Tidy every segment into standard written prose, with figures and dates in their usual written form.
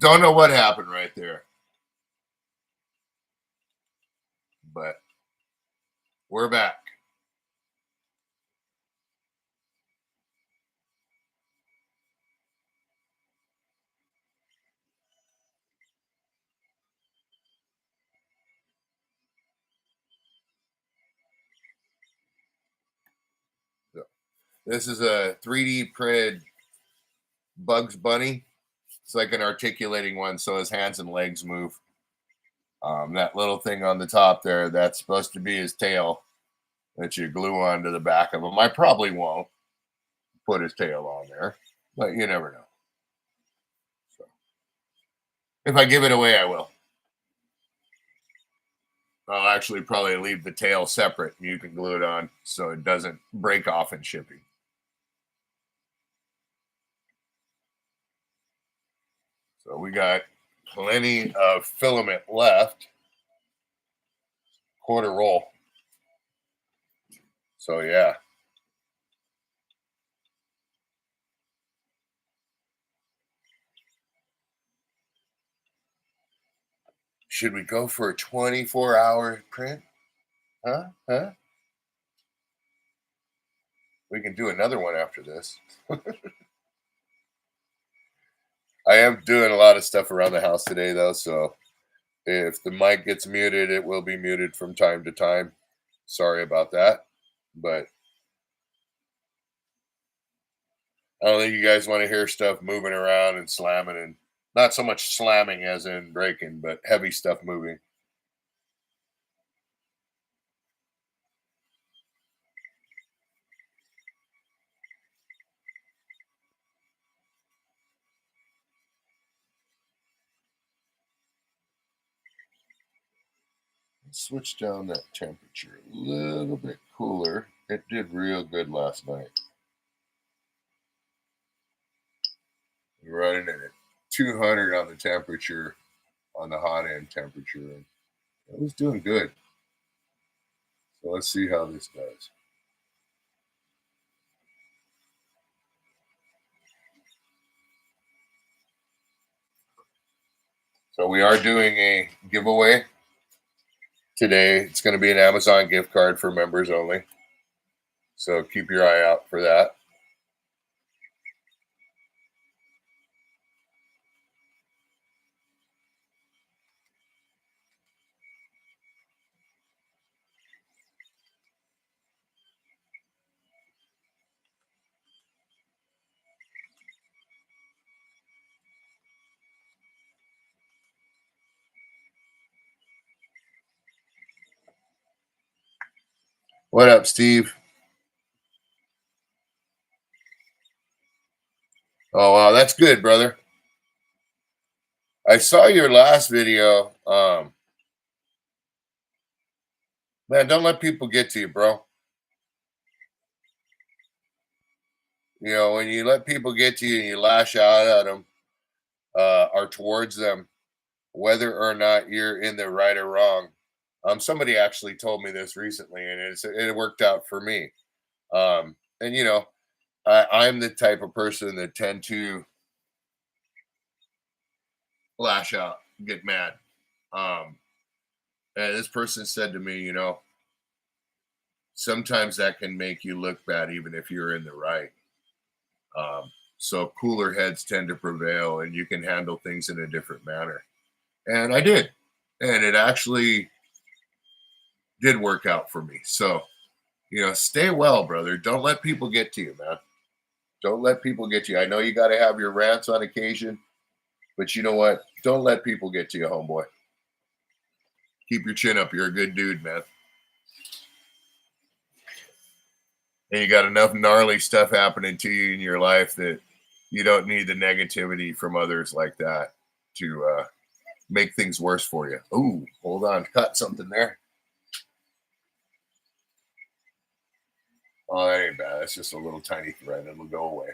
Don't know what happened right there. But we're back. So this is a 3D printed Bugs Bunny. It's like an articulating one, so his hands and legs move. That little thing on the top there, that's supposed to be his tail that you glue onto the back of him. I probably won't put his tail on there, but you never know. So if I give it away, I will. I'll actually probably leave the tail separate and you can glue it on so it doesn't break off in shipping. So we got plenty of filament left. Quarter roll. So yeah. Should we go for a 24-hour print? Huh? We can do another one after this. I am doing a lot of stuff around the house today, though, so if the mic gets muted, it will be muted from time to time. Sorry about that, but I don't think you guys want to hear stuff moving around and slamming, and not so much slamming as in breaking, but heavy stuff moving. Switch down that temperature a little bit cooler. It did real good last night. We're running it at 200 on the temperature, on the hot end temperature, and it was doing good. So let's see how this does. So we are doing a giveaway today. It's going to be an Amazon gift card for members only. So keep your eye out for that. What up, Steve? Oh, wow, that's good, brother. I saw your last video. Man, don't let people get to you, bro. You know, when you let people get to you and you lash out at them or towards them, whether or not you're in the right or wrong. Somebody actually told me this recently, and it worked out for me. And you know, I'm the type of person that tend to lash out, get mad. Um, and this person said to me, you know, sometimes that can make you look bad, even if you're in the right. So cooler heads tend to prevail, and you can handle things in a different manner. And I did, and it actually did work out for me. So, you know, stay well, brother. Don't let people get to you, man. Don't let people get to you. I know you got to have your rants on occasion, but you know what? Don't let people get to you, homeboy. Keep your chin up. You're a good dude, man. And you got enough gnarly stuff happening to you in your life that you don't need the negativity from others like that to make things worse for you. Ooh, hold on. Cut something there. Oh, that ain't bad. That's just a little tiny thread. It'll go away.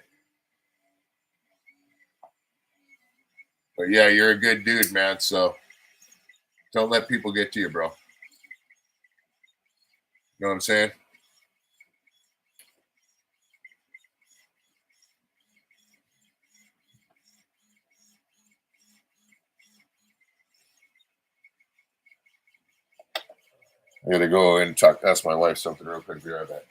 But yeah, you're a good dude, man. So don't let people get to you, bro. You know what I'm saying? I gotta go and talk, ask my wife something real quick. Be right back.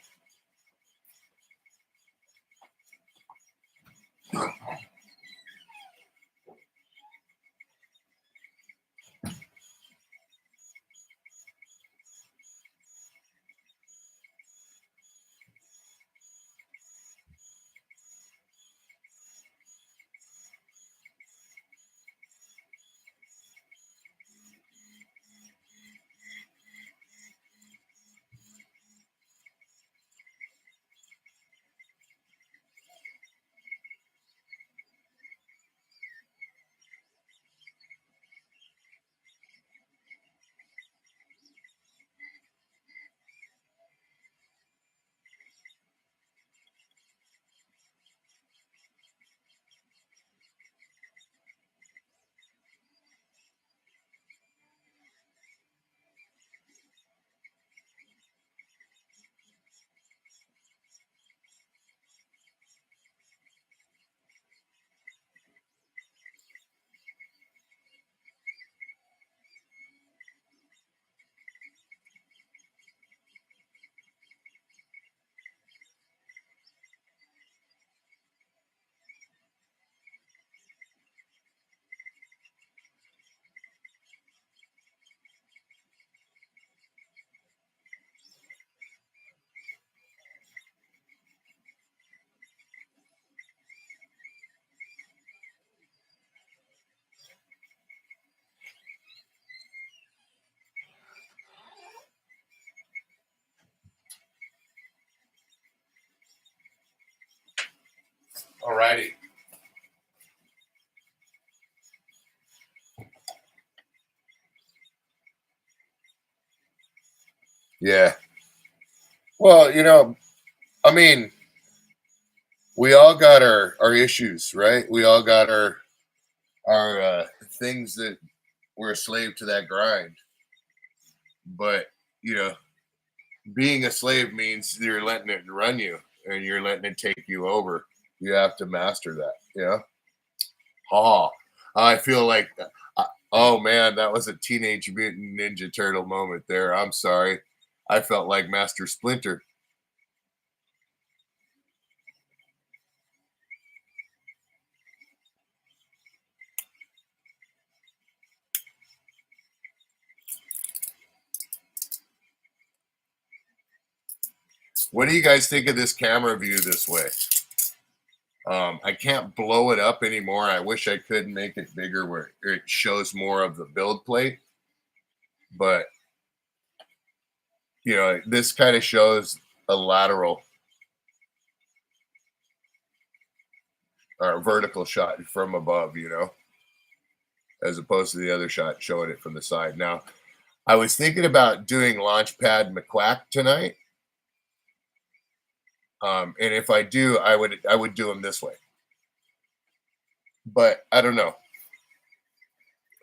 All righty. Yeah. Well, I mean, we all got our issues, right? We all got our things that we're a slave to that grind. But you know, being a slave means you're letting it run you and you're letting it take you over. You have to master that. Oh, I feel like, oh man, that was a Teenage Mutant Ninja Turtle moment there. I'm sorry. I felt like Master Splinter. What do you guys think of this camera view this way? I can't blow it up anymore. I wish I could make it bigger where it shows more of the build plate. But, this kind of shows a lateral or vertical shot from above, as opposed to the other shot showing it from the side. Now, I was thinking about doing Launchpad McQuack tonight. And if I do, I would do them this way. But I don't know.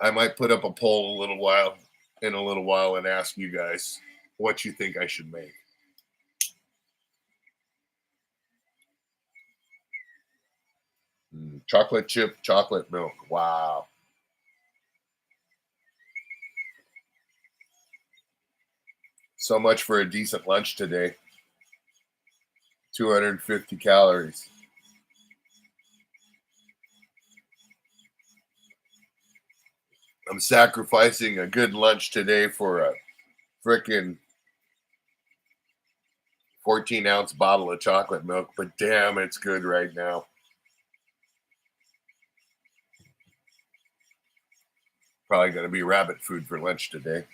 I might put up a poll in a little while and ask you guys what you think I should make. Chocolate chip, chocolate milk. Wow. So much for a decent lunch today. 250 calories. I'm sacrificing a good lunch today for a frickin' 14-ounce bottle of chocolate milk, but damn, it's good right now. Probably going to be rabbit food for lunch today.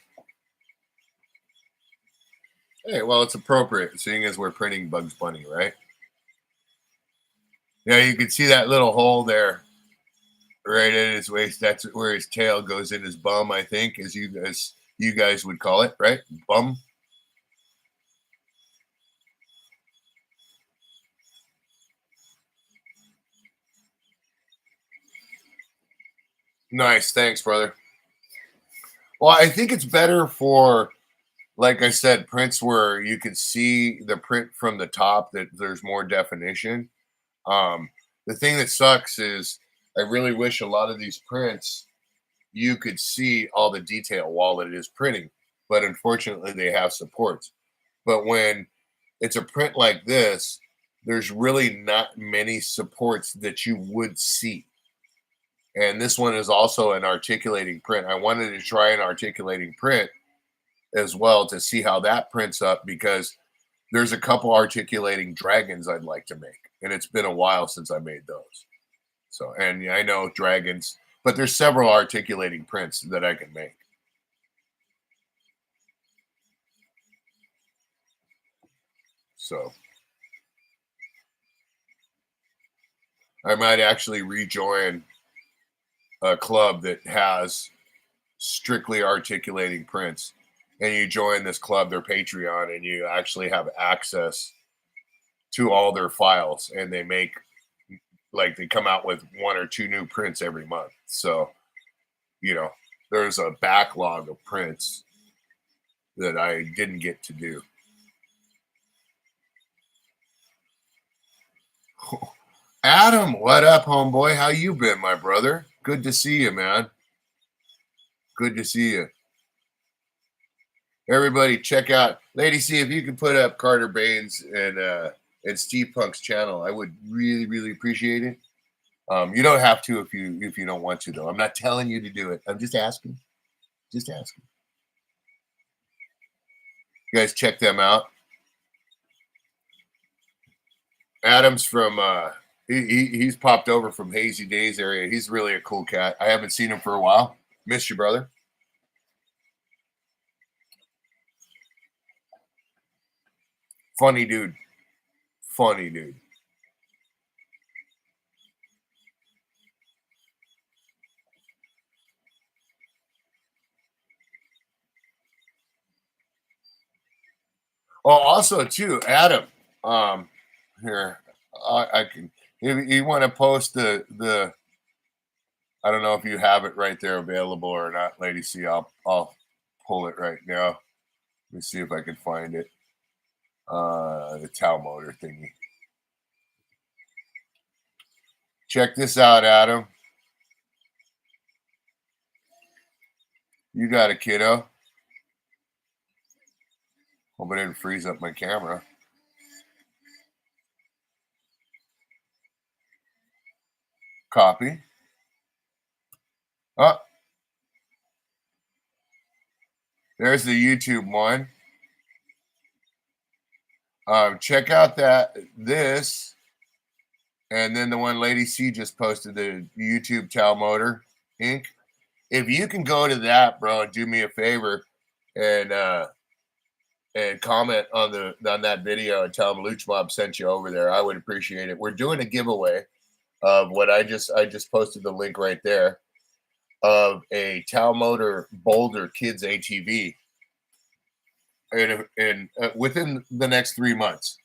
Hey, well, it's appropriate, seeing as we're printing Bugs Bunny, right? Yeah, you can see that little hole there, right at his waist. That's where his tail goes in his bum, I think, as you guys would call it, right? Bum. Nice, thanks, brother. Well, I think it's better for, like I said, prints where you can see the print from the top, that there's more definition. Um, the thing that sucks is I really wish a lot of these prints you could see all the detail while it is printing, but unfortunately they have supports. But when it's a print like this, there's really not many supports that you would see. And this one is also an articulating print. I wanted to try an articulating print as well to see how that prints up, because there's a couple articulating dragons I'd like to make. And it's been a while since I made those. So, and I know dragons, but there's several articulating prints that I can make. So I might actually rejoin a club that has strictly articulating prints. And you join this club, their Patreon, and you actually have access to all their files. And they make, like, they come out with 1 or 2 new prints every month. So, you know, there's a backlog of prints that I didn't get to do. Adam, what up, homeboy? How you been, my brother? Good to see you, man. Good to see you. Everybody, check out Lady C. If you could put up Carter Baines and Steve Punk's channel, I would really, really appreciate it. You don't have to if you don't want to, though. I'm not telling you to do it. I'm just asking. Just asking. You guys check them out. Adam's from he's popped over from Hazy Days area. He's really a cool cat. I haven't seen him for a while. Miss you, brother. Funny dude. Funny dude. Oh, also too, Adam. Here, I can. If you want to post the, I don't know if you have it right there available or not, Lady C. I'll pull it right now. Let me see if I can find it. The towel motor thingy. Check this out, Adam. You got a kiddo. Hope I didn't freeze up my camera. Copy. Oh, there's the YouTube one. Check out this, and then the one Lady C just posted, the YouTube towel motor ink. If you can go to that, bro, and do me a favor and comment on that video and tell them Luch Mob sent you over there, I would appreciate it. We're doing a giveaway of what I just posted the link right there of a towel motor Boulder Kids ATV, and within the next 3 months,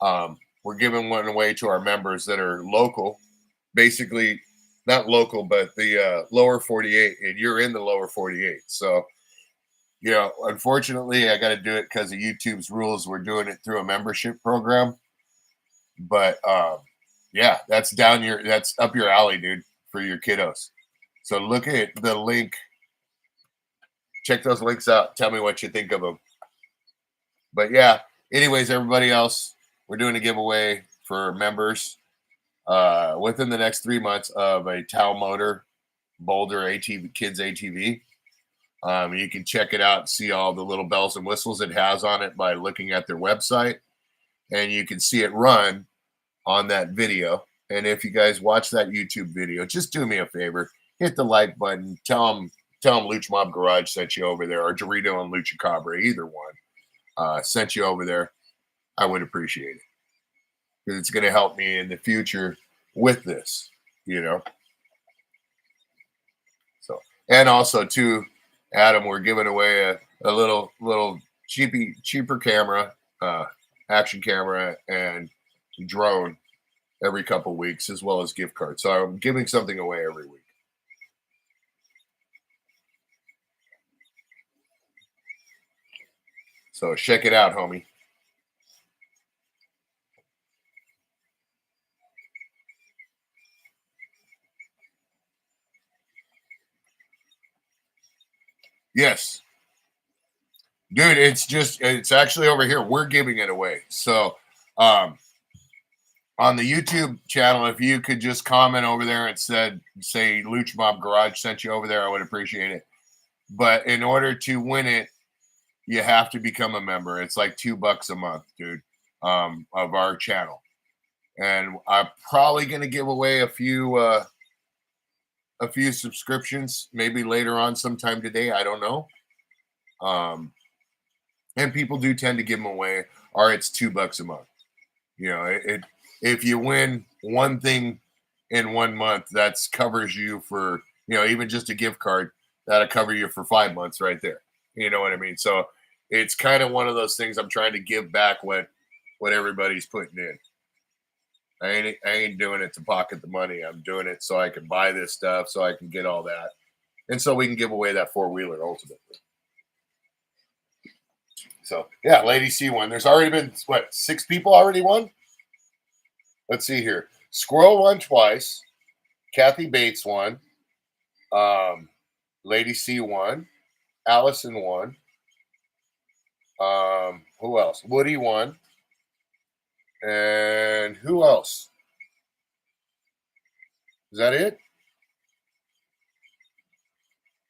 we're giving one away to our members that are local, basically not local, but the lower 48, and you're in the lower 48. So, you know, unfortunately, I got to do it because of YouTube's rules. We're doing it through a membership program, but yeah, that's up your alley, dude, for your kiddos. So look at the link. Check those links out. Tell me what you think of them. But yeah, anyways, everybody else, we're doing a giveaway for members within the next 3 months of a towel motor Boulder ATV Kids ATV. You can check it out and see all the little bells and whistles it has on it by looking at their website, and you can see it run on that video. And if you guys watch that YouTube video, just do me a favor, hit the like button, tell them Luch Mob Garage sent you over there, or Dorito and Lucha Cabra, either one sent you over there. I would appreciate it, because it's going to help me in the future with this, you know. So, and also too, Adam, we're giving away a little cheaper camera, action camera, and drone every couple weeks, as well as gift cards. So I'm giving something away every week. So check it out, homie. Yes. Dude, it's actually over here. We're giving it away. So, um, on the YouTube channel, if you could just comment over there and say Luch Mob Garage sent you over there, I would appreciate it. But in order to win it, you have to become a member. It's like $2 a month, dude, of our channel. And I'm probably gonna give away a few subscriptions, maybe later on sometime today. I don't know. And people do tend to give them away, or it's $2 a month. You know, if you win one thing in 1 month, that's covers you for, you know, even just a gift card, that'll cover you for 5 months right there. You know what I mean? So it's kind of one of those things. I'm trying to give back what everybody's putting in. I ain't doing it to pocket the money. I'm doing it so I can buy this stuff, so I can get all that, and so we can give away that 4-wheeler ultimately. So yeah, Lady C won. There's already been what, 6 people already won? Let's see here. Squirrel won twice. Kathy Bates won. Lady C won. Allison won. Who else? Woody won. And who else? Is that it?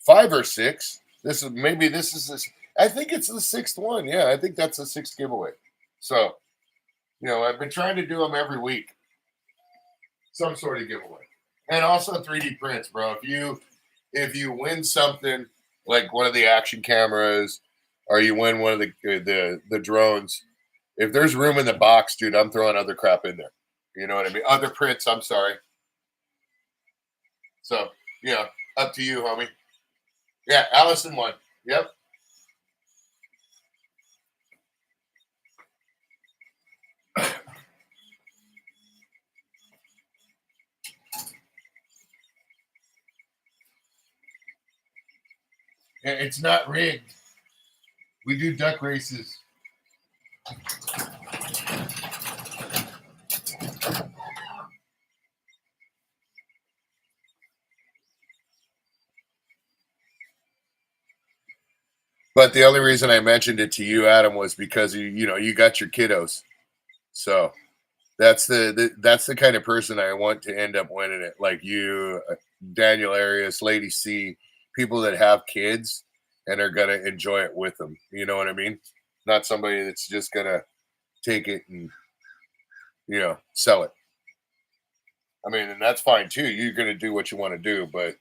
5 or 6. This is I think it's the 6th one. Yeah, I think that's the 6th giveaway. So, you know, I've been trying to do them every week. Some sort of giveaway. And also 3D prints, bro. If you win something like one of the action cameras, or you win one of the drones, if there's room in the box, dude, I'm throwing other crap in there. You know what I mean? Other prints, I'm sorry. So, yeah, up to you, homie. Yeah, Allison won. Yep. It's not rigged. We do duck races. But the only reason I mentioned it to you, Adam, was because you got your kiddos. So that's that's the kind of person I want to end up winning it. Like you, Daniel Arias, Lady C, people that have kids and are gonna enjoy it with them. You know what I mean? Not somebody that's just gonna take it and sell it. I mean, and that's fine too. You're gonna do what you want to do, but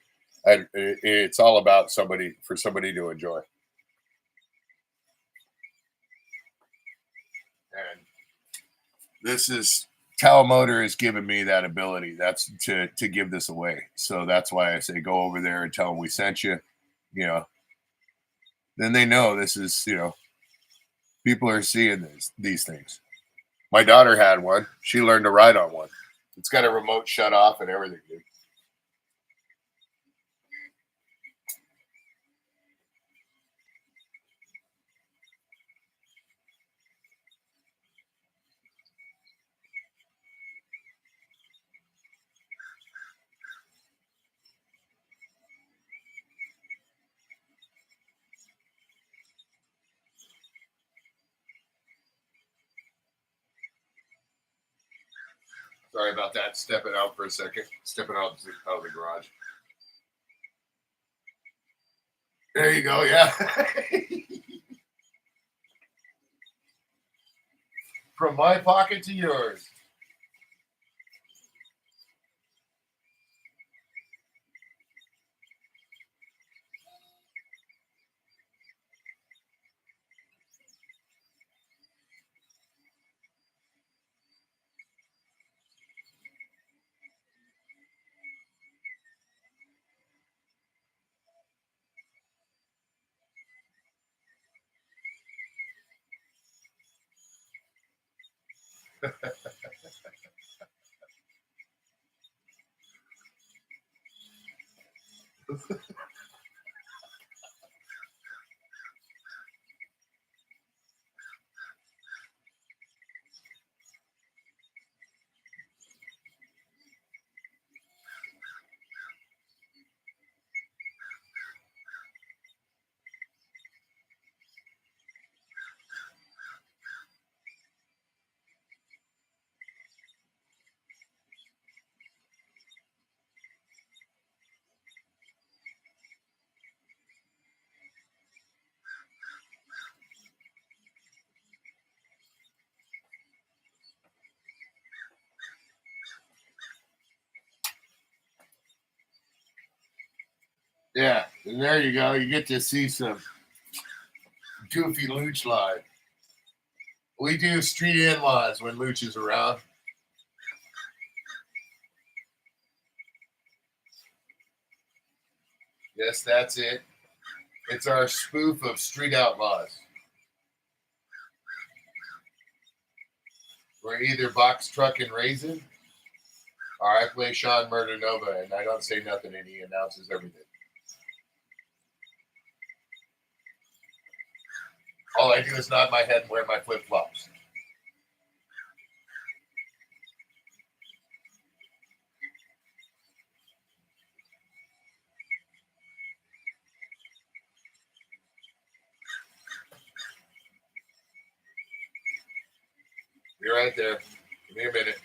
it's all about somebody to enjoy. And this is Tal Motor has given me that ability. That's to give this away. So that's why I say go over there and tell them we sent you. You know, then they know this is people are seeing these things. My daughter had one. She learned to ride on one. It's got a remote shut off and everything, dude. Sorry about that. Stepping out for a second. Stepping out of the garage. There you go. Yeah. From my pocket to yours. Yeah, and there you go. You get to see some goofy Luch live. We do street in-laws when Luch is around. Yes, that's it. It's our spoof of Street Outlaws. We're either Box Truck and Raisin, or I play Sean Murder Nova, and I don't say nothing, and he announces everything. All I do is nod my head and wear my flip-flops. You're right there. Give me a minute.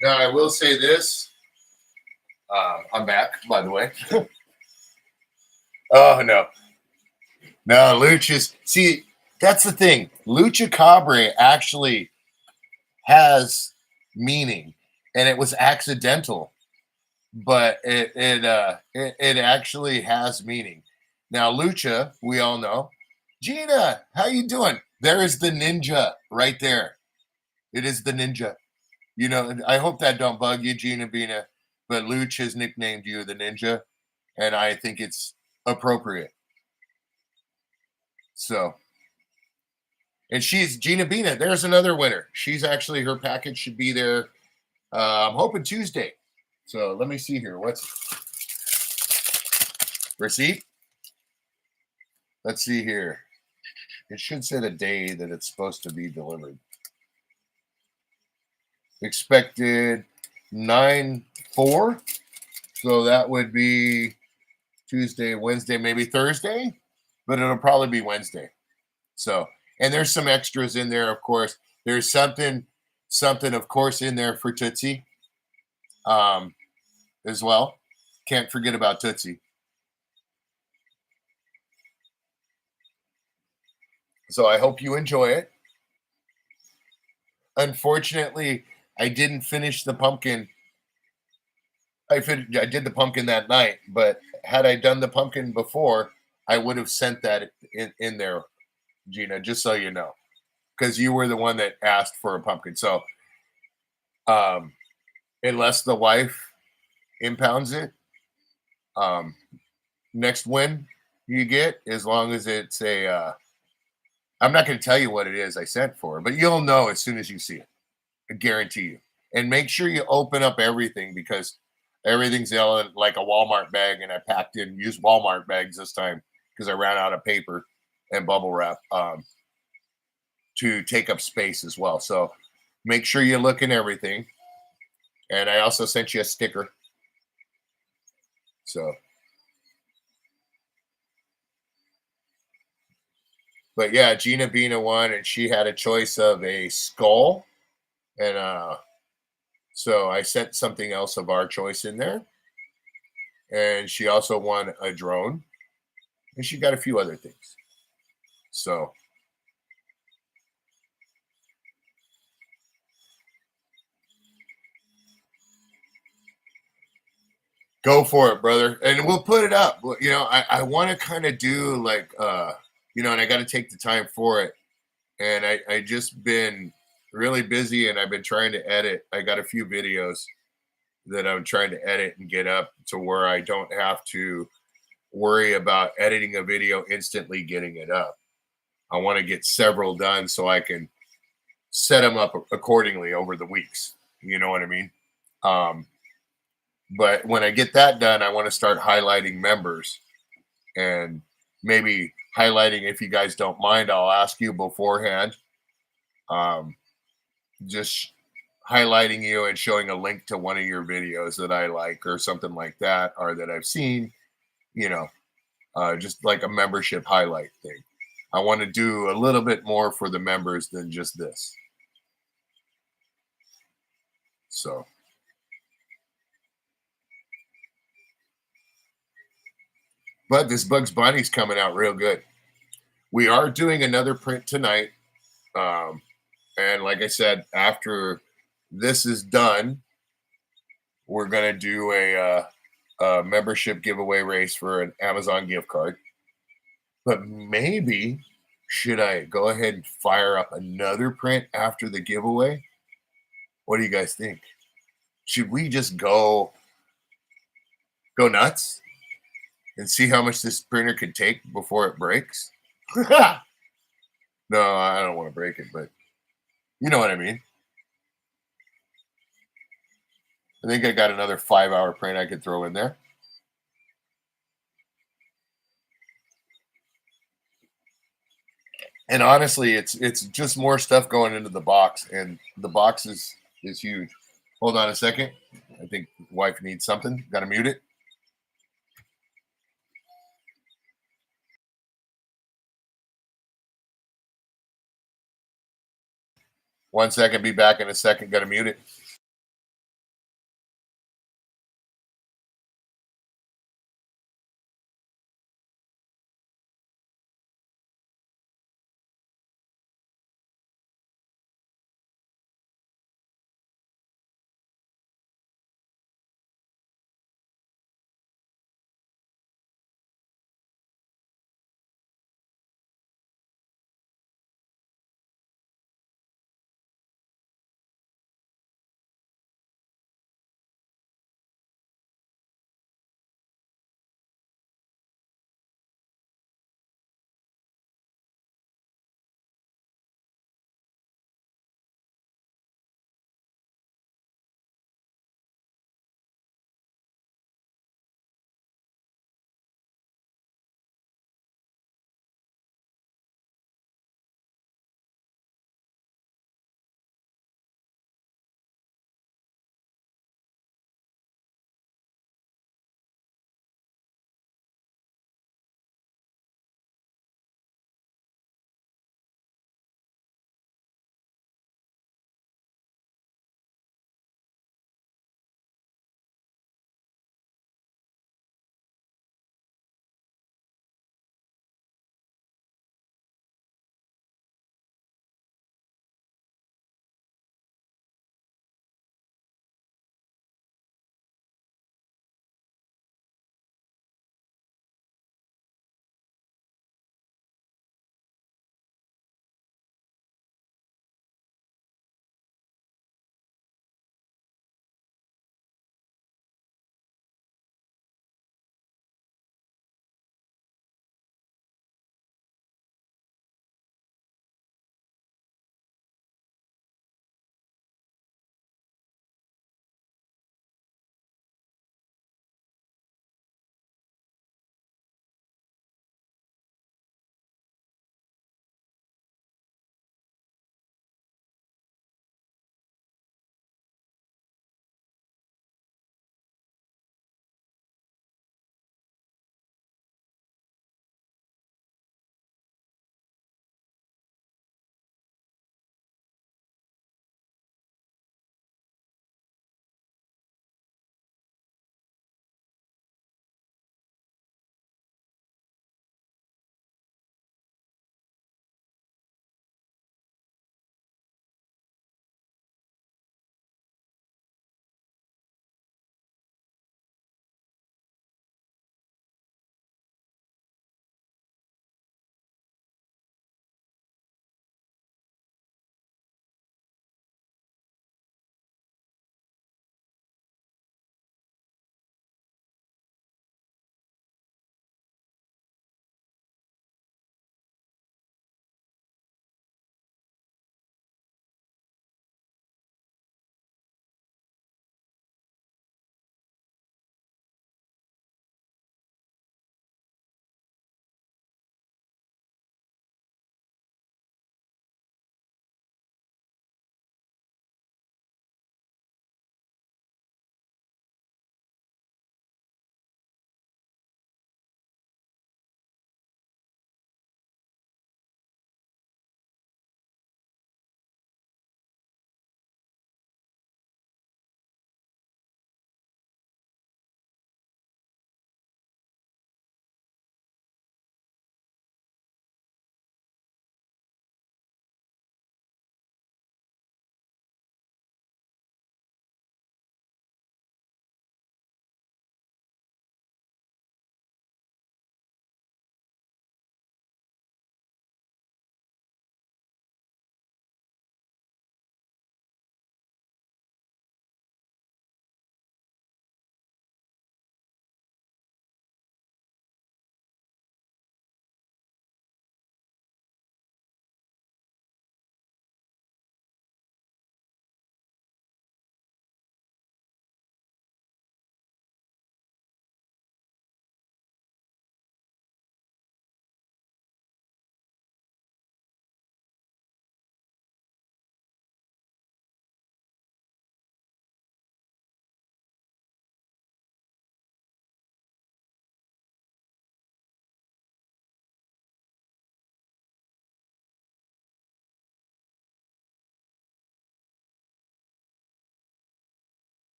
Now, I will say this. I'm back, by the way. Oh, no. No, Luch is... See, that's the thing. Lucha Cabre actually has meaning, and it was accidental, but it actually has meaning. Now, Lucha, we all know. Gina, how you doing? There is the ninja right there. It is the ninja. You know, I hope that don't bug you, Gina Bina, but Luch has nicknamed you the ninja, and I think it's appropriate. So, and she's Gina Bina. There's another winner. She's actually, her package should be there. I'm hoping Tuesday. So let me see here. What's receipt? Let's see here. It should say the day that it's supposed to be delivered. Expected 9/4. So that would be Tuesday, Wednesday, maybe Thursday, but it'll probably be Wednesday. So, and there's some extras in there, of course. There's something, of course, in there for Tootsie as well. Can't forget about Tootsie. So I hope you enjoy it. Unfortunately, I didn't finish the pumpkin. I did the pumpkin that night, but had I done the pumpkin before, I would have sent that in there, Gina, just so you know, because you were the one that asked for a pumpkin. So, unless the wife impounds it, next win you get, as long as it's a, I'm not going to tell you what it is I sent for, but you'll know as soon as you see it. I guarantee you. And make sure you open up everything, because everything's in like a Walmart bag, and I used Walmart bags this time because I ran out of paper and bubble wrap to take up space as well. So make sure you look in everything. And I also sent you a sticker. So, but yeah, Gina Bina won, and she had a choice of a skull, and so I sent something else of our choice in there. And she also won a drone, and she got a few other things. So, go for it, brother. And we'll put it up. You know, I want to kind of do like, you know, and I got to take the time for it. And I just been really busy, and I've been trying to edit. I got a few videos that I'm trying to edit and get up to where I don't have to worry about editing a video instantly getting it up. I want to get several done so I can set them up accordingly over the weeks. You know what I mean? But when I get that done, I want to start highlighting members and maybe highlighting, if you guys don't mind, I'll ask you beforehand. Um, just highlighting you and showing a link to one of your videos that I like or something like that, or that I've seen, you know, just like a membership highlight thing. I want to do a little bit more for the members than just this. So, but this Bugs Bunny's coming out real good. We are doing another print tonight. Um, and like I said, after this is done, we're going to do a membership giveaway race for an Amazon gift card. But maybe should I go ahead and fire up another print after the giveaway? What do you guys think? Should we just go nuts and see how much this printer could take before it breaks? No, I don't want to break it, but you know what I mean. I think I got another 5-hour print I could throw in there. And honestly, it's just more stuff going into the box, and the box is huge. Hold on a second. I think wife needs something. Got to mute it. One second. Be back in a second. Got to mute it.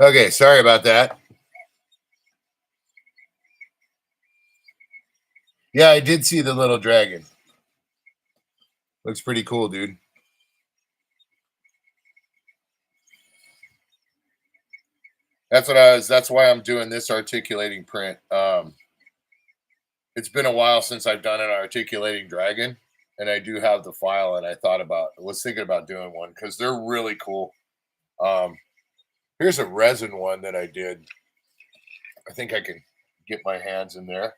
Okay, sorry about that. Yeah, I did see the little dragon. Looks pretty cool, dude. That's why I'm doing this articulating print. It's been a while since I've done an articulating dragon, and I do have the file, and I was thinking about doing one because they're really cool. Um, Here's a resin one that I did. I think I can get my hands in there.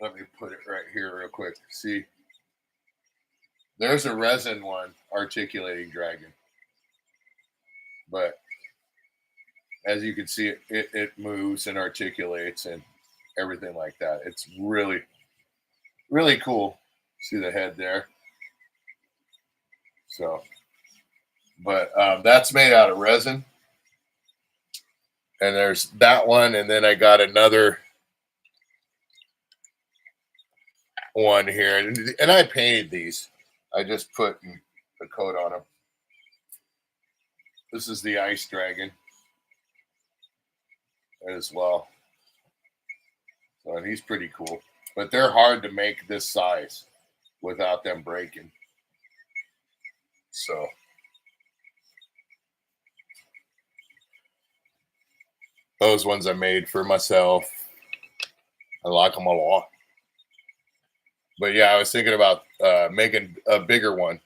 Let me put it right here real quick. See, there's a resin one, articulating dragon. But as you can see, it moves and articulates and everything like that. It's really, really cool. See the head there. So, but that's made out of resin. And there's that one. And then I got another one here. And I painted these. I just put the coat on them. This is the ice dragon as well. So, and he's pretty cool. But they're hard to make this size without them breaking. So those ones I made for myself. I like them a lot. But yeah, I was thinking about making a bigger one.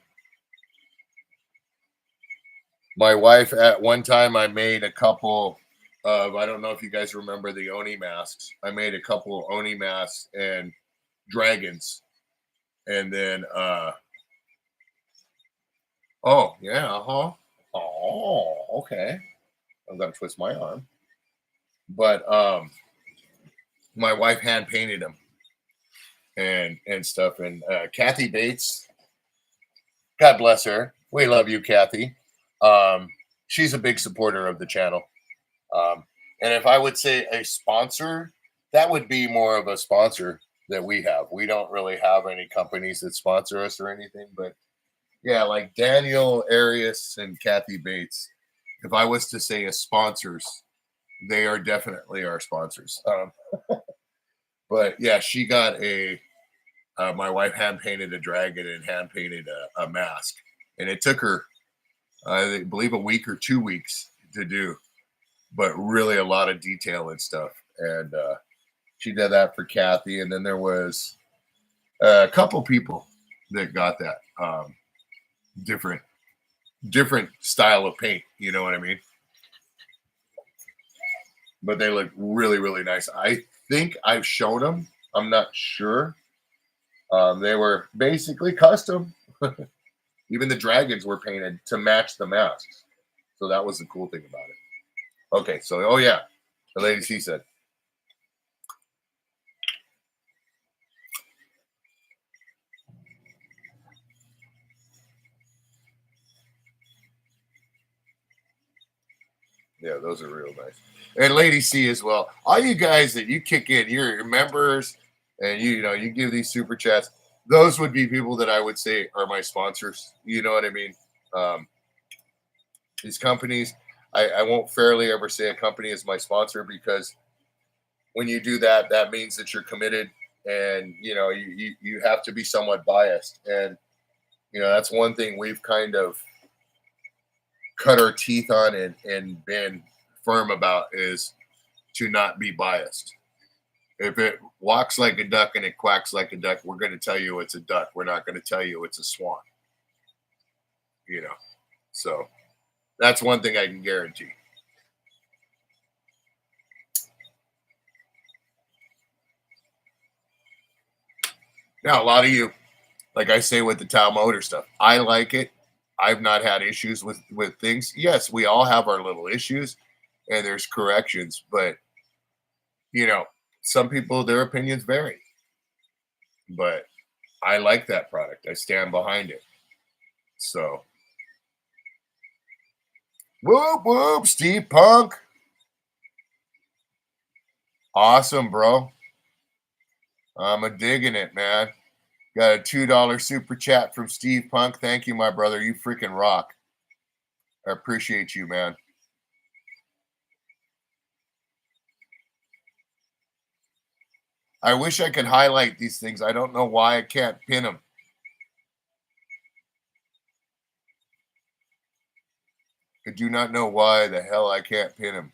My wife, at one time, I made a couple of, I don't know if you guys remember the Oni masks. I made a couple of Oni masks and dragons. And then, oh, yeah, oh, okay. I'm going to twist my arm. But my wife hand painted them and stuff. And Kathy Bates, God bless her. We love you, Kathy. She's a big supporter of the channel. And if I would say a sponsor, that would be more of a sponsor that we have. We don't really have any companies that sponsor us or anything, but yeah, like Daniel Arias and Kathy Bates. If I was to say as sponsors, they are definitely our sponsors. But yeah, she got my wife hand painted a dragon and hand painted a mask, and it took her, I believe, a week or 2 weeks to do, but really a lot of detail and stuff. And she did that for Kathy, and then there was a couple people that got that different style of paint. You know what I mean? But they look really, really nice. I think I've shown them. I'm not sure. They were basically custom. Even the dragons were painted to match the masks. So that was the cool thing about it. Okay, so oh yeah, the lady C said. Yeah, those are real nice. And Lady C as well. All you guys that you kick in, you're members, and you give these super chats. Those would be people that I would say are my sponsors. You know what I mean? These companies, I won't fairly ever say a company is my sponsor, because when you do that, that means that you're committed, and you have to be somewhat biased. And that's one thing we've kind of cut our teeth on and been firm about, is to not be biased. If it walks like a duck and it quacks like a duck, we're going to tell you it's a duck. We're not going to tell you it's a swan. So that's one thing I can guarantee. Now, a lot of you, like I say with the Tau motor stuff, I like it. I've not had issues with things. Yes, we all have our little issues, and there's corrections, but some people, their opinions vary. But I like that product. I stand behind it. So, whoop whoop, Steve Punk. Awesome, bro. I'm a digging it, man. Got a $2 super chat from Steve Punk. Thank you, my brother. You freaking rock. I appreciate you, man. I wish I could highlight these things. I don't know why I can't pin them. I do not know why the hell I can't pin them.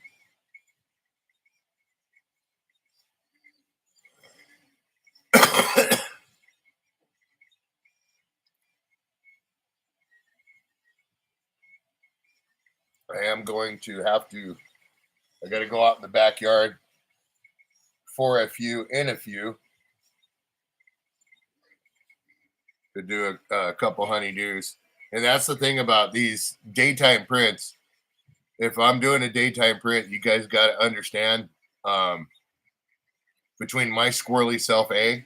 I am going to have to, I got to go out in the backyard for a few, in a few, to do a couple honeydews. And that's the thing about these daytime prints. If I'm doing a daytime print, you guys got to understand, between my squirrely self A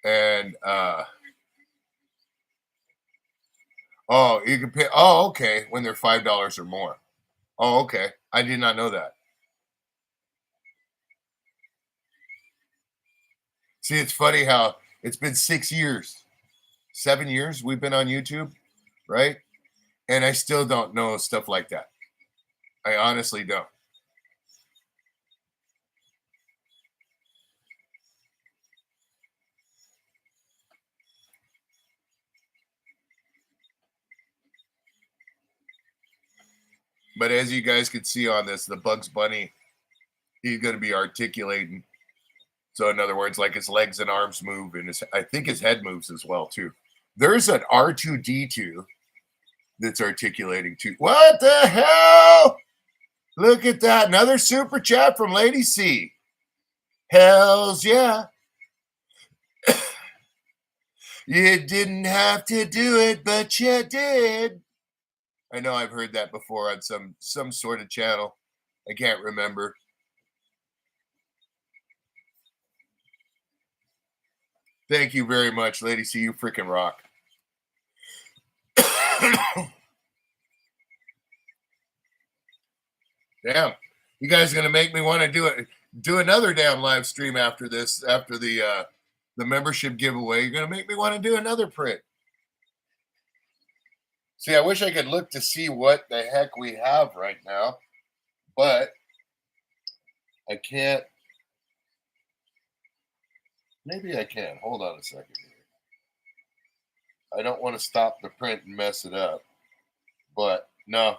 and oh, you can pay. Oh, okay, when they're $5 or more. Oh, okay, I did not know that. See, it's funny how it's been 6 years, 7 years we've been on YouTube, right? And I still don't know stuff like that. I honestly don't. But as you guys can see on this, the Bugs Bunny, he's going to be articulating. So in other words, like his legs and arms move, and I think his head moves as well too. There's an R2D2 that's articulating too. What the hell? Look at that. Another super chat from Lady C. Hells yeah. You didn't have to do it, but you did. I know I've heard that before on some sort of channel. I can't remember. Thank you very much, Lady C. You freaking rock. Damn. You guys are gonna make me want to do another damn live stream after this, after the membership giveaway. You're gonna make me want to do another print. See, I wish I could look to see what the heck we have right now, but I can't. Maybe I can. Hold on a second here. I don't want to stop the print and mess it up, but no.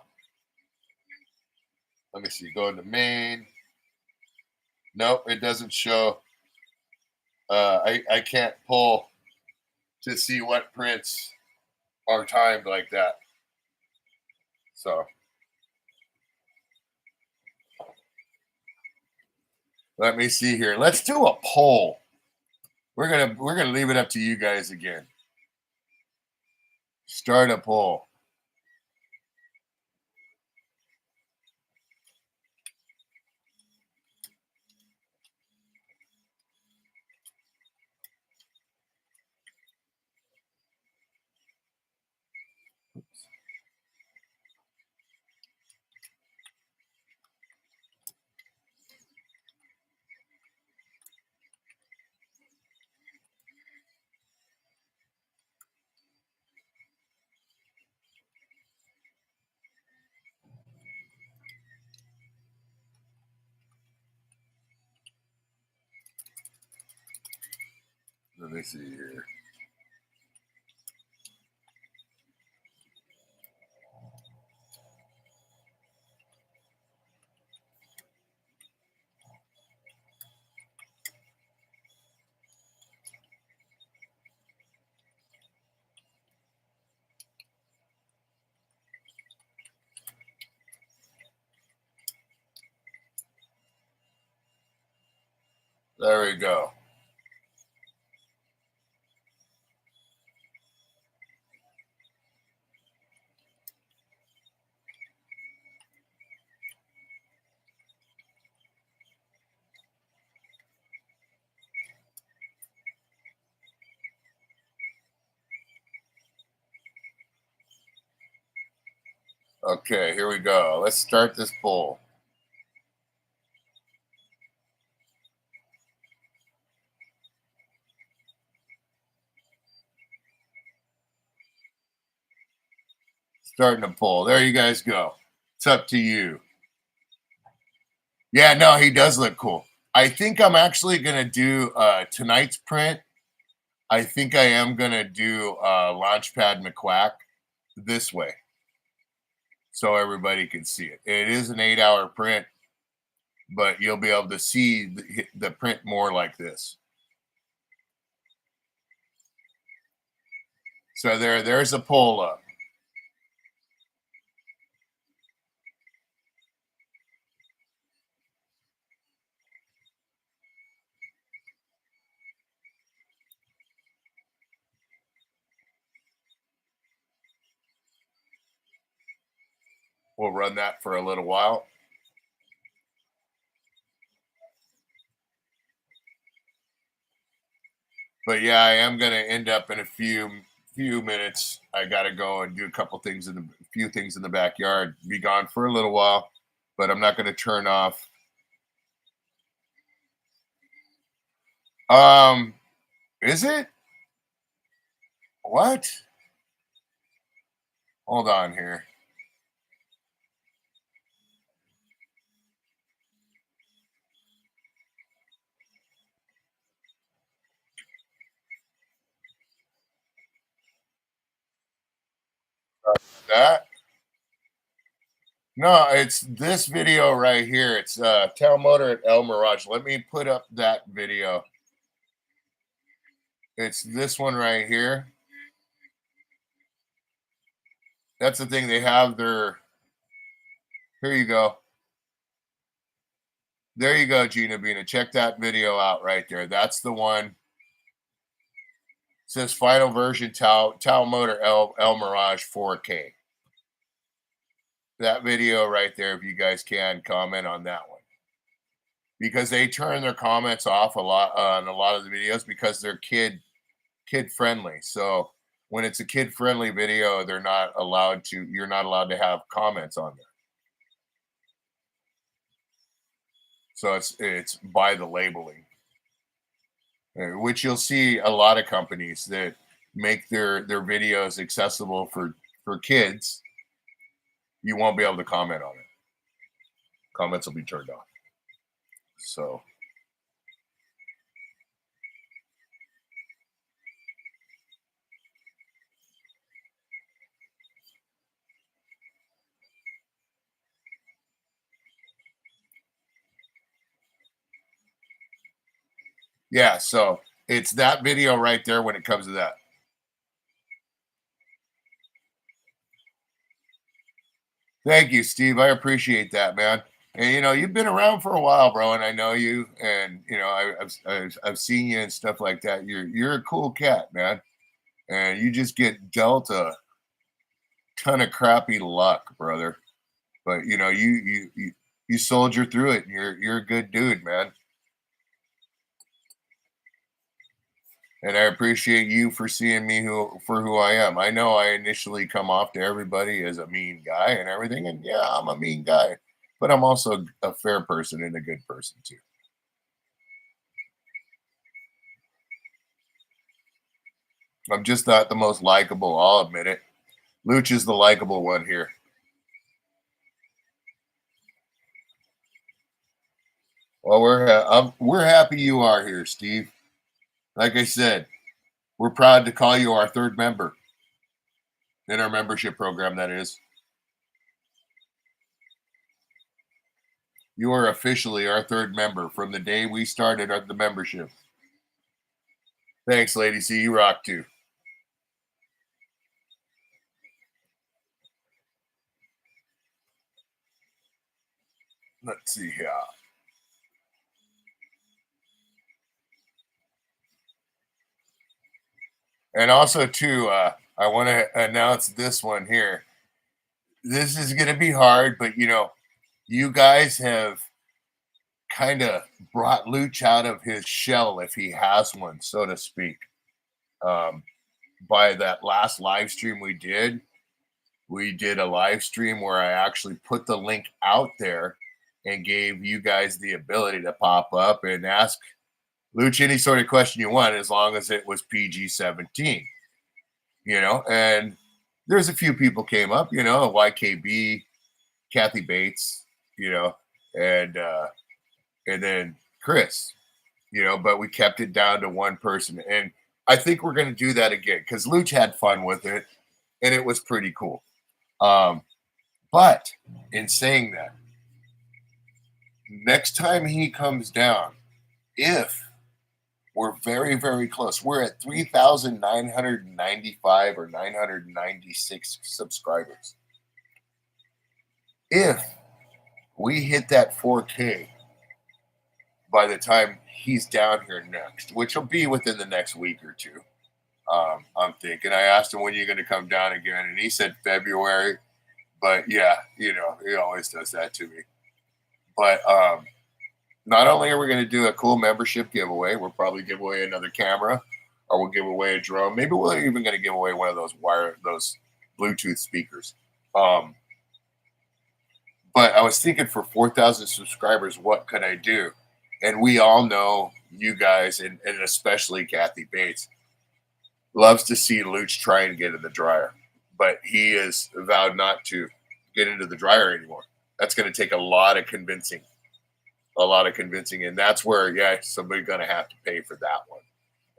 Let me see. Go into main. Nope, it doesn't show. I can't pull to see what prints are timed like that. So let me see here. Let's do a poll. We're gonna leave it up to you guys again. Start a poll. Let me see here. There we go. Okay, here we go. Let's start this poll. Starting a poll. There you guys go. It's up to you. Yeah, no, he does look cool. I think I'm actually gonna do tonight's print. I think I am gonna do Launchpad McQuack this way, so everybody can see it. It is an 8-hour print, but you'll be able to see the print more like this. So there's a pull up. We'll run that for a little while. But yeah, I am gonna end up in a few minutes. I gotta go and do a couple things in the few things in the backyard. Be gone for a little while, but I'm not gonna turn off. Um, is it? What? Hold on here. That? No, it's this video right here. It's Town Motor at El Mirage. Let me put up that video. It's this one right here. That's the thing. They have their. Here you go. There you go, Gina Bina. Check that video out right there. That's the one. It says final version Tau Motor El Mirage 4K. That video right there, if you guys can comment on that one. Because they turn their comments off a lot on a lot of the videos because they're kid friendly. So when it's a kid friendly video, you're not allowed to have comments on there. So it's by the labeling, which you'll see a lot of companies that make their videos accessible for kids. You won't be able to comment on it. Comments will be turned off. So yeah, so it's that video right there when it comes to that. Thank you, Steve. I appreciate that, man. And you've been around for a while, bro, and I know you, and I've seen you and stuff like that. You're a cool cat, man, and you just get dealt a ton of crappy luck, brother. But you soldier through it. And you're a good dude, man. And I appreciate you for seeing me for who I am. I know I initially come off to everybody as a mean guy and everything, and yeah, I'm a mean guy, but I'm also a fair person and a good person too. I'm just not the most likable. I'll admit it. Luch is the likable one here. Well, we're happy you are here, Steve. Like I said, we're proud to call you our third member in our membership program. That is, you are officially our third member from the day we started the membership. Thanks, Lady C. You rock too. Let's see here. And also, too, I want to announce this one here. This is going to be hard, but you guys have kind of brought Luch out of his shell, if he has one, so to speak. By that last live stream we did a live stream where I actually put the link out there and gave you guys the ability to pop up and ask Luch any sort of question you want, as long as it was PG-17. And there's a few people came up, YKB, Kathy Bates, and then Chris, but we kept it down to one person. And I think we're going to do that again because Luch had fun with it and it was pretty cool. But in saying that, next time he comes down, if we're very, very close, we're at 3,995 or 996 subscribers. If we hit that 4K by the time he's down here next, which will be within the next week or two, I'm thinking. I asked him when you're going to come down again, and he said February. But yeah, he always does that to me. But not only are we going to do a cool membership giveaway, we'll probably give away another camera, or we'll give away a drone. Maybe we're even going to give away one of those Bluetooth speakers. But I was thinking for 4,000 subscribers, what could I do? And we all know you guys, and especially Kathy Bates, loves to see Luch try and get in the dryer. But he has vowed not to get into the dryer anymore. That's going to take a lot of convincing. And that's where, somebody's going to have to pay for that one.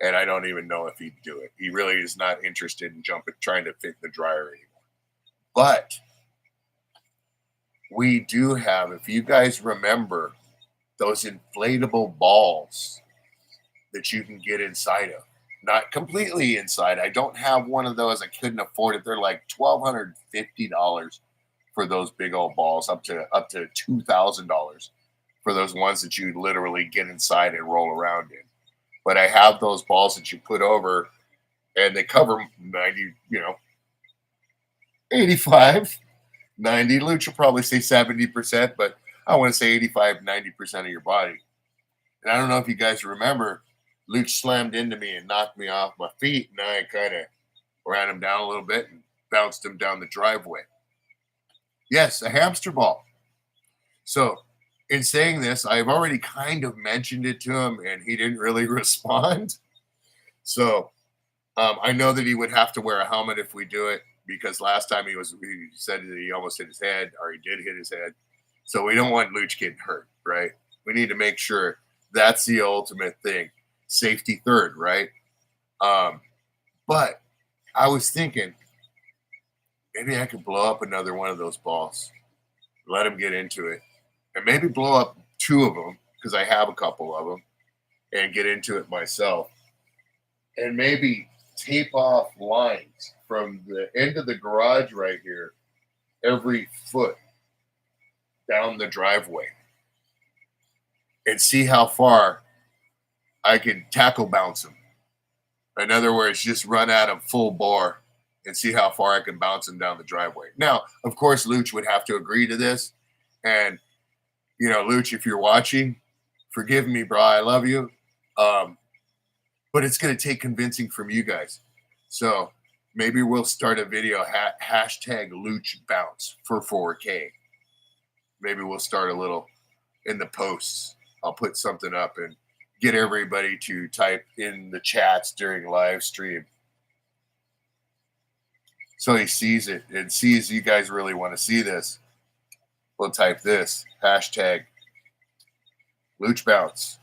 And I don't even know if he'd do it. He really is not interested in trying to fit the dryer anymore. But we do have, if you guys remember, those inflatable balls that you can get inside of. Not completely inside. I don't have one of those. I couldn't afford it. They're like $1,250 for those big old balls, up to $2,000 for those ones that you literally get inside and roll around in. But I have those balls that you put over, and they cover 90, 85, 90. Luch will probably say 70%, but I want to say 85, 90% of your body. And I don't know if you guys remember, Luch slammed into me and knocked me off my feet, and I kind of ran him down a little bit and bounced him down the driveway. Yes, a hamster ball. So in saying this, I've already kind of mentioned it to him, and he didn't really respond. So I know that he would have to wear a helmet if we do it, because last time he said that he almost hit his head, or he did hit his head. So we don't want Luch getting hurt, right? We need to make sure that's the ultimate thing. Safety third, right? But I was thinking maybe I could blow up another one of those balls, let him get into it, and maybe blow up two of them, because I have a couple of them, and get into it myself, and maybe tape off lines from the end of the garage right here every foot down the driveway, and see how far I can tackle bounce him. In other words, just run at him full bore and see how far I can bounce him down the driveway. Now, of course, Luch would have to agree to this. And, Luch, if you're watching, forgive me, bro. I love you. But it's going to take convincing from you guys. So maybe we'll start a video, hashtag Luch bounce for 4K. Maybe we'll start a little in the posts. I'll put something up and get everybody to type in the chats during live stream, so he sees it and sees you guys really want to see this. We'll type this, hashtag Luch bounce.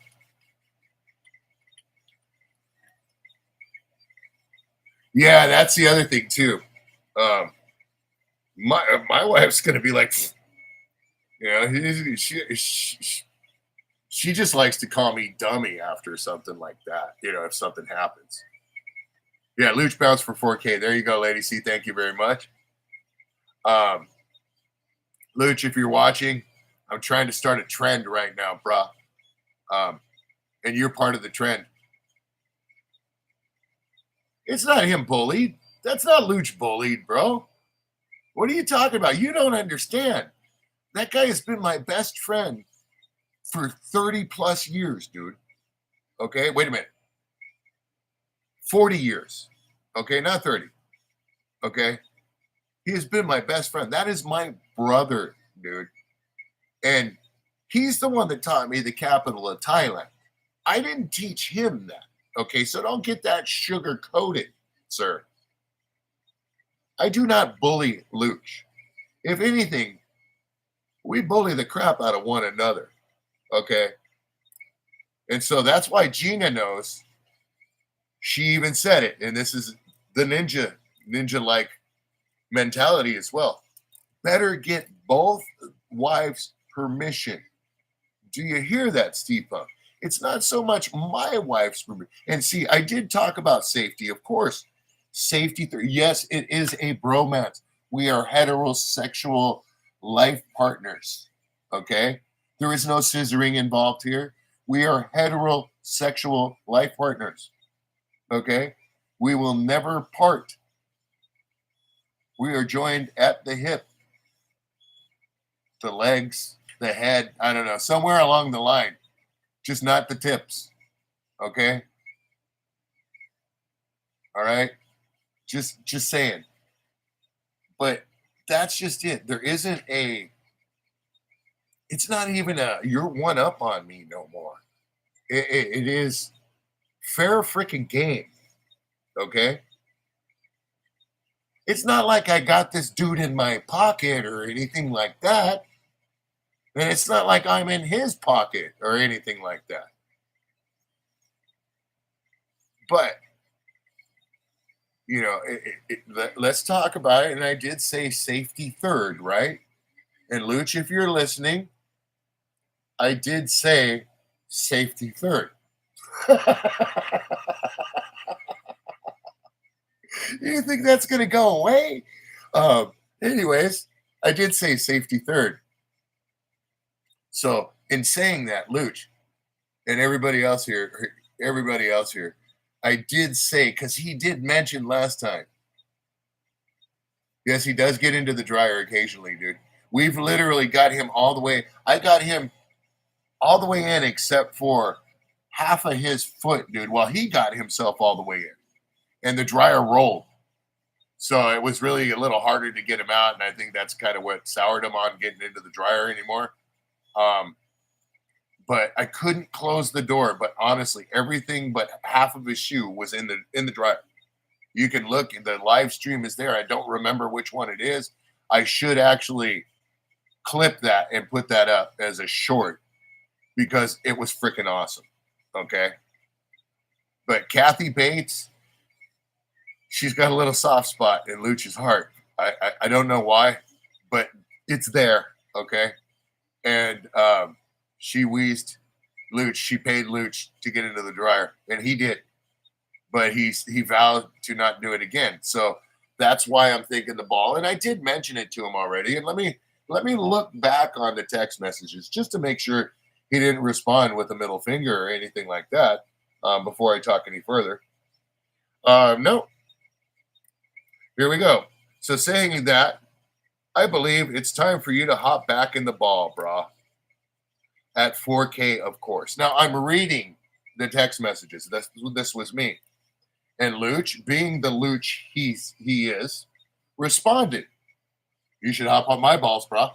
Yeah, that's the other thing too. My wife's gonna be like, she just likes to call me dummy after something like that. If something happens. Yeah, Luch bounce for 4K. There you go, Lady C. Thank you very much. Luch, if you're watching, I'm trying to start a trend right now, bruh. And you're part of the trend. It's not him bullied. That's not Luch bullied, bro. What are you talking about? You don't understand. That guy has been my best friend for 30 plus years, dude. Okay, wait a minute. 40 years. Okay, not 30. Okay. He has been my best friend. That is my brother, dude. And he's the one that taught me the capital of Thailand. I didn't teach him that. Okay, so don't get that sugar coated, sir. I do not bully Luch. If anything, we bully the crap out of one another. Okay. And so that's why Gina knows. She even said it, and this is the ninja-like mentality as well. Better get both wives' permission. Do you hear that, Steve Punk? It's not so much my wife's permission. And see, I did talk about safety, of course. Safety, yes, it is a bromance. We are heterosexual life partners. Okay? There is no scissoring involved here. We are heterosexual life partners. Okay? We will never part. We are joined at the hip, the legs, the head, I don't know, somewhere along the line, just not the tips. Okay? All right? Just saying. But that's just it. There isn't it's not even you're one up on me no more. It is fair freaking game. Okay? It's not like I got this dude in my pocket or anything like that. And it's not like I'm in his pocket or anything like that. But, you know, let's talk about it. And I did say safety third, right? And Luch, if you're listening, I did say safety third. You think that's going to go away? Anyways, I did say safety third. So in saying that, Luch, and everybody else here, I did say, because he did mention last time. Yes, he does get into the dryer occasionally, dude. We've literally got him all the way. I got him all the way in except for half of his foot, dude, while he got himself all the way in. And the dryer rolled. So it was really a little harder to get him out. And I think that's kind of what soured him on getting into the dryer anymore. But I couldn't close the door. But honestly, everything but half of his shoe was in the dryer. You can look, the live stream is there. I don't remember which one it is. I should actually clip that and put that up as a short because it was freaking awesome. Okay. But Kathy Bates, she's got a little soft spot in Luch's heart. I don't know why, but it's there. Okay. And she wheezed Luch. She paid Luch to get into the dryer, and he did. But he vowed to not do it again. So that's why I'm thinking the ball. And I did mention it to him already. And let me look back on the text messages just to make sure he didn't respond with a middle finger or anything like that before I talk any further. No. Here we go. So saying that, I believe it's time for you to hop back in the ball, brah. At 4K, of course. Now, I'm reading the text messages. This was me. And Luch, being the Luch he is, responded, "You should hop on my balls, brah."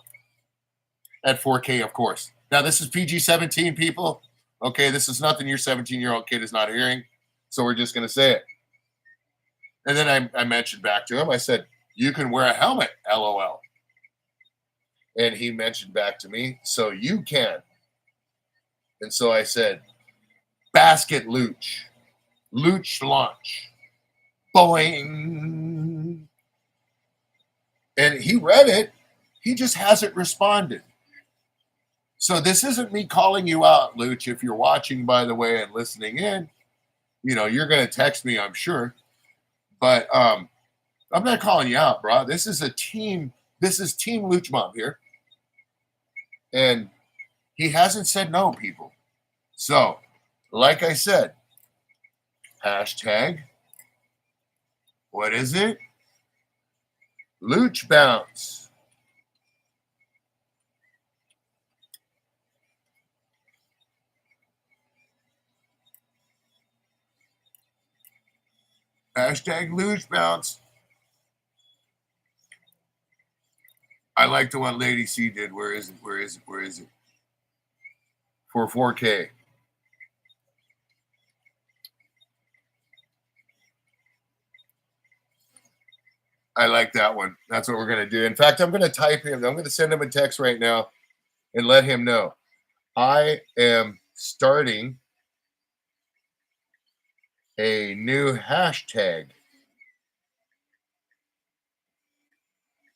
At 4K, of course. Now, this is PG-17, people. Okay, this is nothing your 17-year-old kid is not hearing. So we're just going to say it. And then I mentioned back to him, I said, "You can wear a helmet, LOL." And he mentioned back to me, "So you can." And so I said, "Basket Luch. Luch launch. Boing." And he read it. He just hasn't responded. So this isn't me calling you out, Luch. If you're watching, by the way, and listening in, you know, you're going to text me, I'm sure. But I'm not calling you out, bro. This is a team. This is Team Luch Mob here. And he hasn't said no, people. So, like I said, hashtag, what is it? Luch Bounce. Hashtag Luch Bounce. I like the one Lady C did. Where is it? Where is it? Where is it? For 4K. I like that one. That's what we're going to do. In fact, I'm going to type him. I'm going to send him a text right now and let him know. I am starting a new hashtag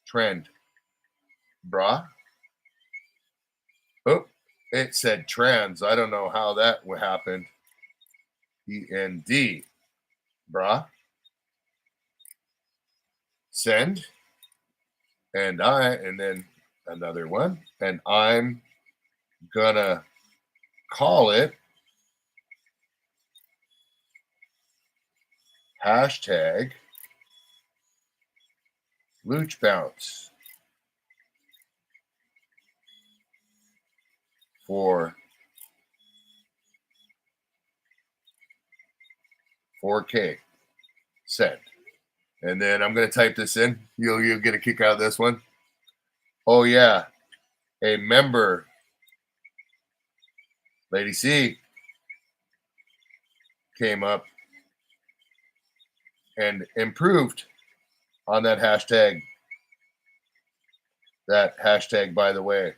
trend, brah. Oh, it said trans. I don't know how that happened. END, brah. Send. And then another one. And I'm gonna call it hashtag Looch Bounce for 4K. Send. And then I'm going to type this in. You'll get a kick out of this one. Oh, yeah. A member, Lady C, came up and improved on that hashtag. That hashtag, by the way.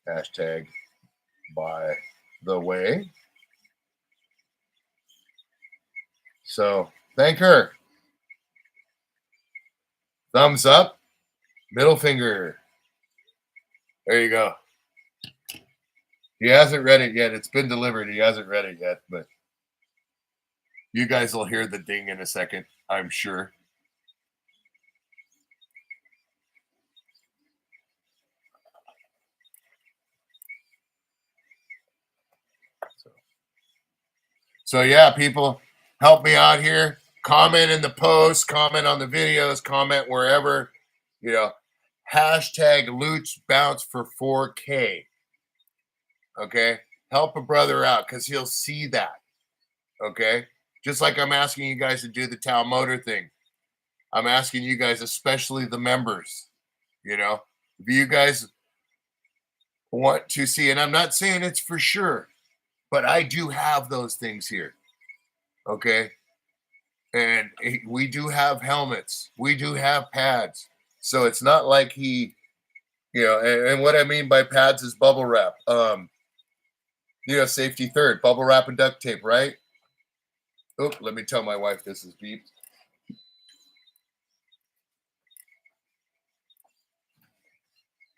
Hashtag, by the way. So thank her. Thumbs up, middle finger. There you go. He hasn't read it yet. It's been delivered. He hasn't read it yet, but you guys will hear the ding in a second, I'm sure. So yeah, people, help me out here. Comment in the post, comment on the videos, comment wherever. You know, hashtag Looch Bounce for 4K. Okay, help a brother out because he'll see that. Okay, just like I'm asking you guys to do the town motor thing. I'm asking you guys, especially the members. You know, if you guys want to see, and I'm not saying it's for sure, but I do have those things here. Okay. And we do have helmets. We do have pads. So it's not like he, you know, and what I mean by pads is bubble wrap. You know, safety third, bubble wrap and duct tape, right? Oh, let me tell my wife this is beeped.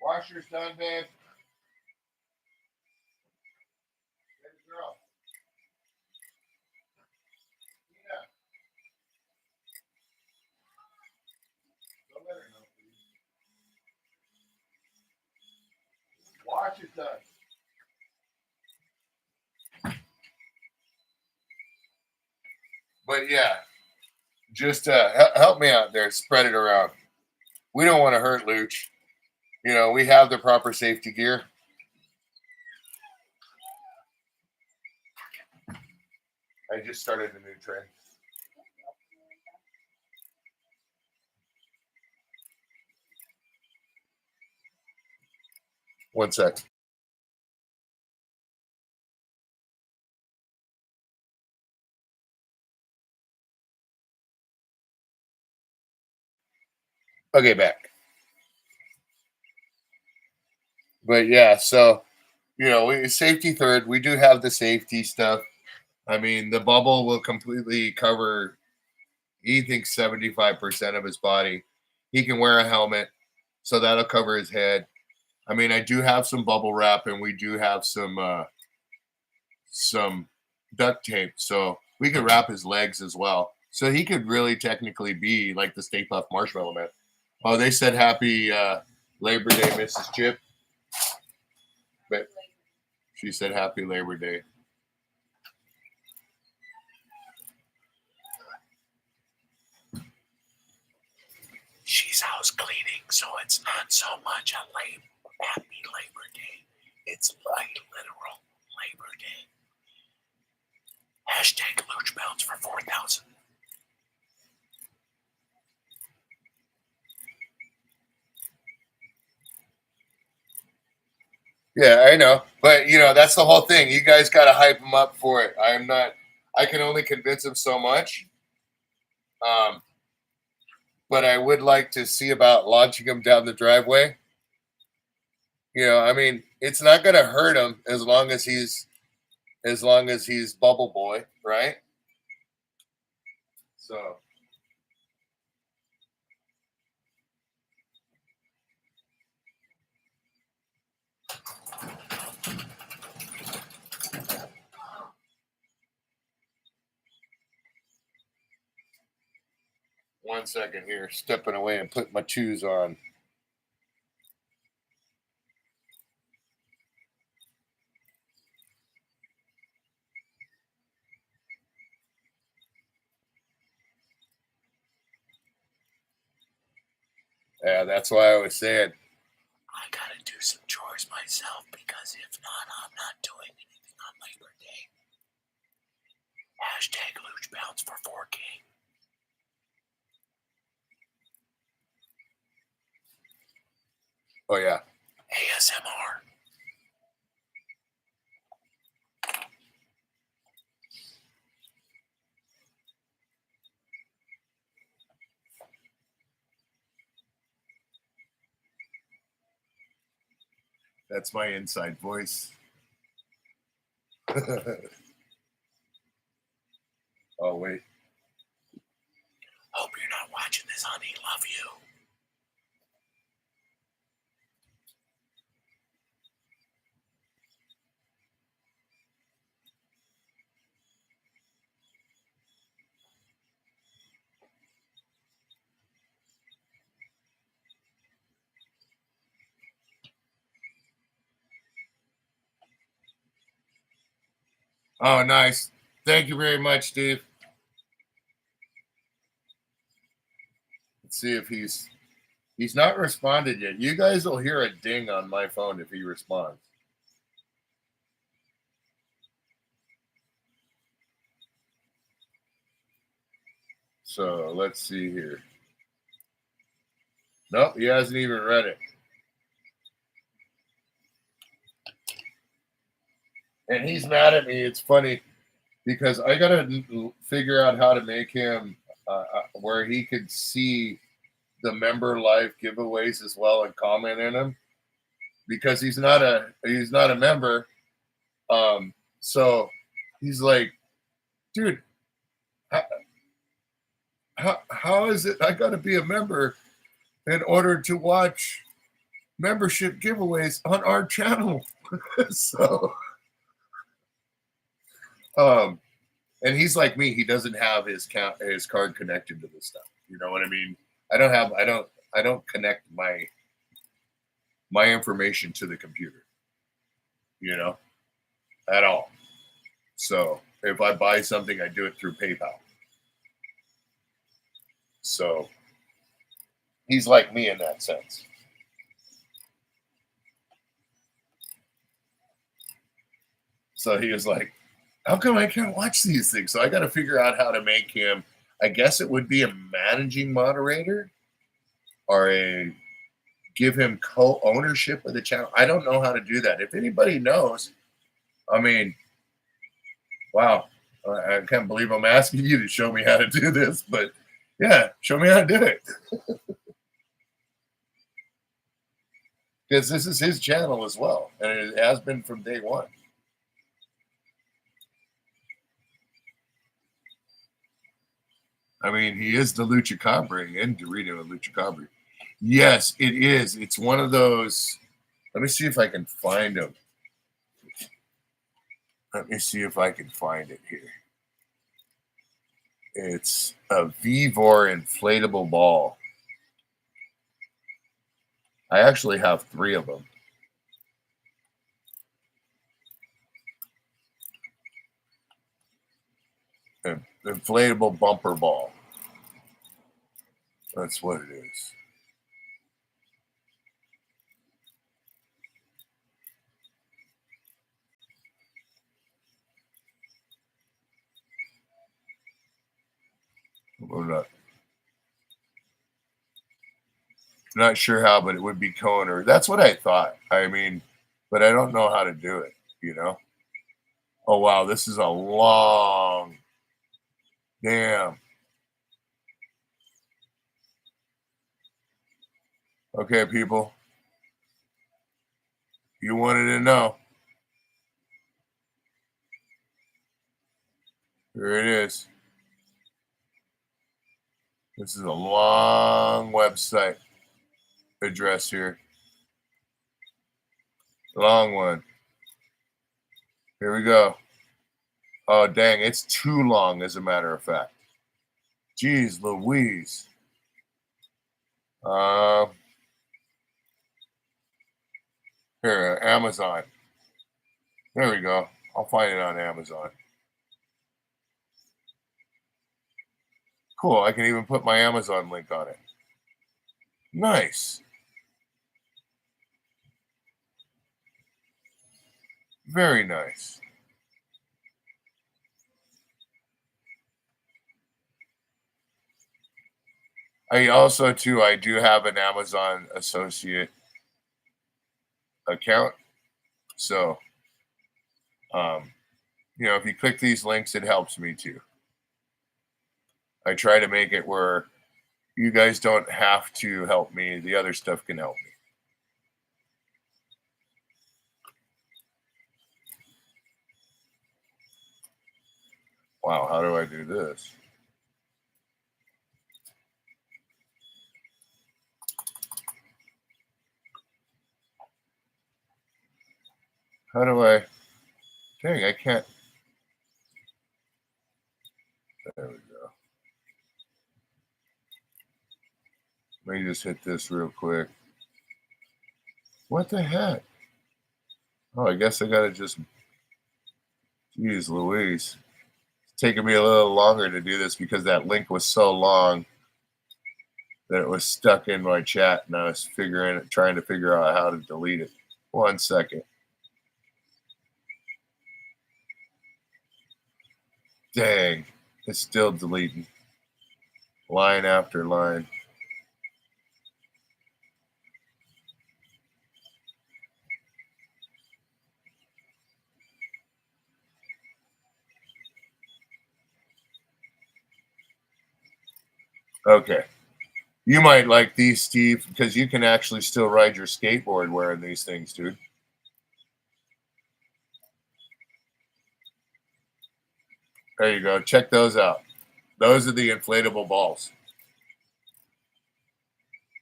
Washer's done, babe. Good girl. Yeah. Don't let her know, please. Wash is done. But yeah, just help me out there. Spread it around. We don't want to hurt Looch. You know, we have the proper safety gear. I just started a new trend. One sec. Okay, back. But yeah, so you know, safety third. We do have the safety stuff. I mean, the bubble will completely cover. He thinks 75% of his body. He can wear a helmet, so that'll cover his head. I mean, I do have some bubble wrap, and we do have some duct tape, so we could wrap his legs as well. So he could really technically be like the Stay Puft Marshmallow Man. Oh, they said happy Labor Day, Mrs. Chip. But she said happy Labor Day. She's house cleaning, so it's not so much a happy Labor Day. It's like literal Labor Day. Hashtag Looch Bounce for 4,000. Yeah, I know. But, you know, that's the whole thing. You guys got to hype him up for it. I can only convince him so much. But I would like to see about launching him down the driveway. You know, I mean, it's not going to hurt him as long as he's as long as he's Bubble Boy, right? So, one second here, stepping away and putting my shoes on. Yeah, that's why I was saying I gotta do some chores myself, because if not, I'm not doing anything on Labor Day. Hashtag Luch Bounce for 4K. Oh yeah. ASMR. That's my inside voice. Oh, wait. Hope you're not watching this, honey. Love you. Oh, nice. Thank you very much, Steve. Let's see if he's not responded yet. You guys will hear a ding on my phone if he responds. So let's see here. Nope, he hasn't even read it. And he's mad at me. It's funny because I got to figure out how to make him where he could see the member live giveaways as well and comment in them, because he's not a member. So he's like, dude, how is it I got to be a member in order to watch membership giveaways on our channel? So, and he's like me. He doesn't have his card connected to this stuff. You know what I mean? I don't connect my information to the computer, you know, at all. So if I buy something, I do it through PayPal. So he's like me in that sense. So he was like, how come I can't watch these things? So I got to figure out how to make him, I guess it would be a managing moderator, or give him co-ownership of the channel. I don't know how to do that. If anybody knows, I mean, wow, I can't believe I'm asking you to show me how to do this, but yeah, show me how to do it. Because this is his channel as well, and it has been from day one. I mean, he is the Lucha Cabre and Dorito and Lucha Cabre. Yes, it is. It's one of those. Let me see if I can find him. Let me see if I can find it here. It's a Vivor inflatable ball. I actually have 3 of them. An inflatable bumper ball. That's what it is. I'm not sure how, but it would be cone, or that's what I thought. I mean, but I don't know how to do it, you know? Oh, wow, this is a long, damn. Okay, people. You wanted to know. Here it is. This is a long website address here. Long one. Here we go. Oh, dang. It's too long, as a matter of fact. Jeez Louise. Here, Amazon. There we go. I'll find it on Amazon. Cool. I can even put my Amazon link on it. Nice. Very nice. I also, too, I do have an Amazon associate account. So, if you click these links, it helps me too. I try to make it where you guys don't have to help me. The other stuff can help me. Wow, how do I do this? How do I? Dang, I can't. There we go. Let me just hit this real quick. What the heck? Oh, I guess I gotta just. Jeez Louise. It's taking me a little longer to do this because that link was so long that it was stuck in my chat, and I was trying to figure out how to delete it. 1 second. Dang, it's still deleting. Line after line. Okay. You might like these, Steve, because you can actually still ride your skateboard wearing these things, dude. There you go. Check those out. Those are the inflatable balls.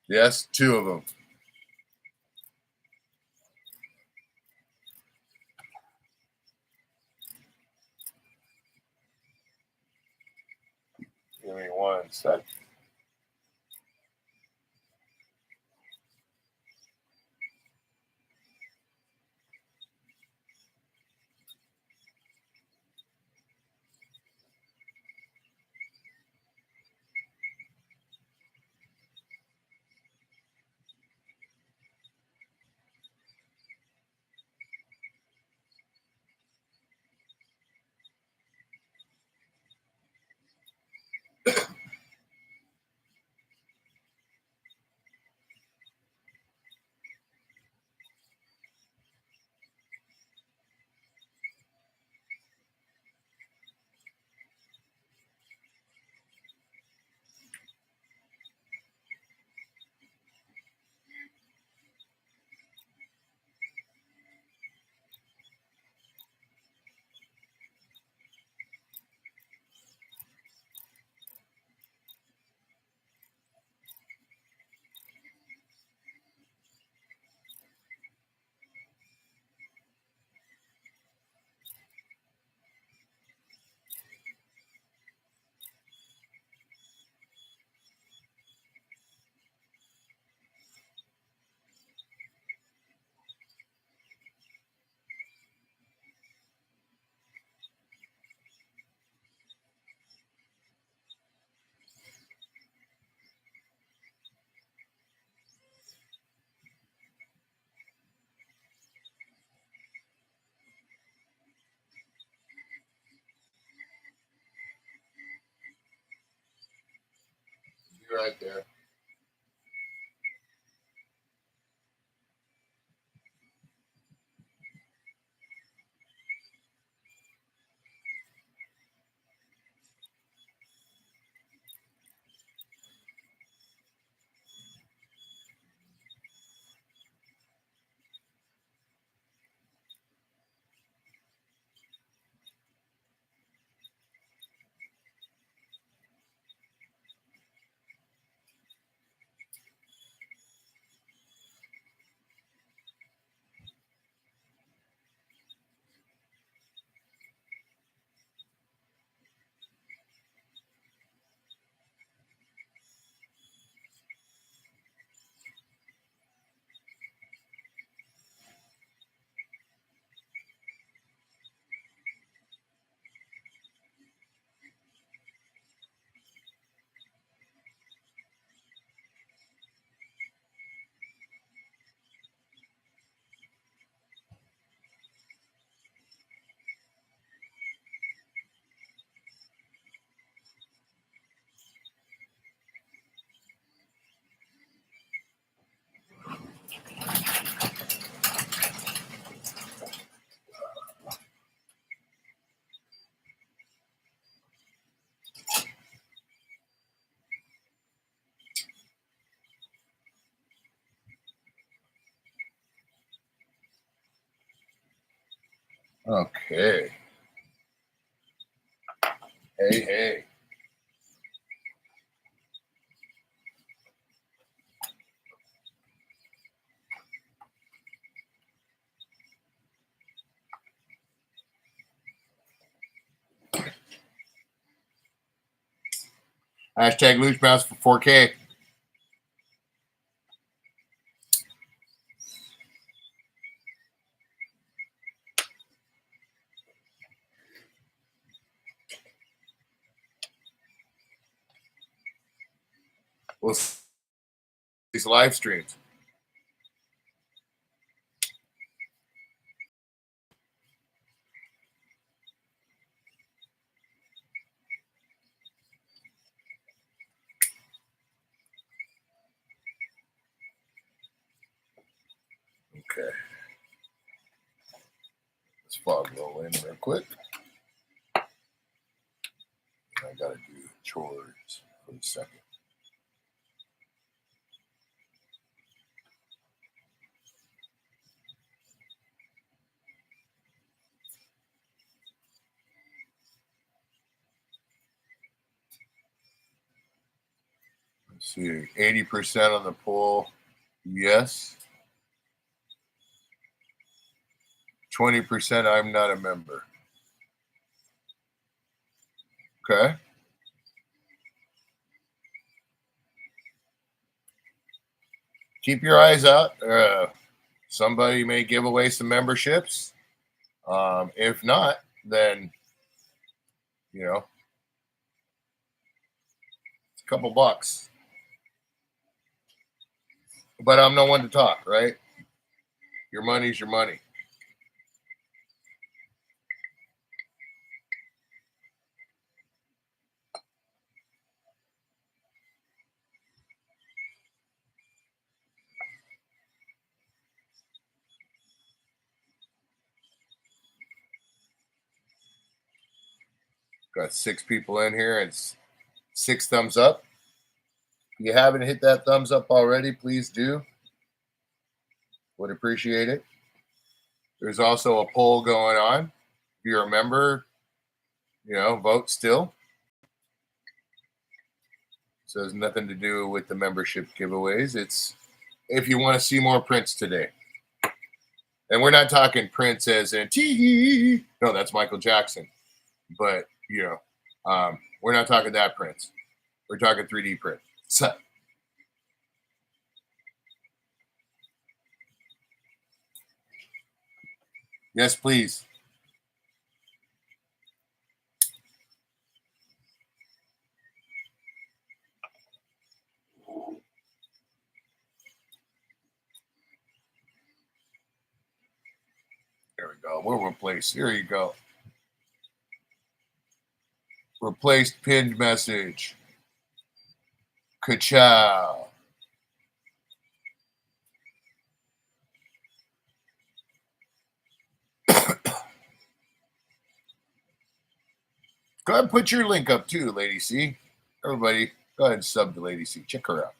Yes, 2 of them. Give me 1 sec. You're right there. Okay. Hey, hey. Hashtag loose mouse for 4K. We'll see these live streams. Okay. Let's fog roll in real quick. I gotta do chores for a second. Let's see, 80% on the poll, yes. 20% I'm not a member. Okay. Keep your eyes out. Somebody may give away some memberships. If not, then, you know, it's a couple bucks. But I'm no one to talk, right? Your money's your money. Got 6 people in here and 6 thumbs up. If you haven't hit that thumbs up already, please do. Would appreciate it. There's also a poll going on. If you're a member, you know, vote still. So it's nothing to do with the membership giveaways. It's if you want to see more prints today. And we're not talking Prince as in tee. No, that's Michael Jackson. But, you know, we're not talking that Prince. We're talking 3D print. So, yes, please. There we go. We'll replace. Here you go. Replaced pinned message. Ka-chow. Go ahead and put your link up too, Lady C. Everybody, go ahead and sub to Lady C. Check her out.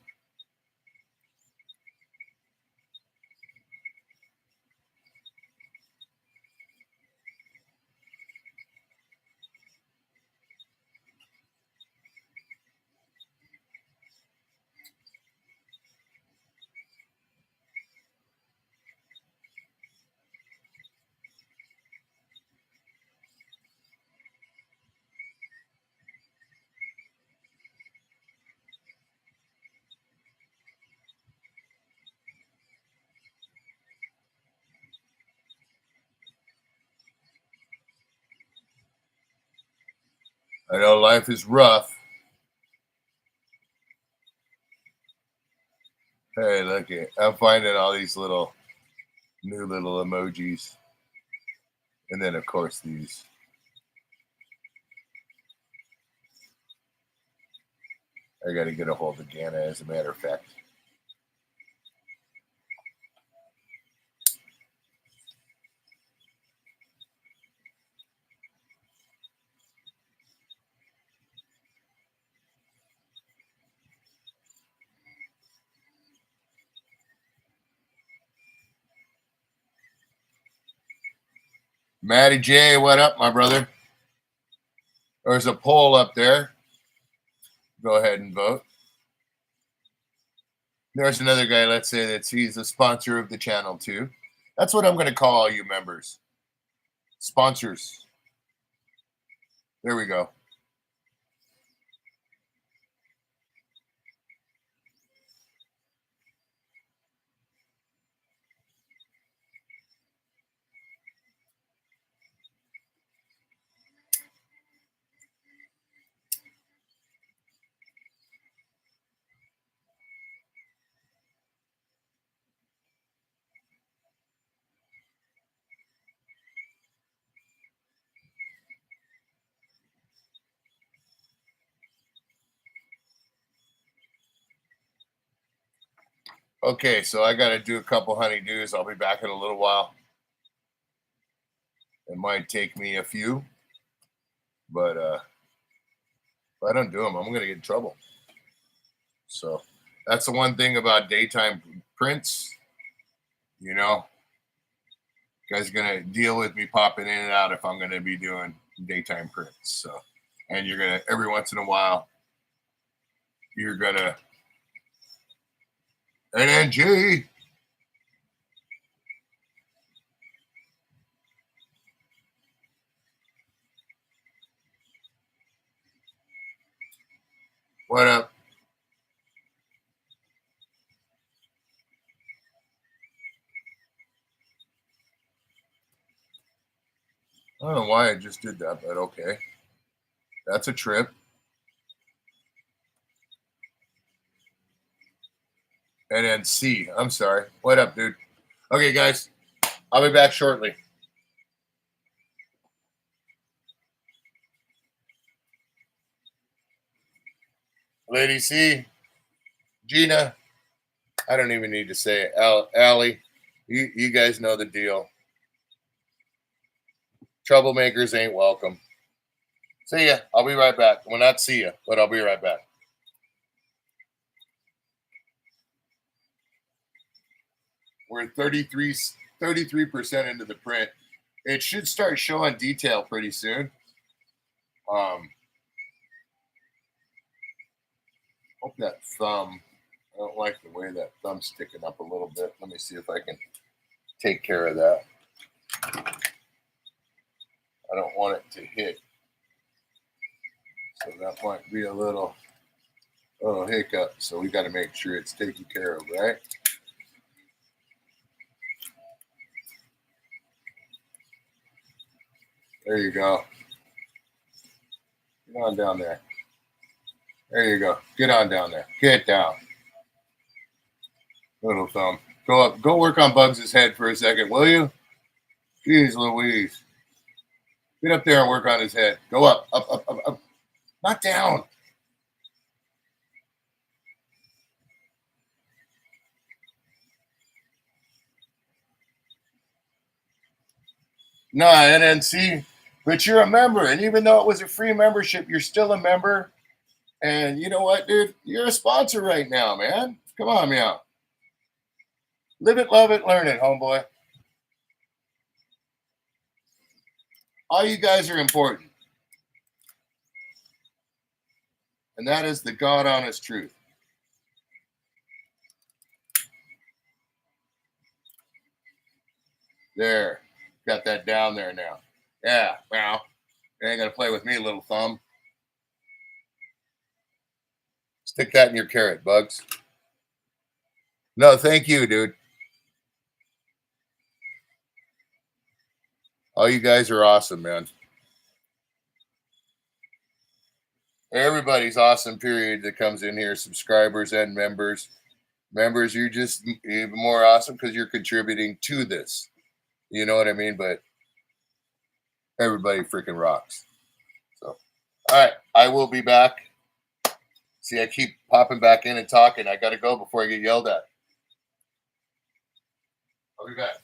I know life is rough. Hey, look at I'm finding all these new little emojis. And then of course these. I gotta get a hold of Gana as a matter of fact. Matty J, what up, my brother? There's a poll up there. Go ahead and vote. There's another guy, let's say that he's a sponsor of the channel too. That's what I'm going to call all you members. Sponsors. There we go. Okay, so I got to do a couple honeydews. I'll be back in a little while. It might take me a few, but if I don't do them, I'm going to get in trouble. So that's the one thing about daytime prints. You know, you guys are going to deal with me popping in and out if I'm going to be doing daytime prints. So, and you're going to, every once in a while, you're going to, NNG. What up? I don't know why I just did that, but okay. That's a trip. NNC. I'm sorry. What up, dude? Okay, guys. I'll be back shortly. Lady C, Gina, I don't even need to say it. Allie, you guys know the deal. Troublemakers ain't welcome. See ya. I'll be right back. Well, not see ya, but I'll be right back. We're 33% into the print. It should start showing detail pretty soon. Hope that thumb, I don't like the way that thumb's sticking up a little bit. Let me see if I can take care of that. I don't want it to hit. So that might be a little hiccup. So we got to make sure it's taken care of, right? There you go. Get on down there. There you go. Get on down there. Get down. Little thumb. Go up. Go work on Bugs' head for a second, will you? Jeez Louise. Get up there and work on his head. Go up, up, up, up, up. Not down. No, NNC. But you're a member. And even though it was a free membership, you're still a member. And you know what, dude? You're a sponsor right now, man. Come on, meow. Live it, love it, learn it, homeboy. All you guys are important. And that is the God honest truth. There. Got that down there now. Yeah, well, you ain't gonna play with me, little thumb. Stick that in your carrot, Bugs. No, thank you, dude. All you guys are awesome, man. Everybody's awesome, period, that comes in here, subscribers and members. Members, you're just even more awesome because you're contributing to this. You know what I mean? But everybody freaking rocks. So, all right, I will be back. See, I keep popping back in and talking. I got to go before I get yelled at. I'll be back.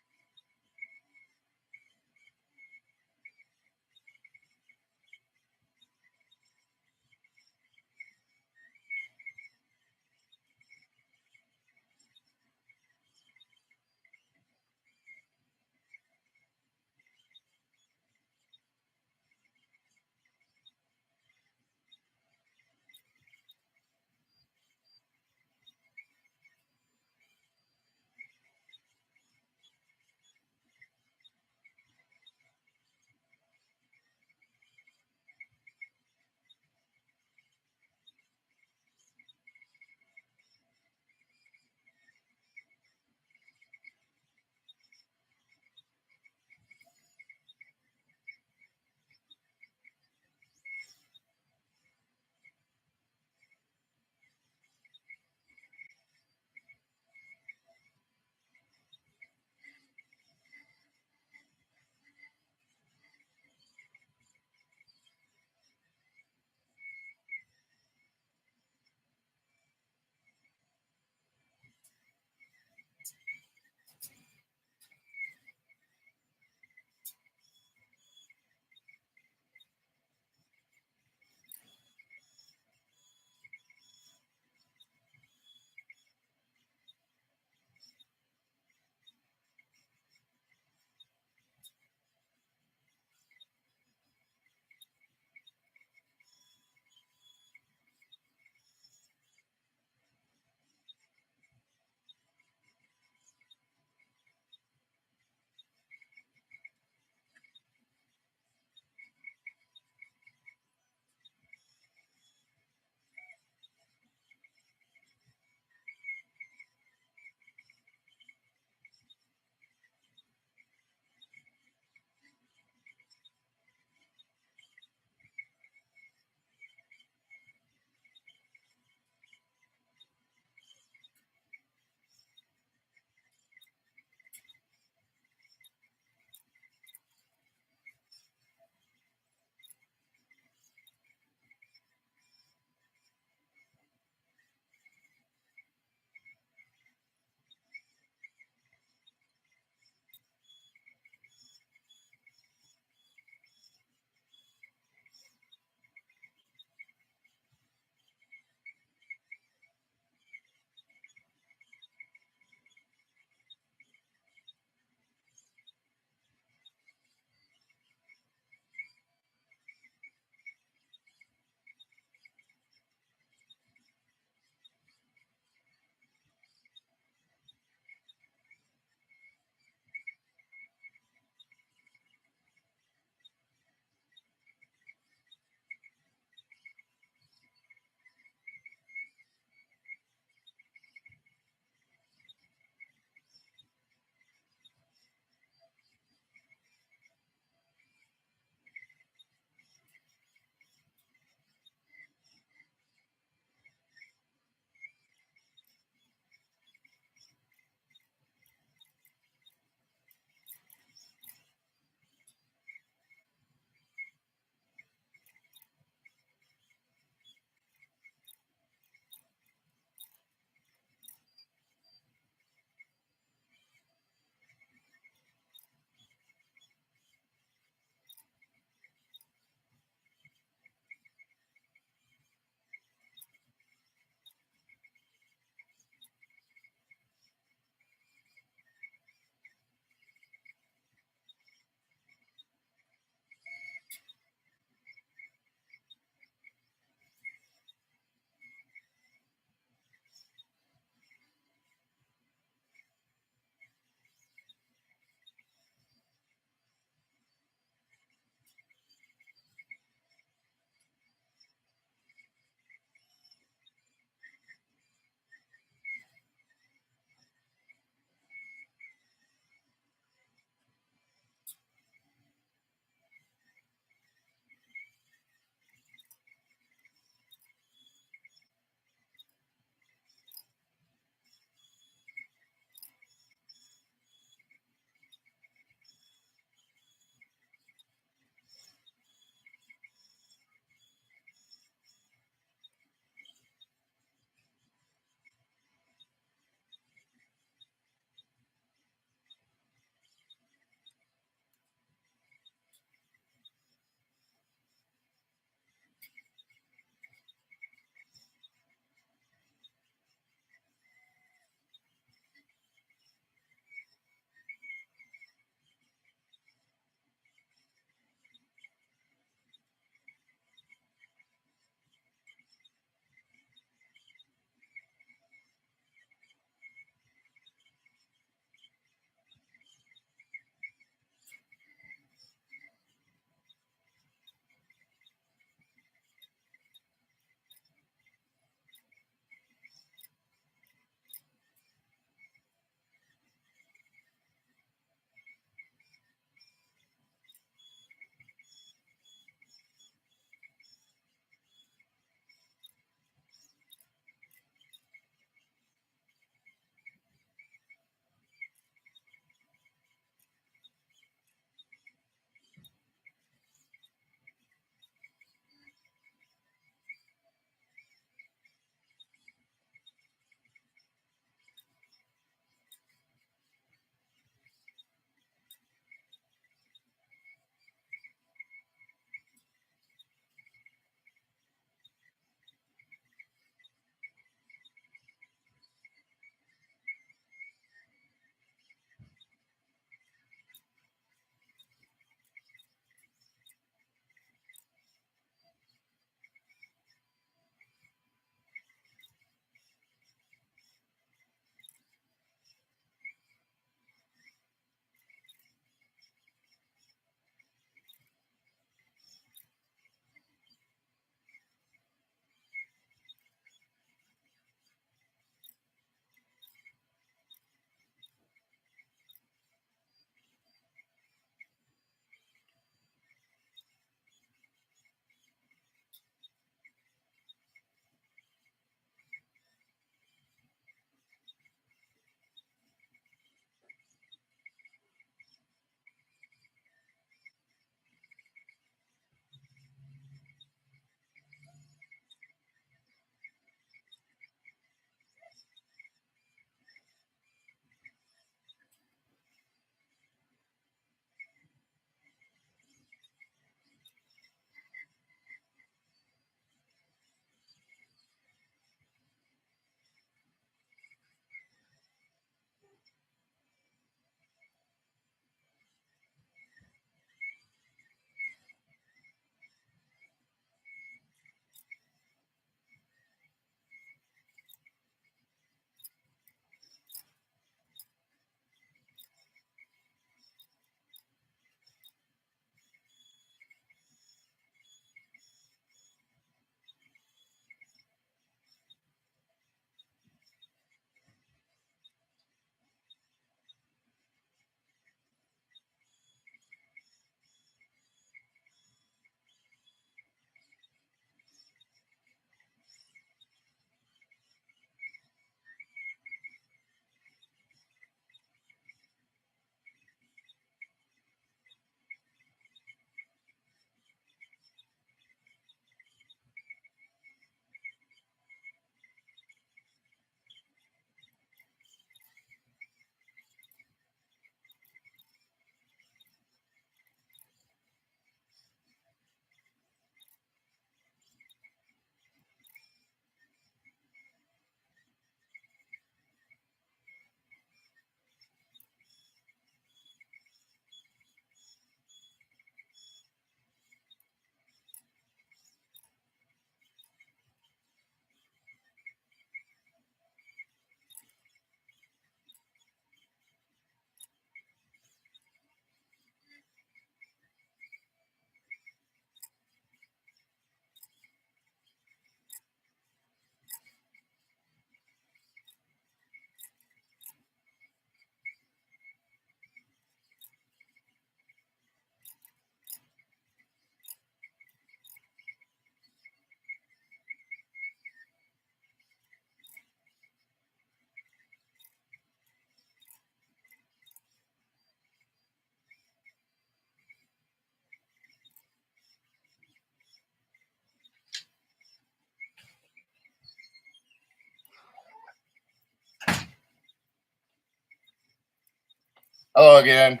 Hello again.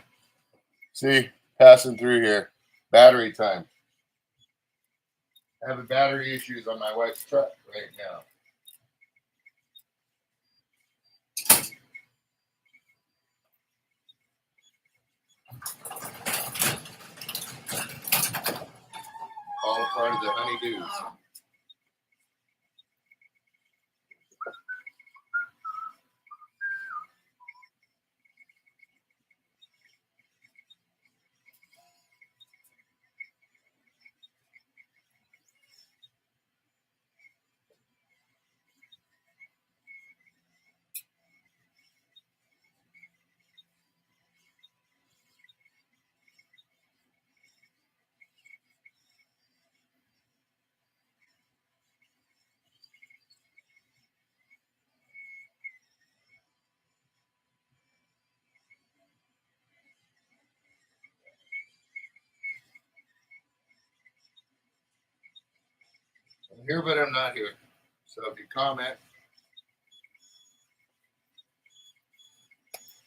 See, passing through here. Battery time. Having battery issues on my wife's truck right now. All part of the honeydews. I'm here, but I'm not here. So if you comment,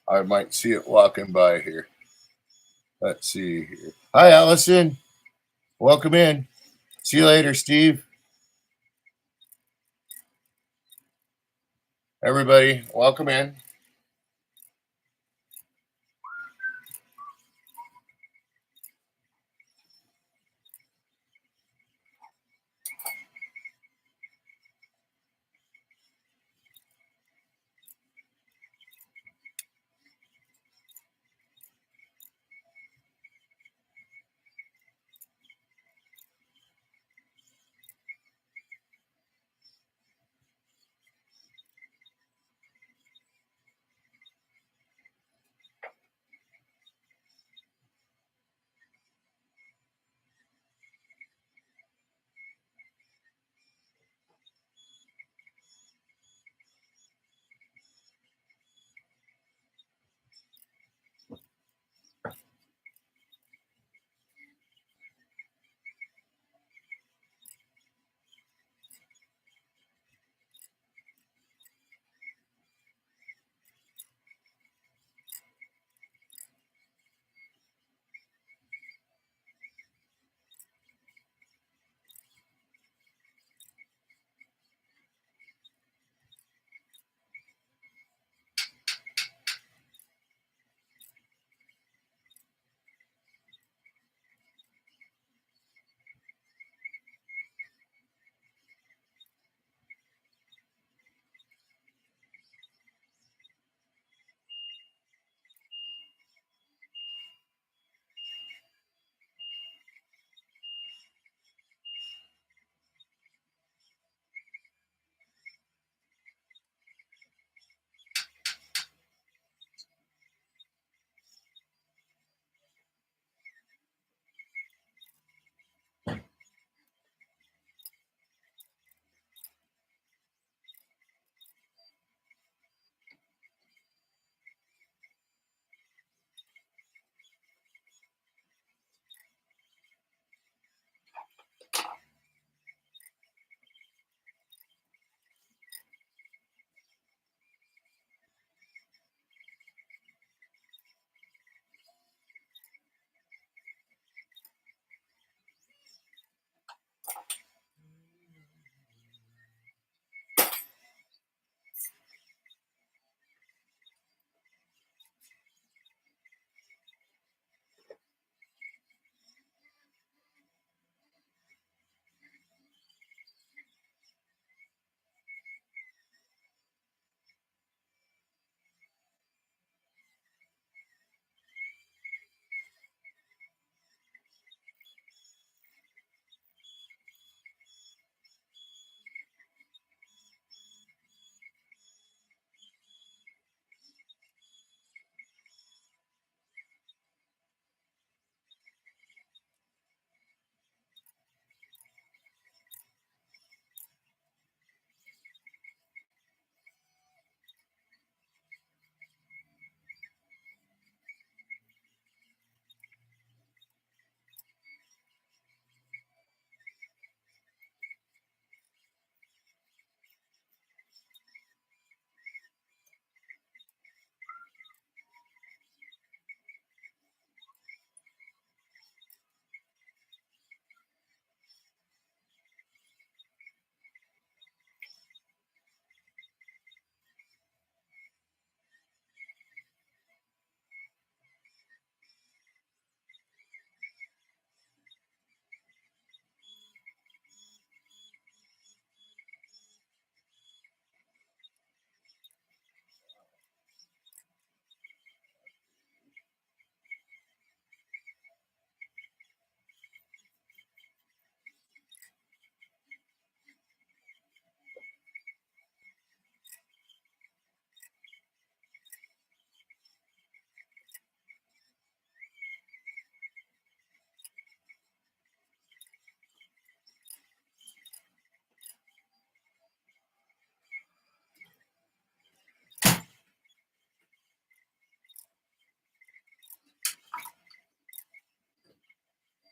I might see it walking by here. Let's see here. Hi, Allison. Welcome in. See you later, Steve. Everybody, welcome in.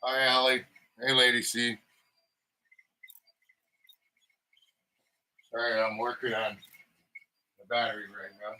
Hi, Allie. Hey, Lady C. Sorry, I'm working on the battery right now.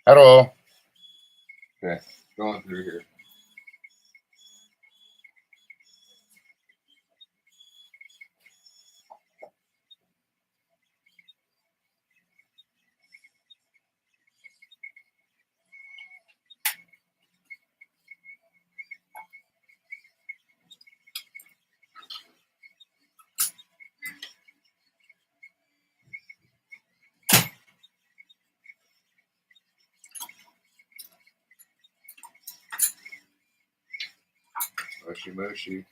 Hello. Okay, going through here. Mushy mushy.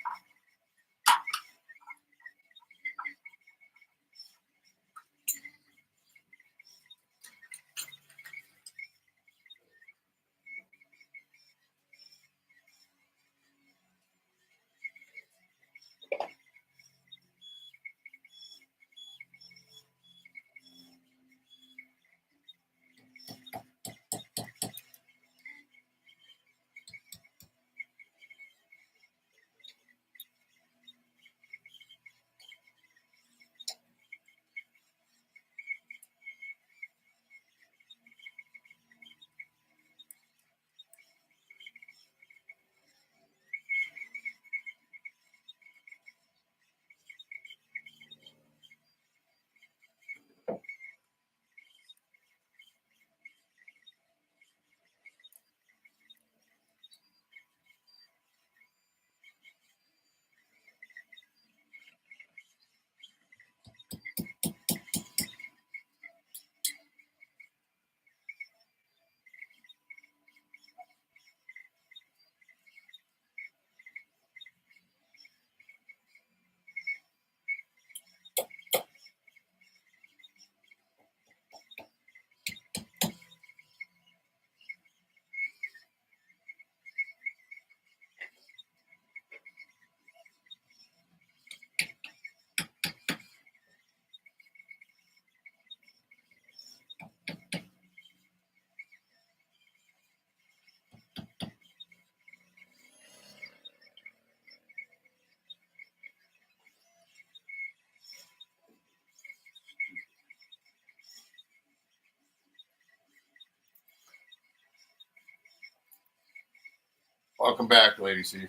Welcome back, Lady C.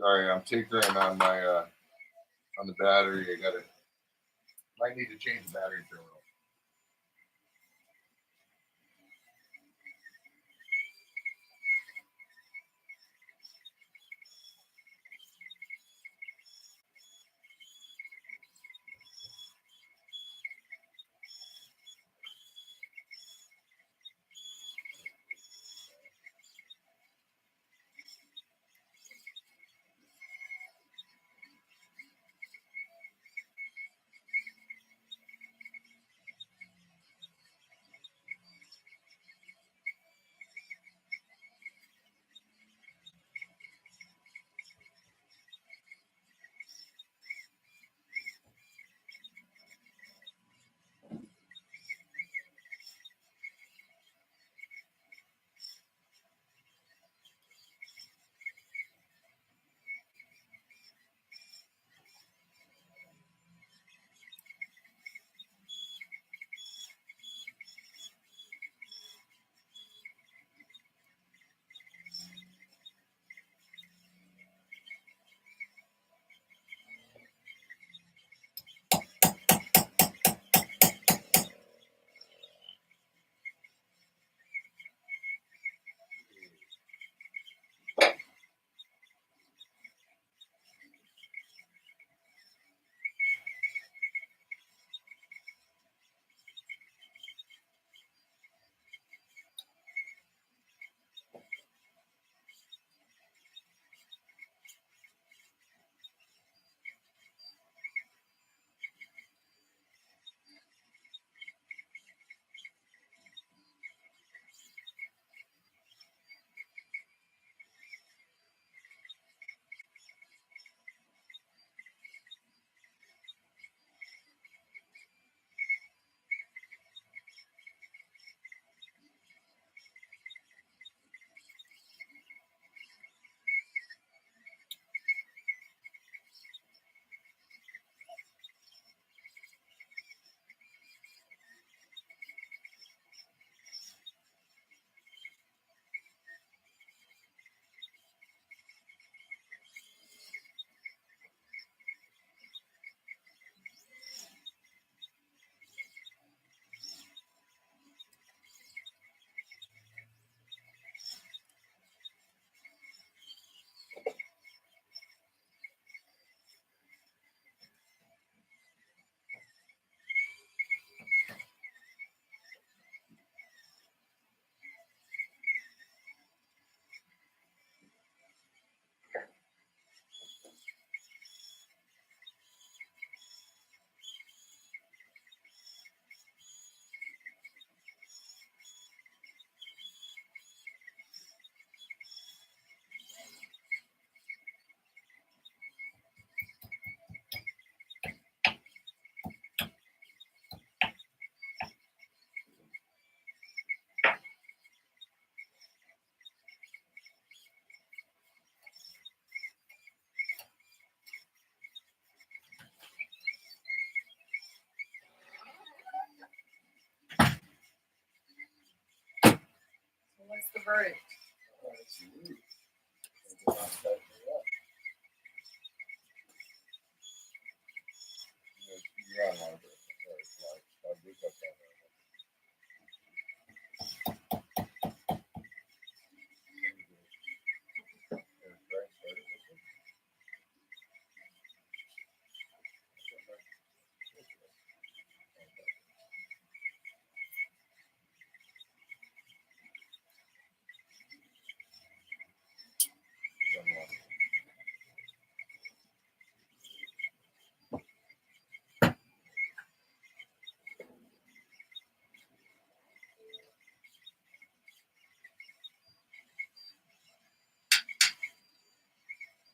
Sorry, I'm tinkering on my on the battery. Might need to change the battery terminal. What's the verdict?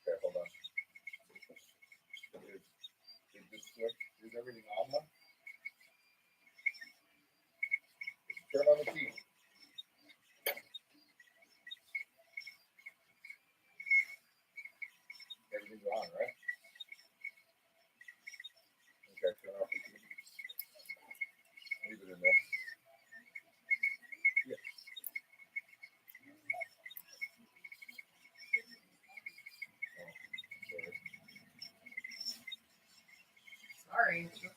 Okay, hold on. Is this switch? Is everything on now? Turn on the key. Everything's on, right? Okay, turn off the key. Leave it in there. Yeah. Don't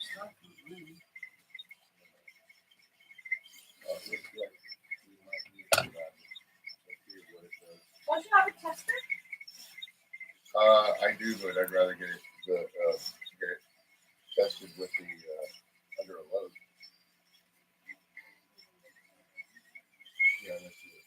you have a tester? I do, but I'd rather get it tested with the under a load. Yeah, let's see what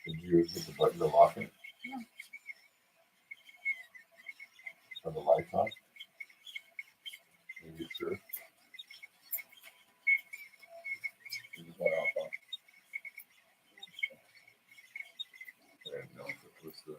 Did you hit the button to lock it? No. Are the lights on? Are you sure? You just went off on. I didn't know if it was the.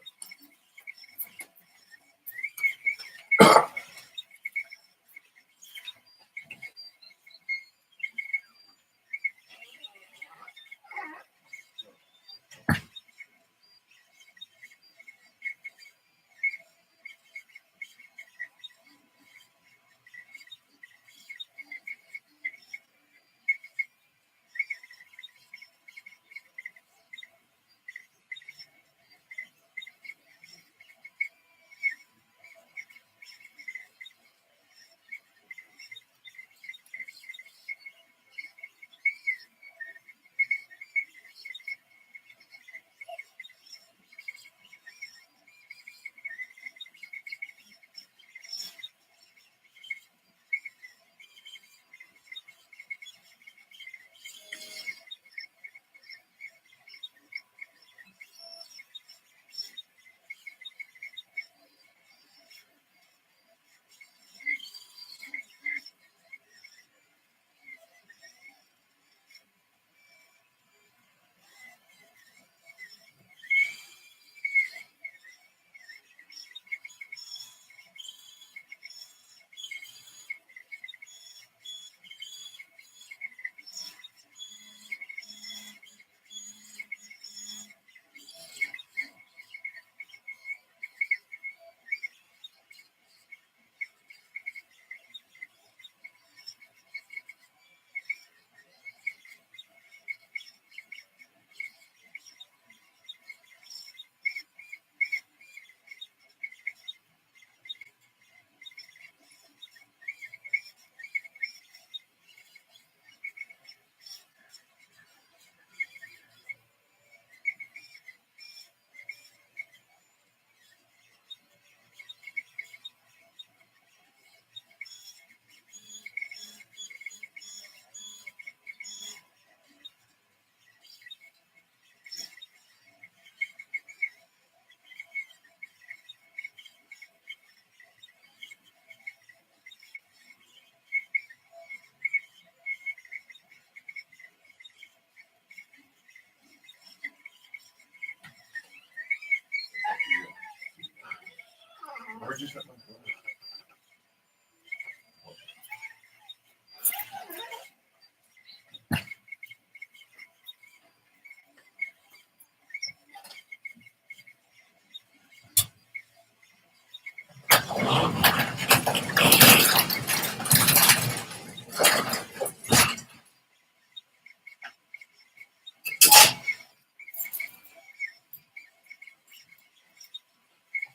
Where'd you set my phone?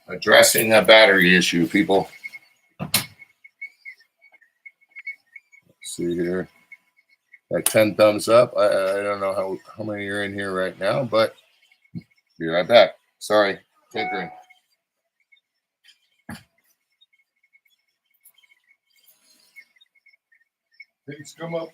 Addressing a battery issue, people. Let's see here. Got 10 thumbs up. I don't know how many are in here right now, but be right back. Sorry, tinkering. Please come up.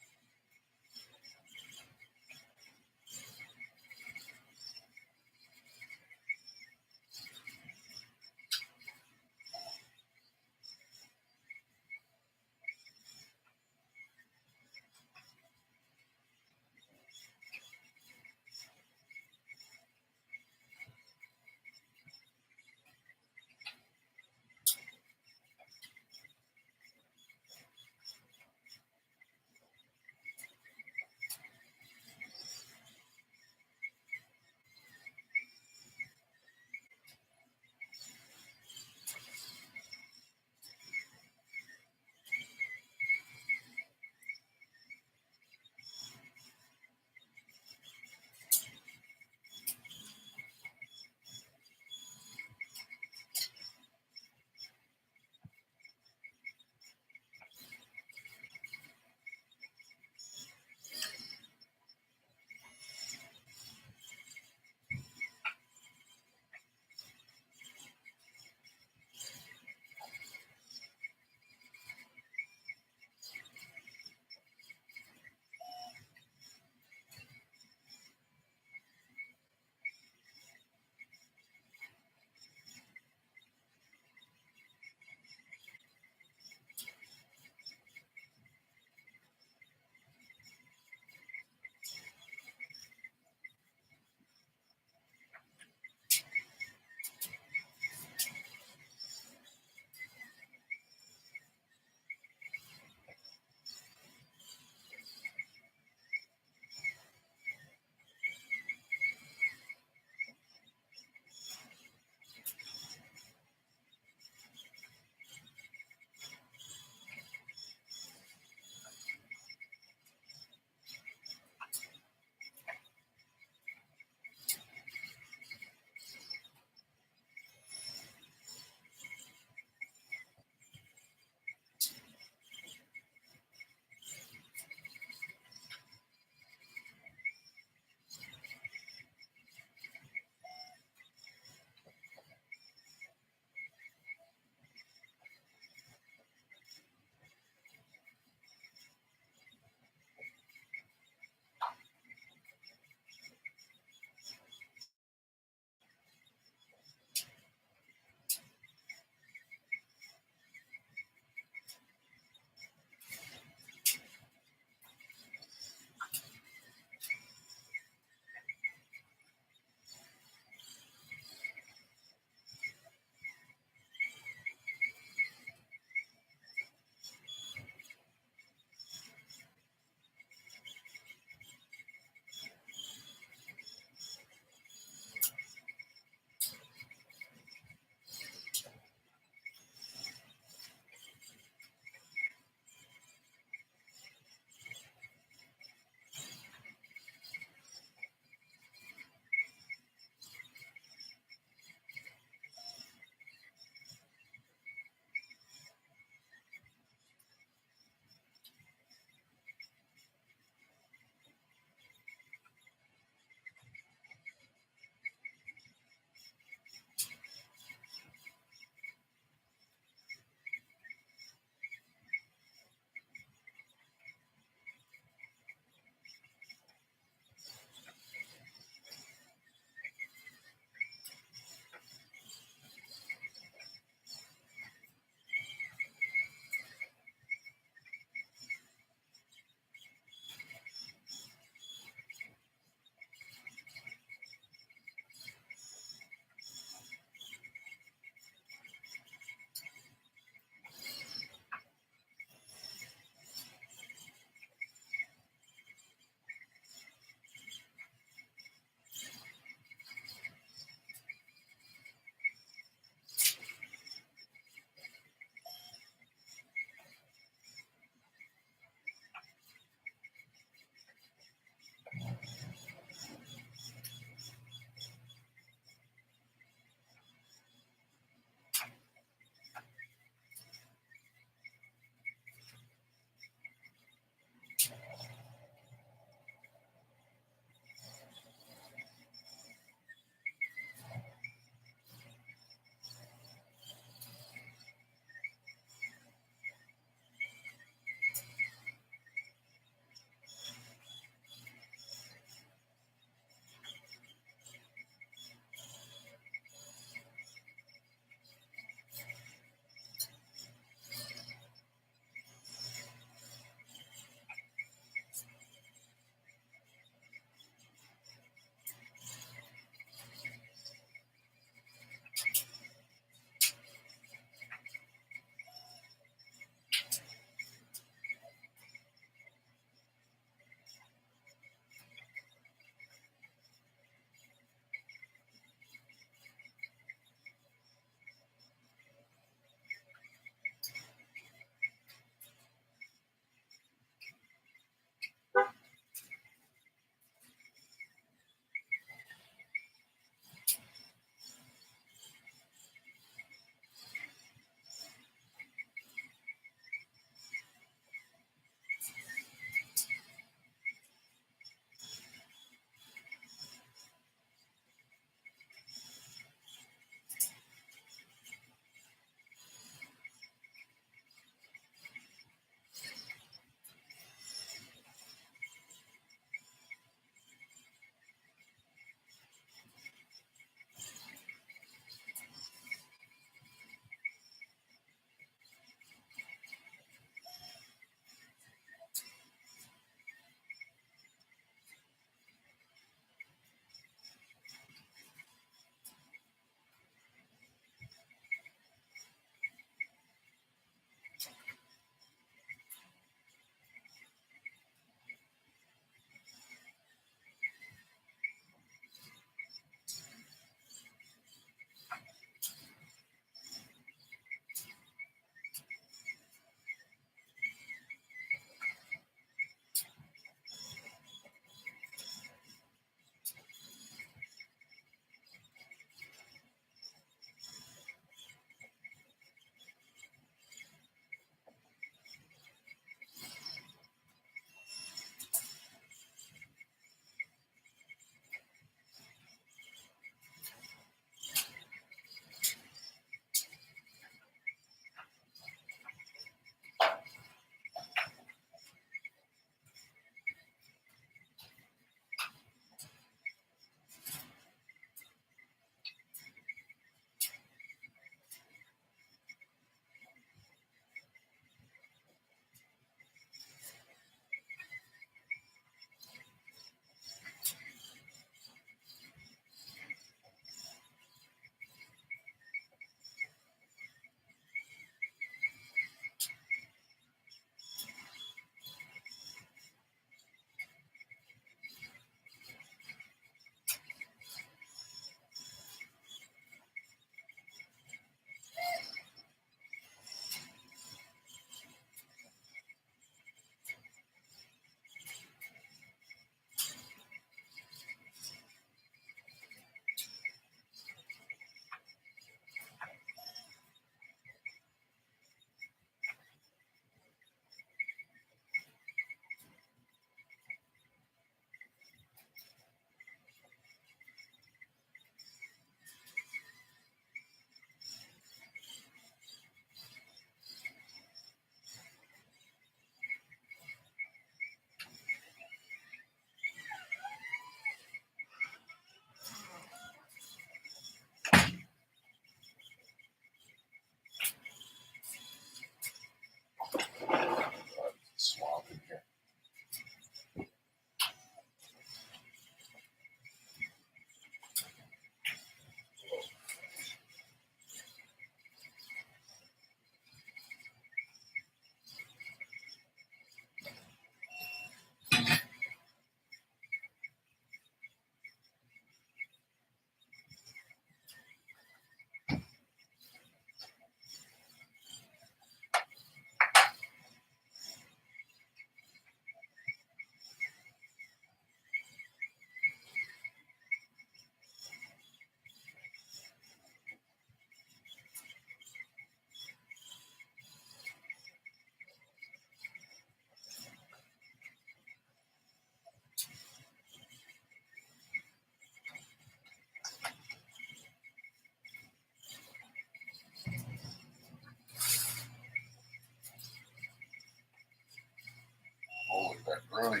early.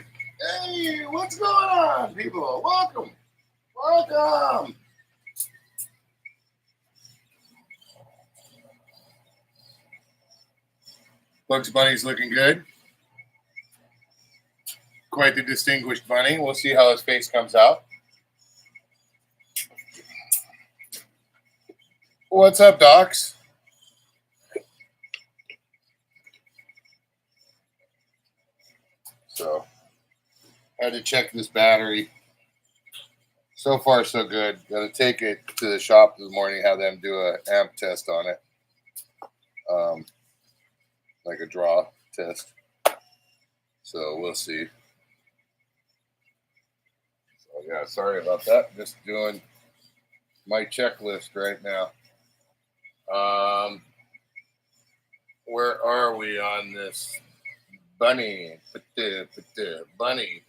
Hey, what's going on, people? Welcome. Welcome. Bugs Bunny's looking good. Quite the distinguished bunny. We'll see how his face comes out. What's up, Docs? So, had to check this battery. So far, so good. Got to take it to the shop this morning, have them do a amp test on it. Like a draw test. So, we'll see. So, yeah, sorry about that. Just doing my checklist right now. Where are we on this? Bunny. Bunny.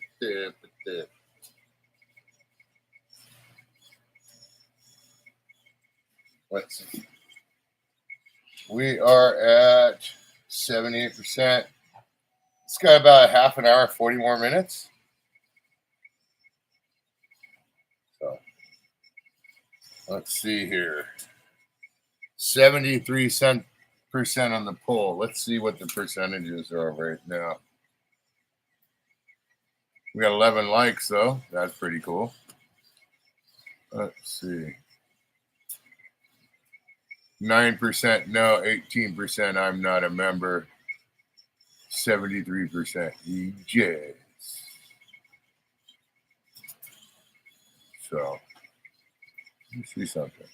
Let's see. We are at 78%. It's got about a half an hour, 40 more minutes. So let's see here. 73% on the poll. Let's see what the percentages are right now. We got 11 likes, though. That's pretty cool. Let's see. 9% no, 18% I'm not a member, 73% yes. So, let me see something.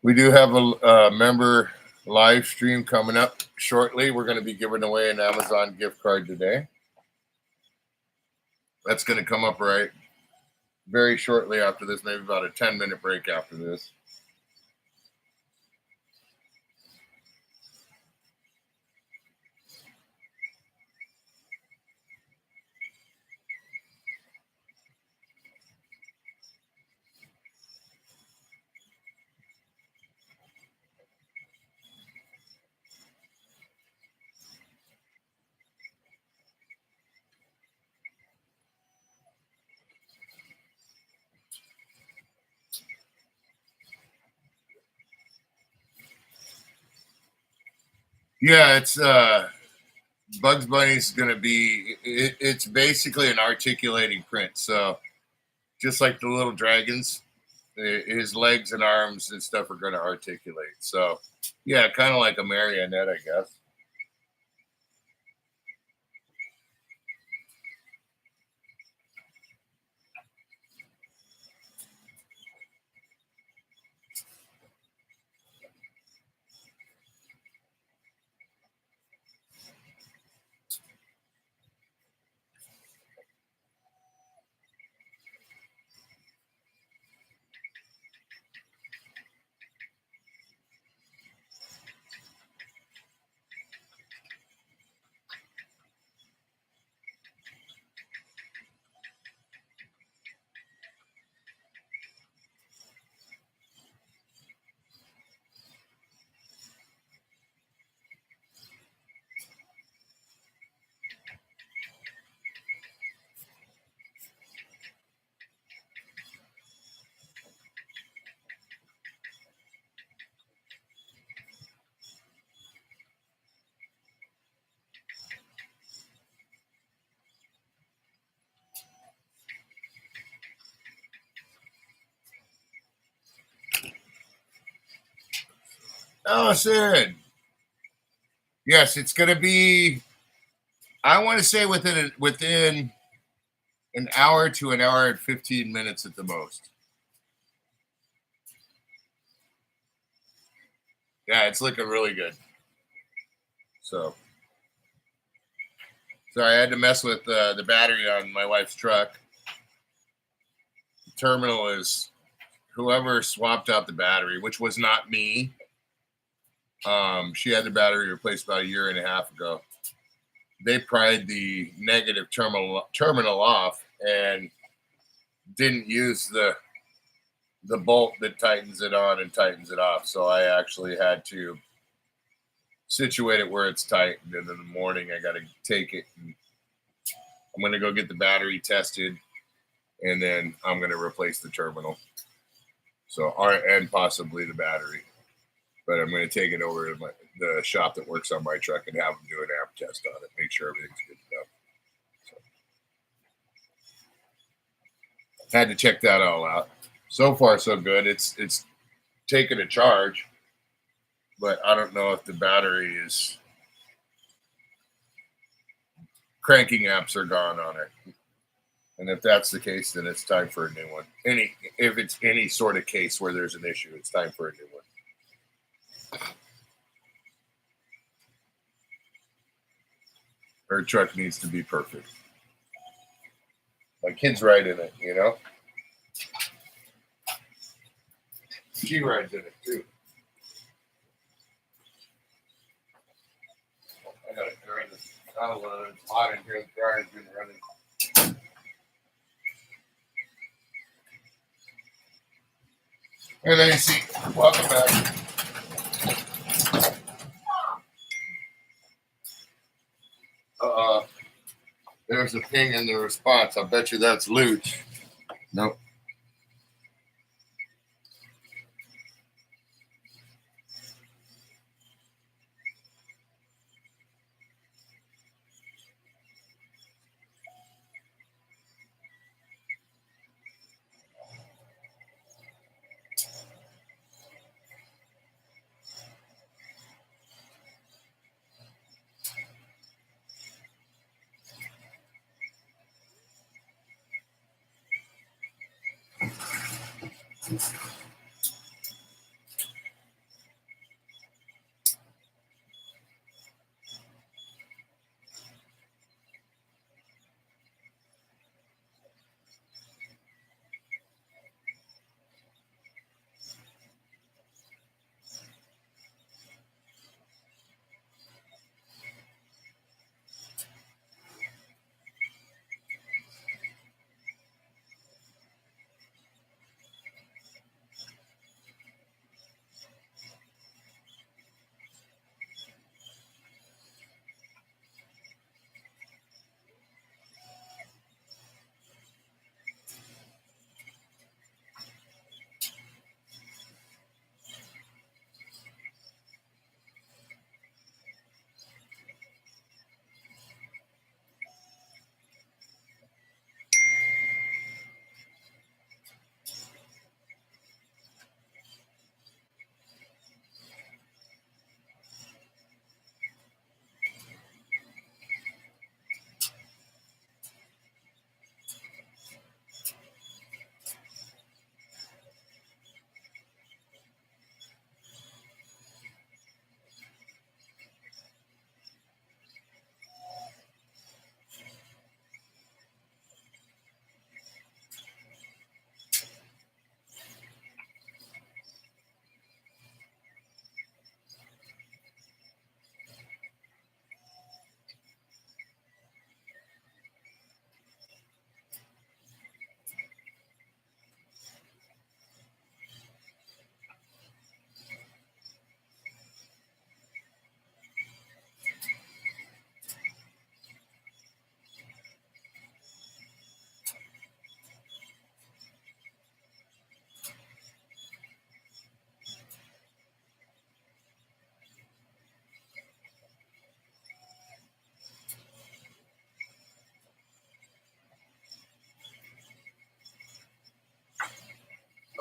We do have a member live stream coming up shortly. We're going to be giving away an Amazon gift card today. That's going to come up right very shortly after this, maybe about a 10-minute break after this. Yeah, it's Bugs Bunny's going to be, it's basically an articulating print. So just like the little dragons, his legs and arms and stuff are going to articulate. So yeah, kind of like a marionette, I guess. Allison. Yes, it's going to be, I want to say within an hour to an hour and 15 minutes at the most. Yeah, it's looking really good. So, sorry, I had to mess with the battery on my wife's truck. The terminal is whoever swapped out the battery, which was not me. She had the battery replaced about a year and a half ago. They pried the negative terminal off and didn't use the the bolt that tightens it on and tightens it off. So I actually had to situate it where it's tight. And then in the morning, I got to take it and I'm going to go get the battery tested, and then I'm going to replace the terminal. So, and possibly the battery. But I'm going to take it over to the shop that works on my truck and have them do an amp test on it, make sure everything's good to go. So, had to check that all out. So far, so good. It's taken a charge, but I don't know if the battery is cranking amps are gone on it. And if that's the case, then it's time for a new one. If it's any sort of case where there's an issue, it's time for a new one. Her truck needs to be perfect. My kid's right in it, you know? She rides in it too. I gotta turn this out. It's hot in here. The dryer's been running. And then you see, welcome back. There's a ping in the response. I bet you that's Luch. Nope.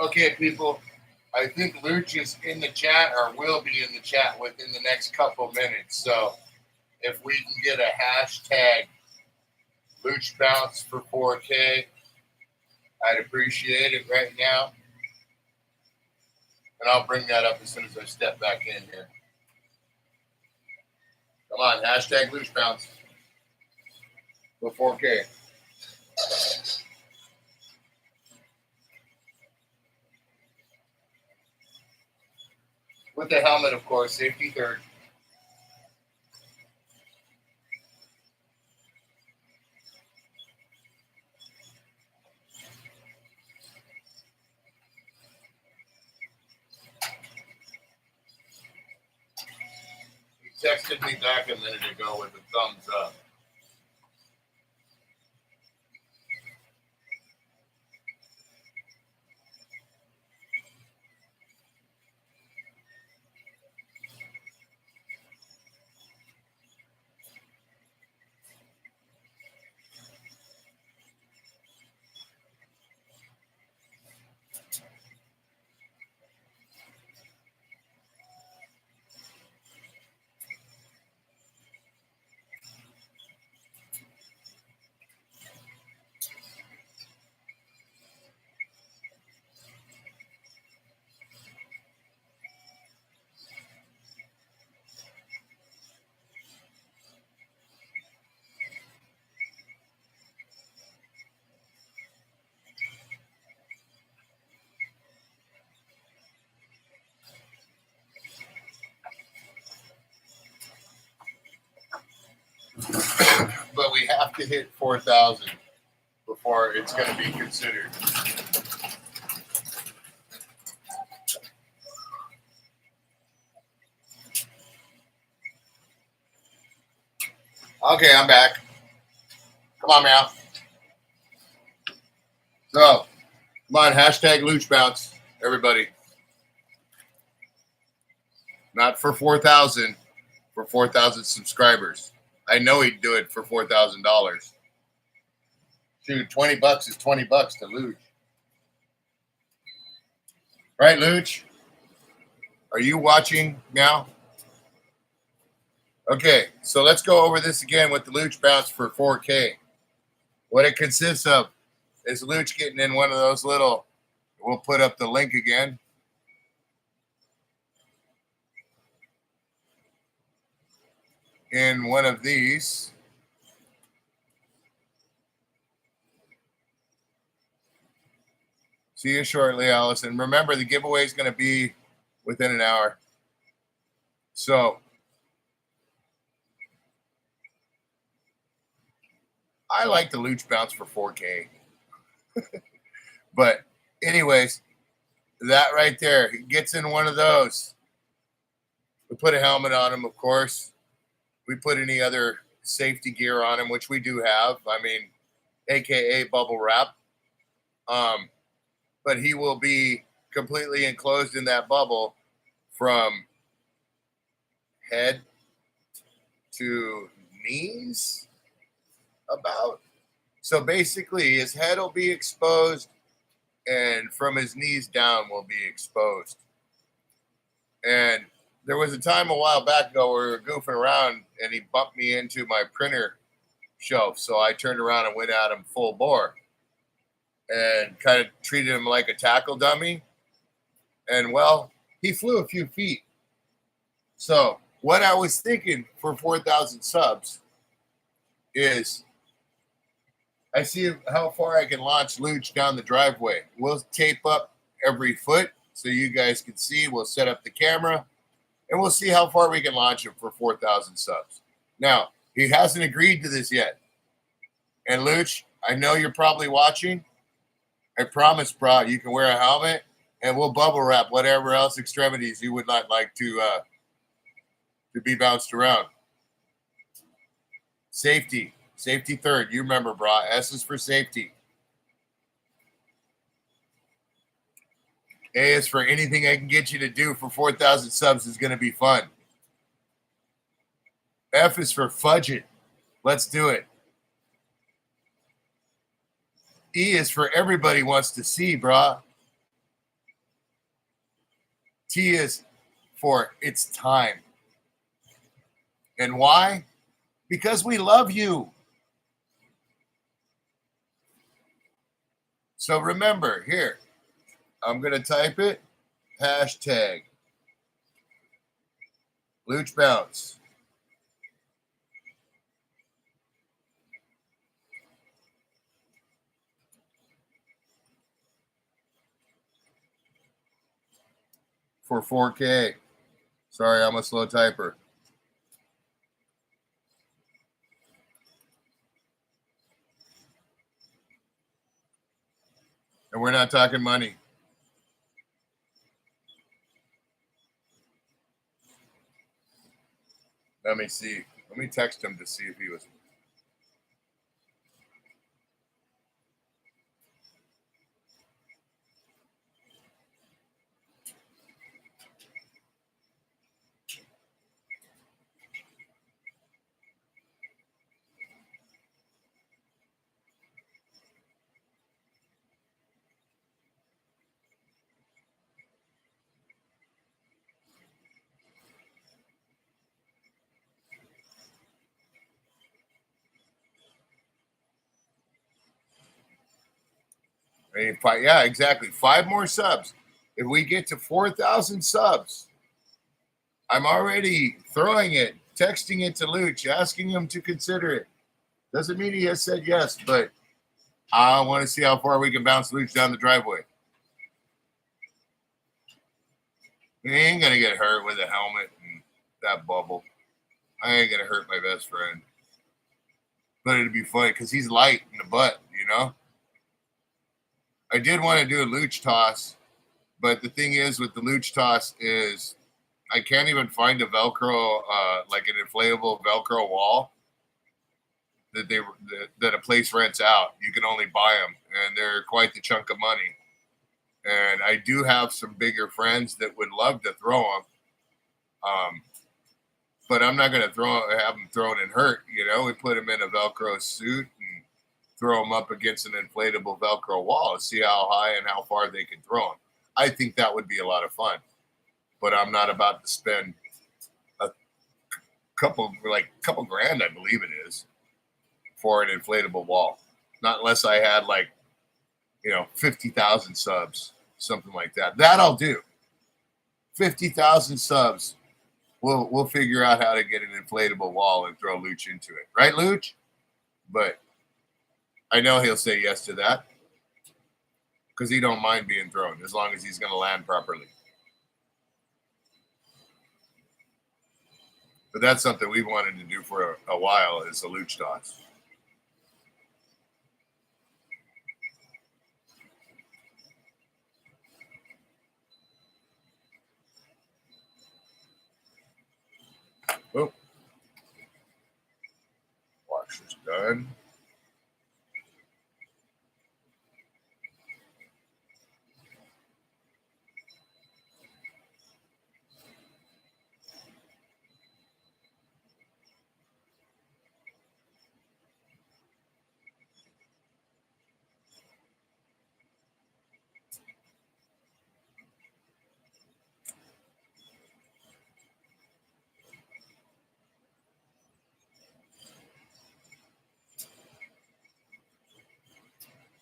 Okay, people. I think Luch is in the chat or will be in the chat within the next couple minutes. So if we can get a hashtag Luch bounce for 4K, I'd appreciate it right now. And I'll bring that up as soon as I step back in here. Come on, hashtag Luch bounce for 4K. With the helmet, of course, safety third. texted me back a minute ago with a thumbs up. But we have to hit 4,000 before it's going to be considered. Okay, I'm back. Come on, Meow. So, come on, hashtag Luch Bounce, everybody. Not for 4,000, for 4,000 subscribers. I know he'd do it for $4,000. Dude, $20 is $20 to Luch. Right, Luch? Are you watching now? Okay, so let's go over this again with the Luch Bounce for 4K. What it consists of is Luch getting in one of those little, we'll put up the link again. In one of these. See you shortly, Allison. Remember, the giveaway is going to be within an hour. So, I like the Luch Bounce for 4K. But anyways, that right there, he gets in one of those. We put a helmet on him, of course. We put any other safety gear on him, which we do have. I mean, AKA bubble wrap. But he will be completely enclosed in that bubble from head to knees about. So basically his head will be exposed and from his knees down will be exposed. And there was a time a while back ago where we were goofing around and he bumped me into my printer shelf. So I turned around and went at him full bore and kind of treated him like a tackle dummy. And well, he flew a few feet. So what I was thinking for 4,000 subs is I see how far I can launch Luch down the driveway. We'll tape up every foot so you guys can see. We'll set up the camera and we'll see how far we can launch him for 4,000 subs. Now, he hasn't agreed to this yet. And Luch, I know you're probably watching. I promise, bro, you can wear a helmet and we'll bubble wrap whatever else extremities you would not like to be bounced around. Safety. Safety third. You remember, bro. S is for safety. A is for anything I can get you to do for 4,000 subs is going to be fun. F is for fudge it. Let's do it. E is for everybody wants to see, brah. T is for it's time. And why? Because we love you. So remember, here, I'm going to type it, hashtag Luch Bounce. For 4K. Sorry, I'm a slow typer. And we're not talking money. Let me see. Let me text him to see if he was. Yeah, exactly. 5 more subs. If we get to 4,000 subs, I'm already throwing it, texting it to Luch, asking him to consider it. Doesn't mean he has said yes, but I want to see how far we can bounce Luch down the driveway. He ain't going to get hurt with a helmet and that bubble. I ain't going to hurt my best friend. But it'd be funny because he's light in the butt, you know? I did want to do a Luch toss, but the thing is with the Luch toss is I can't even find a Velcro, like an inflatable Velcro wall that a place rents out. You can only buy them, and they're quite the chunk of money. And I do have some bigger friends that would love to throw them, but I'm not going to have them thrown and hurt. You know, we put them in a Velcro suit and throw them up against an inflatable Velcro wall and see how high and how far they can throw them. I think that would be a lot of fun, but I'm not about to spend a couple grand, I believe it is, for an inflatable wall. Not unless I had 50,000 subs, something like that. That I'll do. 50,000 subs. We'll figure out how to get an inflatable wall and throw Luch into it. Right, Luch? But I know he'll say yes to that because he don't mind being thrown as long as he's going to land properly. But that's something we wanted to do for a while is a Luch toss. Oh. Wash is done.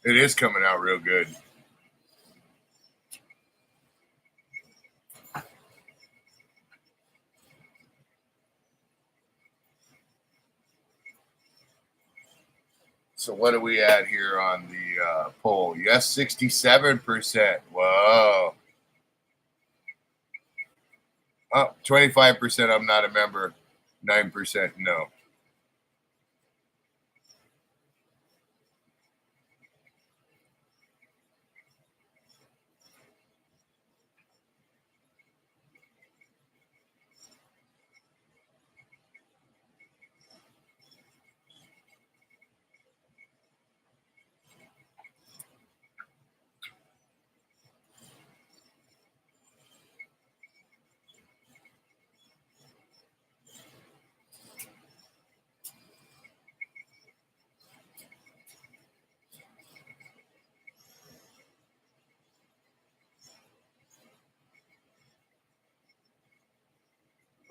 It is coming out real good. So what do we add here on the poll? Yes, 67%. Whoa. Oh, 25% I'm not a member. 9% no.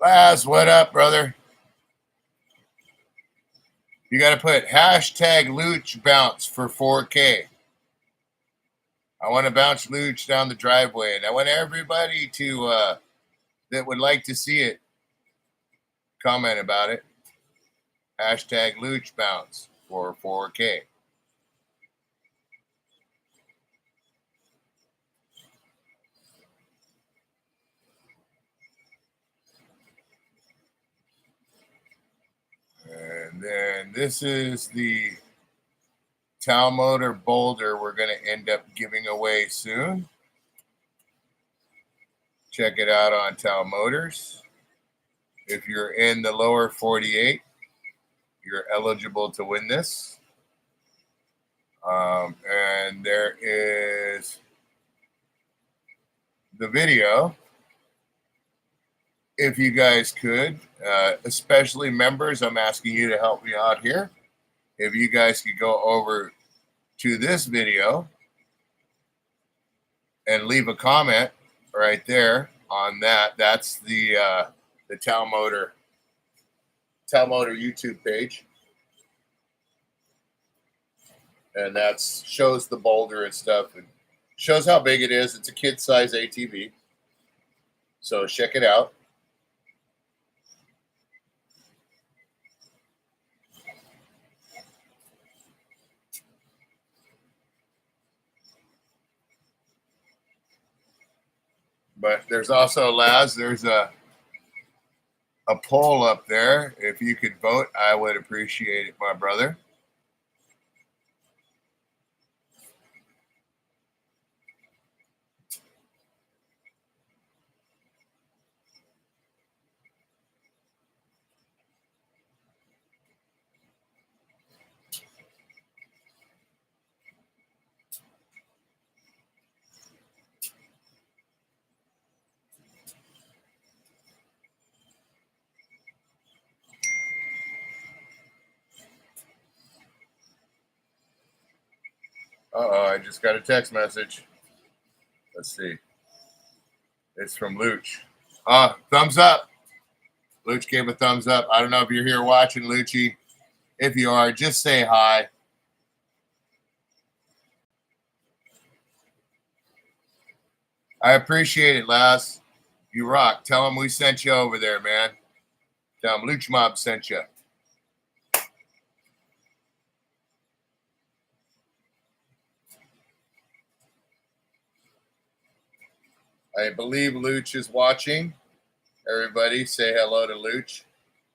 Laz, what up, brother? You got to put hashtag Luch bounce for 4K. I want to bounce Luch down the driveway, and I want everybody to that would like to see it comment about it. Hashtag Luch bounce for 4K. And then this is the Tal Motor Boulder we're going to end up giving away soon. Check it out on Tal Motors. if you're in the lower 48, you're eligible to win this. And there is the video. If you guys could, especially members, I'm asking you to help me out here. If you guys could go over to this video and leave a comment right there on that. That's the Tal Motor YouTube page. And that shows the boulder and stuff and shows how big it is. It's a kid size ATV. So check it out. But there's also, Laz, there's a poll up there. If you could vote, I would appreciate it, my brother. Uh-oh, I just got a text message. Let's see. It's from Luch. Thumbs up. Luch gave a thumbs up. I don't know if you're here watching, Lucci. If you are, just say hi. I appreciate it, Laz. You rock. Tell him we sent you over there, man. Tell him Luch Mob sent you. I believe Luch is watching. Everybody say hello to Luch.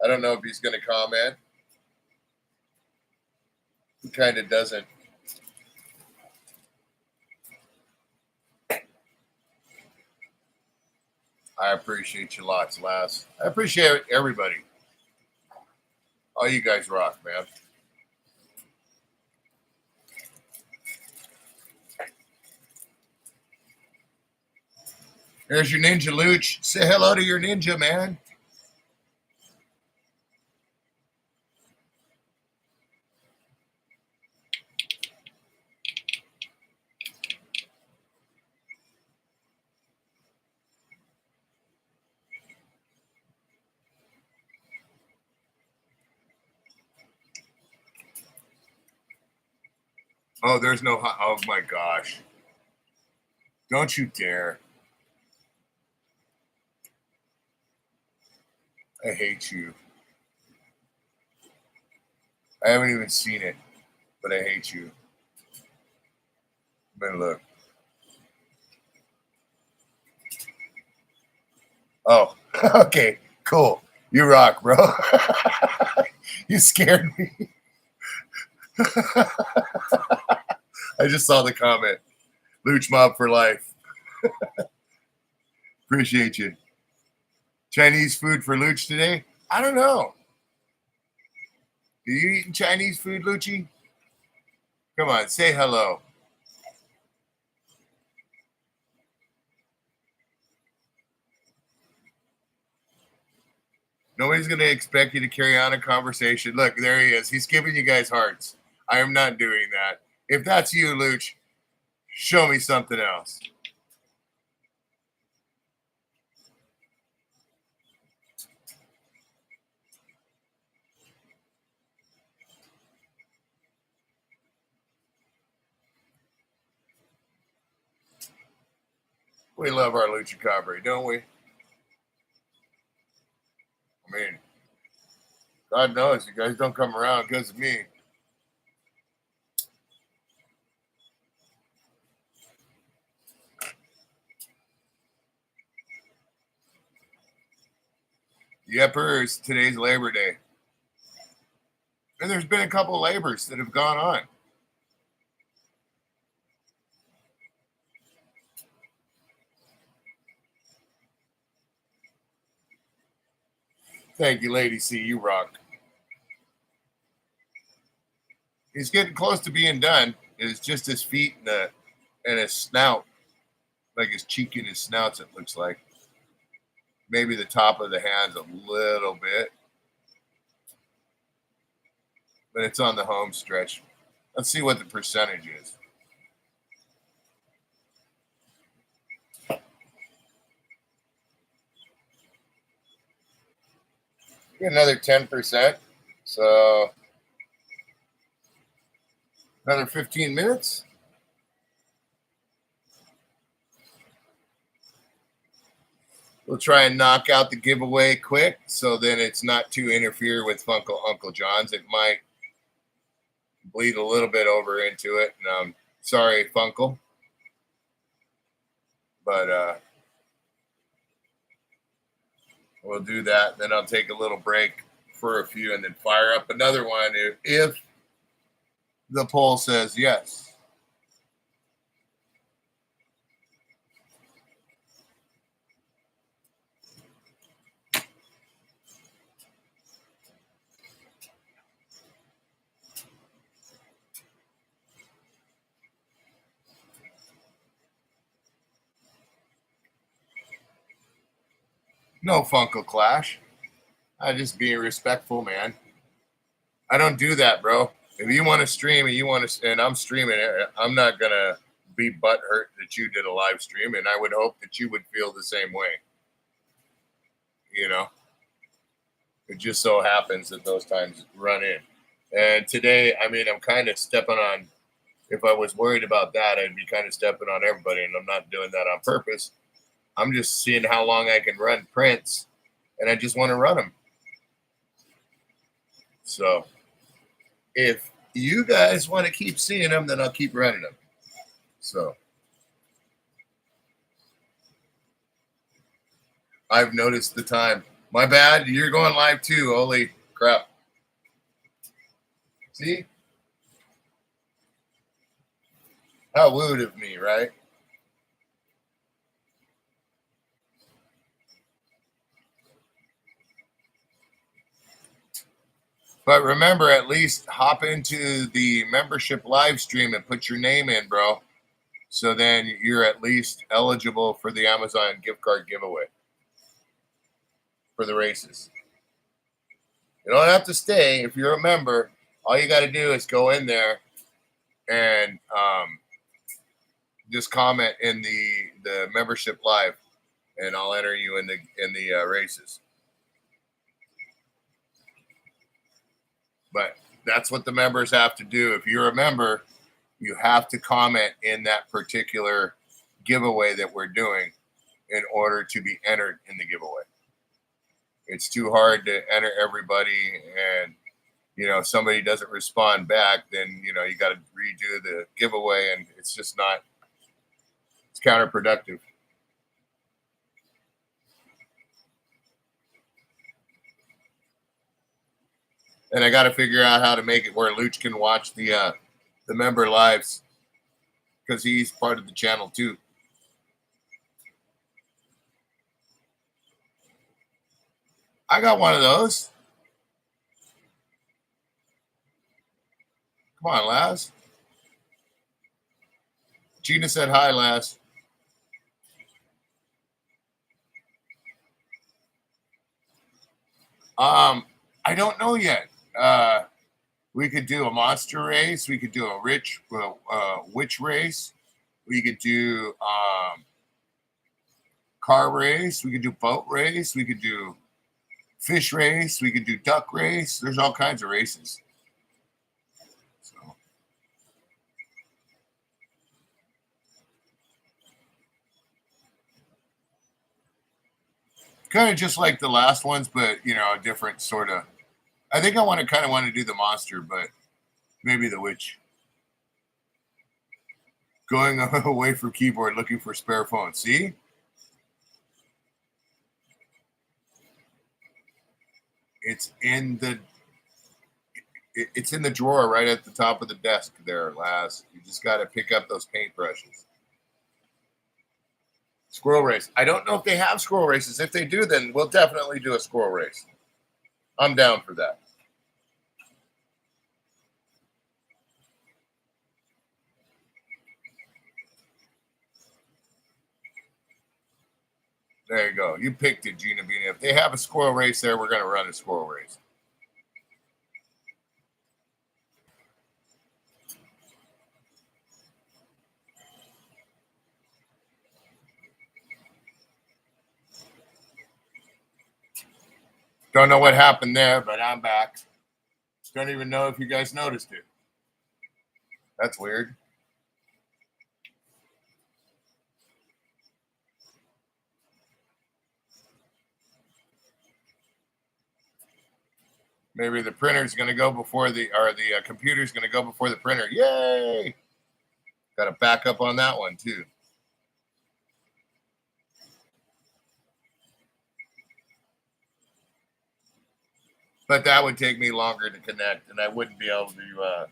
I don't know if he's going to comment. He kind of doesn't. I appreciate you lots, Laz. I appreciate everybody. All you guys rock, man. There's your ninja, Luch. Say hello to your ninja, man. Oh, there's no... Oh, my gosh. Don't you dare. I hate you. I haven't even seen it, but I hate you. But look. Oh, okay, cool. You rock, bro. You scared me. I just saw the comment. Luch Mob for life. Appreciate you. Chinese food for Luch today? I don't know. Are you eating Chinese food, Lucci? Come on, say hello. Nobody's going to expect you to carry on a conversation. Look, there he is. He's giving you guys hearts. I am not doing that. If that's you, Luch, show me something else. We love our Lucha Cabre, don't we? I mean, God knows you guys don't come around because of me. Yepers, today's Labor Day. And there's been a couple labors that have gone on. Thank you, Lady C. You rock. He's getting close to being done. It's just his feet and his snout, like his cheek and his snouts, it looks like. Maybe the top of the hands a little bit. But it's on the home stretch. Let's see what the percentage is. Get another 10%. So another 15 minutes. We'll try and knock out the giveaway quick so then it's not too interfere with Uncle John's. It might bleed a little bit over into it. And I'm sorry, Funkle. But we'll do that. Then I'll take a little break for a few and then fire up another one if the poll says yes. No Funko Clash. I just being respectful, man. I don't do that, bro. If you want to stream and I'm streaming it, I'm not gonna be butthurt that you did a live stream, and I would hope that you would feel the same way. You know, it just so happens that those times run in. And today, I mean, I'm kind of stepping on. If I was worried about that, I'd be kind of stepping on everybody, and I'm not doing that on purpose. I'm just seeing how long I can run prints, and I just want to run them. So if you guys want to keep seeing them, then I'll keep running them. So I've noticed the time. My bad. You're going live too. Holy crap. See? How wooed of me, right? But remember, at least hop into the membership live stream and put your name in, bro. So then you're at least eligible for the Amazon gift card giveaway for the races. You don't have to stay. If you're a member, all you got to do is go in there and just comment in the membership live, and I'll enter you in the races. But that's what the members have to do. If you're a member, you have to comment in that particular giveaway that we're doing in order to be entered in the giveaway. It's too hard to enter everybody, and if somebody doesn't respond back, then you got to redo the giveaway, and it's just not. It's counterproductive. And I got to figure out how to make it where Luch can watch the member lives, because he's part of the channel too. I got one of those. Come on, Laz. Gina said hi, Laz. I don't know yet. We could do a monster race. We could do a witch race. We could do car race. We could do boat race. We could do fish race. We could do duck race. There's all kinds of races. So kind of just like the last ones, but a different sort of. I think I want to do the monster, but maybe the witch. Going away from keyboard, looking for spare phone. See? It's in the drawer right at the top of the desk there, Laz. You just got to pick up those paintbrushes. Squirrel race. I don't know if they have squirrel races. If they do, then we'll definitely do a squirrel race. I'm down for that. There you go. You picked it, Gina Beanie. If they have a squirrel race there, we're going to run a squirrel race. Don't know what happened there, but I'm back. Don't even know if you guys noticed it. That's weird. Maybe the printer's going to go before the computer's going to go before the printer. Yay! Got a backup on that one too. But that would take me longer to connect, and I wouldn't be able to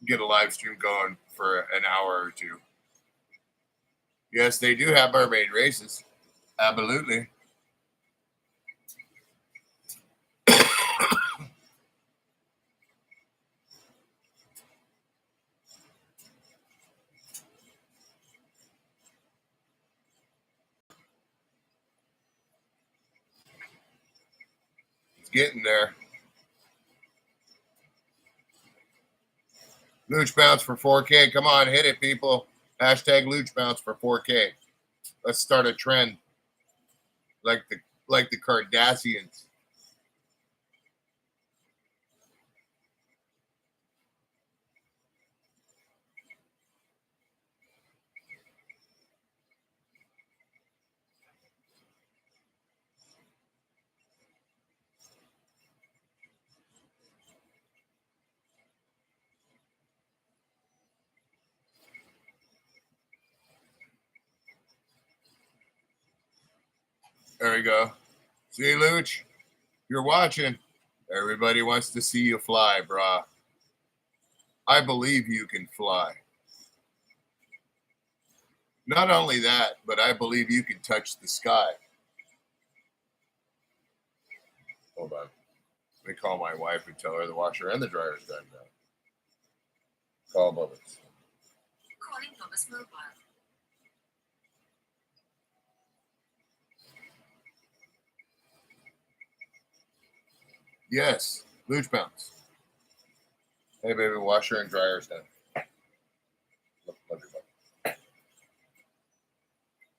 get a live stream going for an hour or two. Yes, they do have mermaid races. Absolutely. It's getting there. Looch bounce for 4K. Come on, hit it, people. Hashtag Looch bounce for 4K. Let's start a trend like the Kardashians. There we go. See, Looch? You're watching. Everybody wants to see you fly, brah. I believe you can fly. Not only that, but I believe you can touch the sky. Hold on. Let me call my wife and tell her the washer and the dryer's done now. Call Bubba's. Calling Bubba's mobile. Yes, Looch bounce. Hey, baby, washer and dryer's done.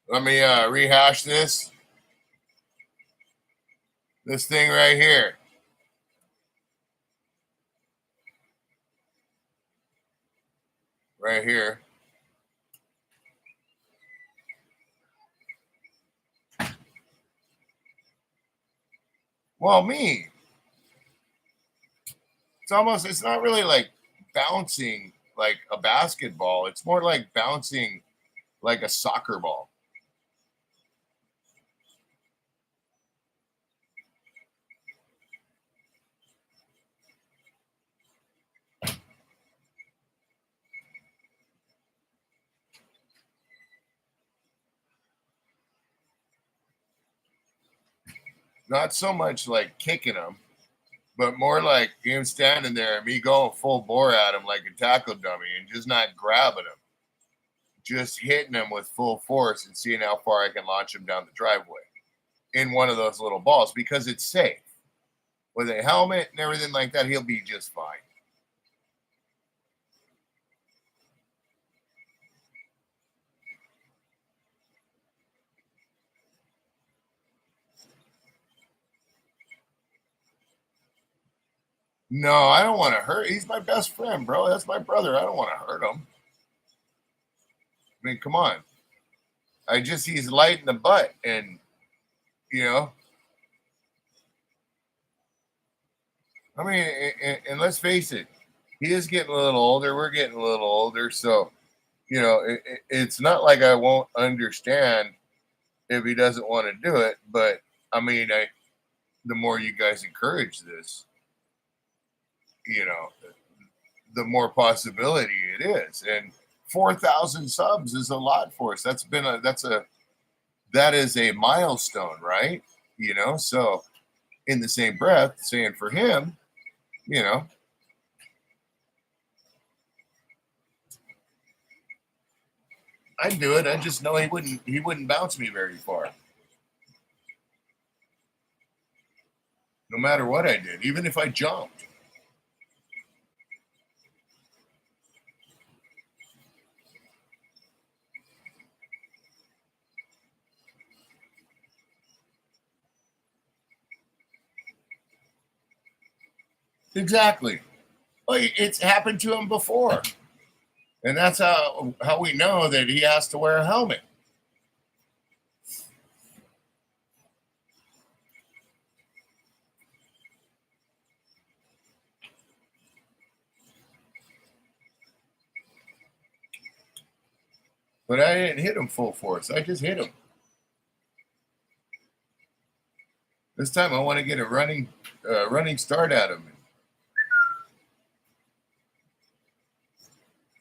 Let me rehash this. This thing right here. Right here. Well, me. It's not really like bouncing like a basketball. It's more like bouncing like a soccer ball. Not so much like kicking them, but more like him standing there and me going full bore at him like a tackle dummy and just not grabbing him. Just hitting him with full force and seeing how far I can launch him down the driveway in one of those little balls because it's safe. With a helmet and everything like that, he'll be just fine. No, I don't want to hurt. He's my best friend, bro. That's my brother. I don't want to hurt him. I mean, come on. He's light in the butt and, you know. I mean, and let's face it, he is getting a little older. We're getting a little older. So, you know, it's not like I won't understand if he doesn't want to do it. But, I mean, the more you guys encourage this, you know, the more possibility it is. And 4,000 subs is a lot for us. That is a milestone, right? You know, so in the same breath saying for him, you know, I'd do it. I just know he wouldn't bounce me very far. No matter what I did, even if I jumped. Exactly. Well, it's happened to him before. And that's how we know that he has to wear a helmet. But I didn't hit him full force. I just hit him. This time I want to get a running start at him.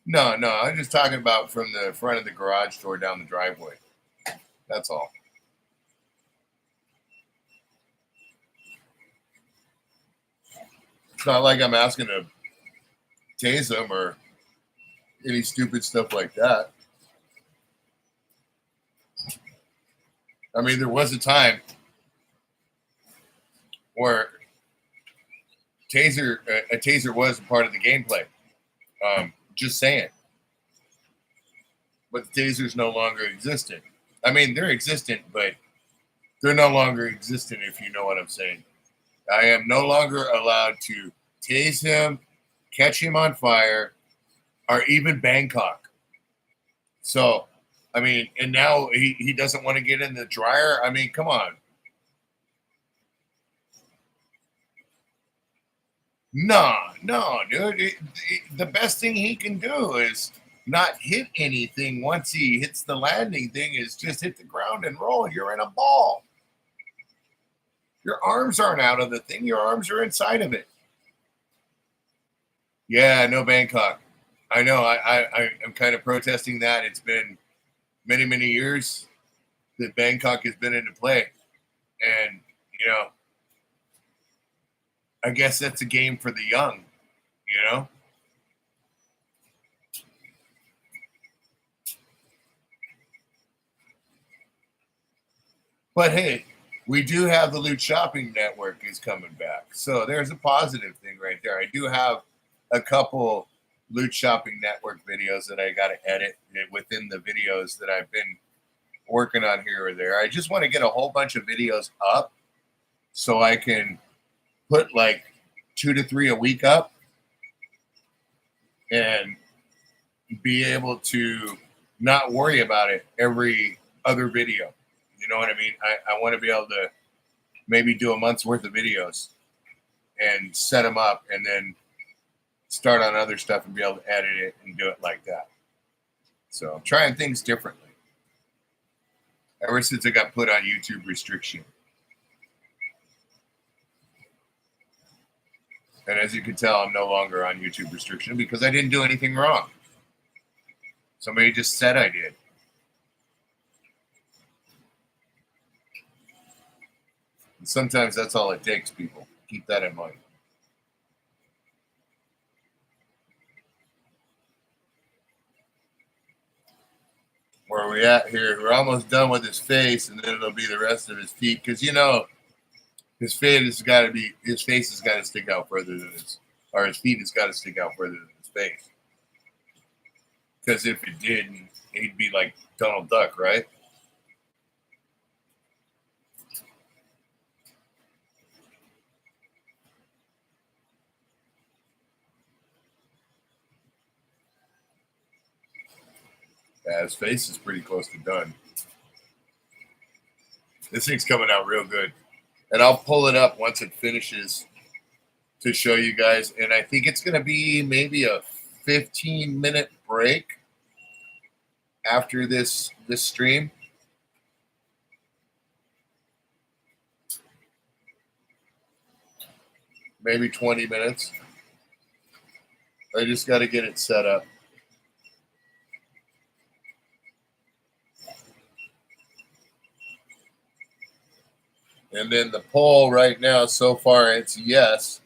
No, I'm just talking about from the front of the garage door down the driveway. That's all. It's not like I'm asking to tase him or any stupid stuff like that. I mean, there was a time where a taser was a part of the gameplay. Just saying. But the taser's no longer existent. I mean, they're existent, but they're no longer existent, if you know what I'm saying. I am no longer allowed to tase him, catch him on fire, or even Bangkok. So, I mean, and now he doesn't want to get in the dryer. I mean, come on. No, dude. The best thing he can do is not hit anything once he hits the landing thing, is just hit the ground and roll. You're in a ball. Your arms aren't out of the thing. Your arms are inside of it. Yeah, no Bangkok. I know. I'm kind of protesting that. It's been many, many years that Bangkok has been into play. And, you know, I guess that's a game for the young, you know? But hey, we do have the Loot Shopping Network is coming back. So there's a positive thing right there. I do have a couple Loot Shopping Network videos that I got to edit within the videos that I've been working on here or there. I just want to get a whole bunch of videos up so I can put like 2 to 3 a week up and be able to not worry about it every other video. You know what I mean? I want to be able to maybe do a month's worth of videos and set them up and then start on other stuff and be able to edit it and do it like that. So I'm trying things differently. Ever since I got put on YouTube restriction. And as you can tell, I'm no longer on YouTube restriction because I didn't do anything wrong. Somebody just said I did. And sometimes that's all it takes, people. Keep that in mind. Where are we at here? We're almost done with his face, and then it'll be the rest of his feet. Because, you know, his face has got to stick out further than his feet has got to stick out further than his face. Because if it didn't, he'd be like Donald Duck, right? Yeah, his face is pretty close to done. This thing's coming out real good. And I'll pull it up once it finishes to show you guys. And I think it's going to be maybe a 15-minute break after this stream. Maybe 20 minutes. I just got to get it set up. And then the poll right now, so far, it's yes.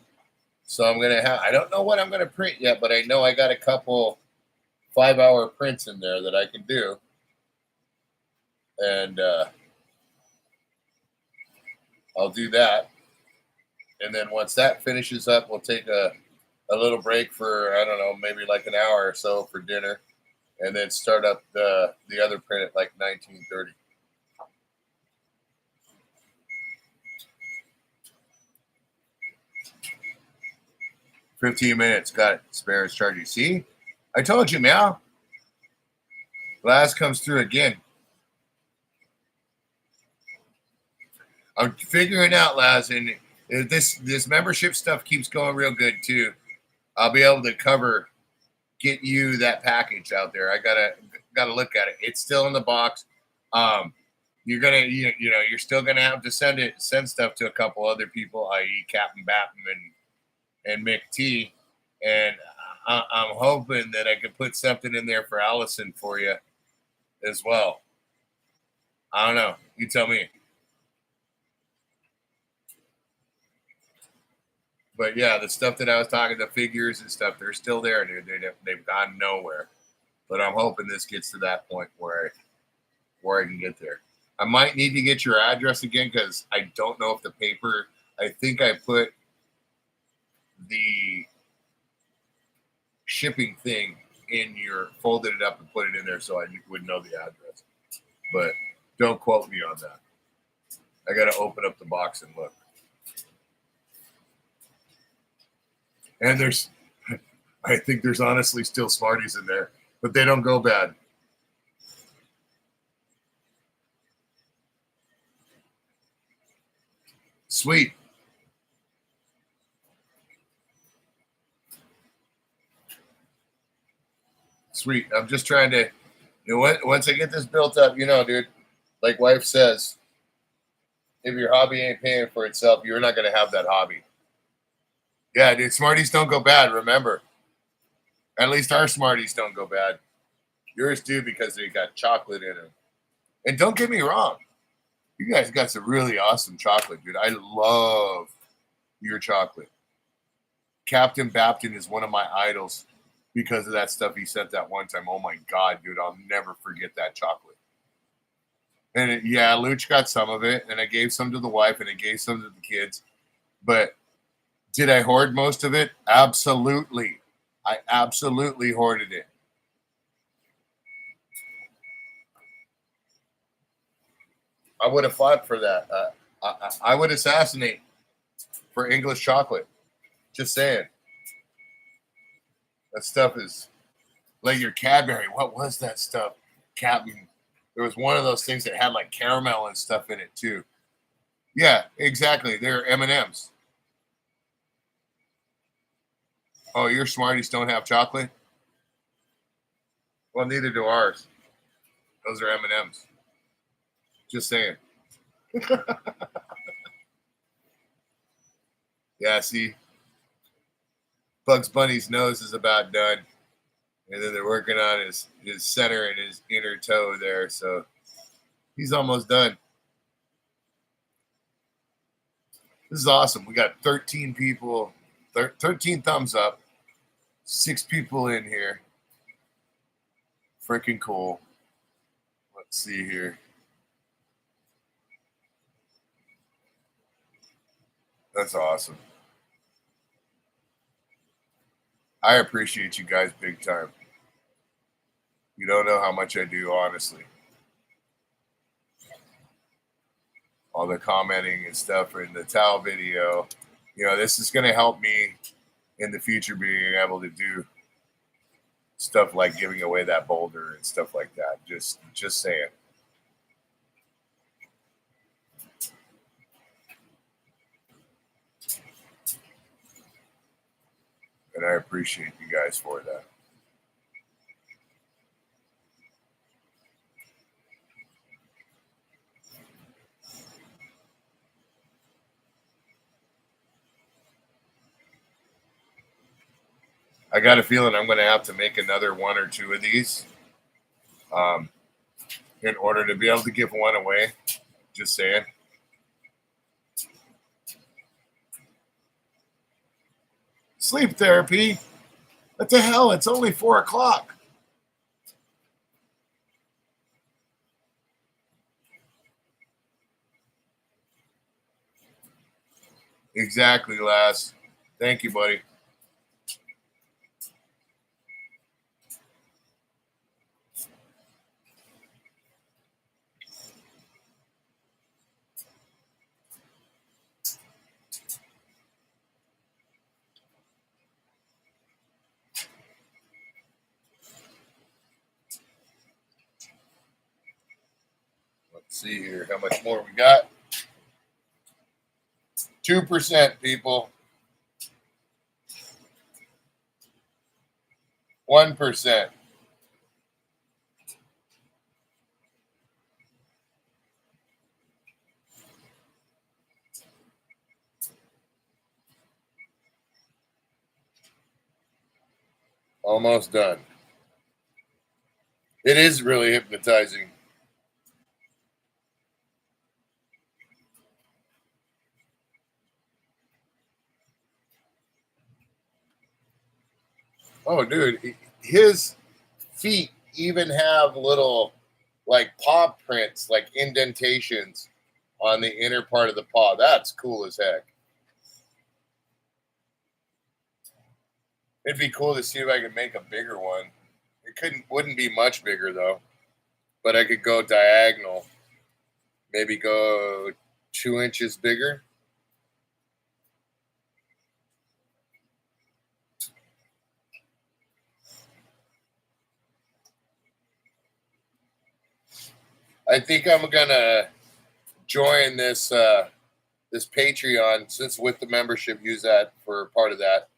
So I'm going to have, I don't know what I'm going to print yet, but I know I got a couple 5-hour prints in there that I can do. And I'll do that. And then once that finishes up, we'll take a little break for, I don't know, maybe like an hour or so for dinner. And then start up the other print at like 19:30. "15 minutes. Got it. Spare is charging. See? I told you, Meow. Laz comes through again. I'm figuring out, Laz, and if this membership stuff keeps going real good too, I'll be able to get you that package out there. I gotta look at it. It's still in the box. You're gonna you're still gonna have to send stuff to a couple other people, i.e. Captain Batten and Mick T. And I'm hoping that I can put something in there for Allison for you as well. I don't know. You tell me. But yeah, the stuff that I was talking, the figures and stuff, they're still there, dude. They've gone nowhere. But I'm hoping this gets to that point where I can get there. I might need to get your address again because I don't know if the paper. I think I put the shipping thing folded it up and put it in there so I would know the address. But don't quote me on that. I got to open up the box and look. And I think there's honestly still Smarties in there, but they don't go bad. Sweet. Sweet. I'm just trying to, once I get this built up, dude, like wife says, if your hobby ain't paying for itself, you're not going to have that hobby. Yeah, dude, Smarties don't go bad, remember. At least our Smarties don't go bad. Yours do because they got chocolate in them. And don't get me wrong. You guys got some really awesome chocolate, dude. I love your chocolate. Captain Bapton is one of my idols because of that stuff he sent that one time. Oh, my God, dude. I'll never forget that chocolate. And, Luch got some of it, and I gave some to the wife, and I gave some to the kids. But did I hoard most of it? Absolutely. I absolutely hoarded it. I would have fought for that. I would assassinate for English chocolate. Just saying. That stuff is like your Cadbury. What was that stuff? Captain. There was one of those things that had like caramel and stuff in it too. Yeah, exactly. They're M&Ms. Oh, your Smarties don't have chocolate? Well, neither do ours. Those are M&Ms. Just saying. Yeah, see, Bugs Bunny's nose is about done. And then they're working on his center and his inner toe there. So he's almost done. This is awesome. We got 13 people, 13 thumbs up, 6 people in here. Freaking cool. Let's see here. That's awesome. I appreciate you guys big time. You don't know how much I do, honestly. All the commenting and stuff in the towel video. This is going to help me in the future being able to do stuff like giving away that boulder and stuff like that. Just saying. And I appreciate you guys for that. I got a feeling I'm going to have to make another 1 or 2 of these in order to be able to give one away. Just saying. Sleep therapy? What the hell? It's only 4 o'clock. Exactly, Lass. Thank you, buddy. Let's see here. How much more we got? 2%, people. 1%. Almost done. It is really hypnotizing. Oh, dude, his feet even have little like paw prints, like indentations on the inner part of the paw. That's cool as heck. It'd be cool to see if I could make a bigger one. It wouldn't be much bigger though, but I could go diagonal, maybe go 2 inches bigger. I think I'm gonna join this this Patreon, since with the membership, use that for part of that,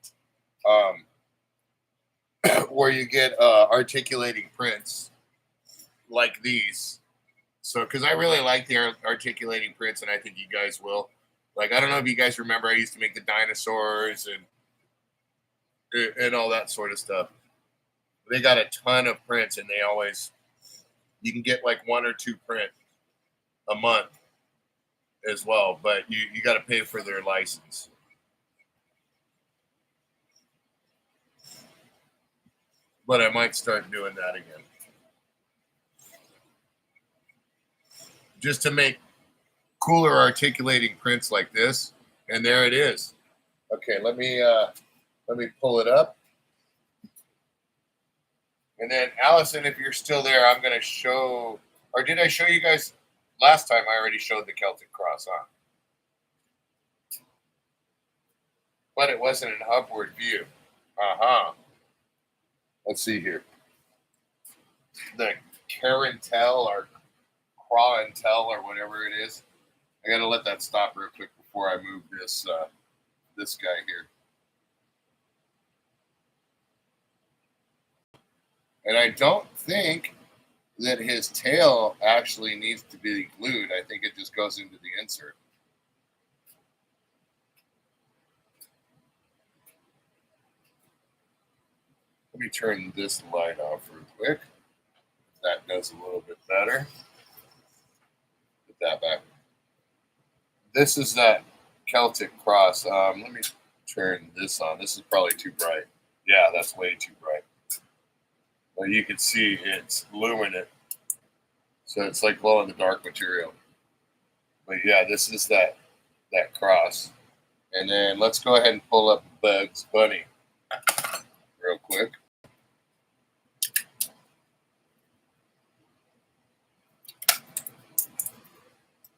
where you get articulating prints like these. So, because I really like the articulating prints, and I think you guys will. Like, I don't know if you guys remember, I used to make the dinosaurs and all that sort of stuff. They got a ton of prints, and you can get like 1 or 2 print a month as well, but you got to pay for their license. But I might start doing that again, just to make cooler articulating prints like this. And there it is. Okay, let me pull it up. And then Allison, if you're still there, I'm gonna show, or did I show you guys last time? I already showed the Celtic cross, huh? But it wasn't an upward view. Let's see here. The Carentel or Crawentel or whatever it is. I gotta let that stop real quick before I move this this guy here. And I don't think that his tail actually needs to be glued. I think it just goes into the insert. Let me turn this light off real quick. That does a little bit better. Put that back. This is that Celtic cross. Let me turn this on. This is probably too bright. Yeah, that's way too bright. But you can see it's luminous. So it's like glow in the dark material. But yeah, this is that cross. And then let's go ahead and pull up Bugs Bunny real quick.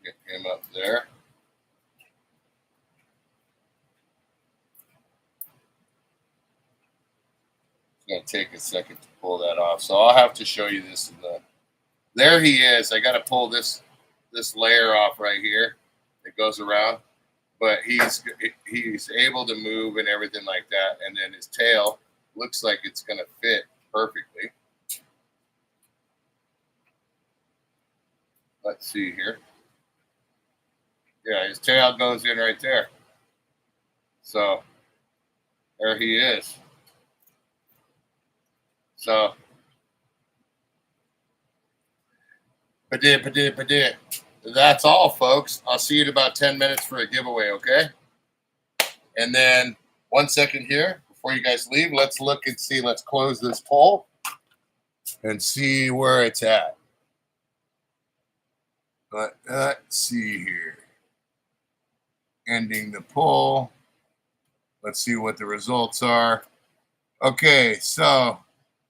Get him up there. It's going to take a second to pull that off. So I'll have to show you this. There he is. I got to pull this layer off right here. It goes around. But he's able to move and everything like that. And then his tail looks like it's going to fit perfectly. Let's see here. Yeah, his tail goes in right there. So there he is. So that's all, folks. I'll see you in about 10 minutes for a giveaway, okay? And then 1 second here before you guys leave. Let's look and see. Let's close this poll and see where it's at. But let's see here. Ending the poll. Let's see what the results are. Okay, so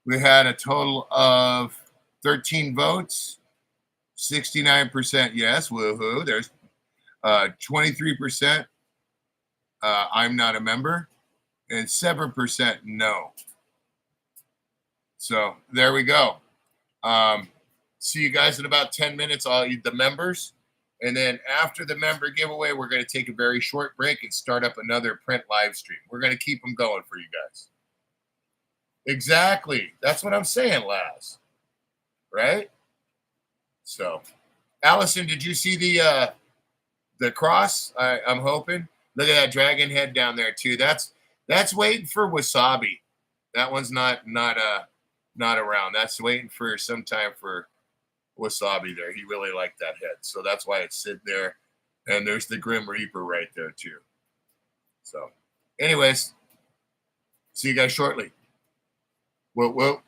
we had a total of 13 votes. 69% yes, woohoo. There's 23% I'm not a member, and 7% no. So there we go. See you guys in about 10 minutes, all you the members. And then after the member giveaway, we're going to take a very short break and start up another print live stream. We're going to keep them going for you guys. Exactly. That's what I'm saying, Laz. Right? So, Allison, did you see the cross? I'm hoping. Look at that dragon head down there too. That's waiting for Wasabi. That one's not around. That's waiting for some time for Wasabi there. He really liked that head. So that's why it's sitting there. And there's the Grim Reaper right there too. So anyways, see you guys shortly. Whoa, whoa.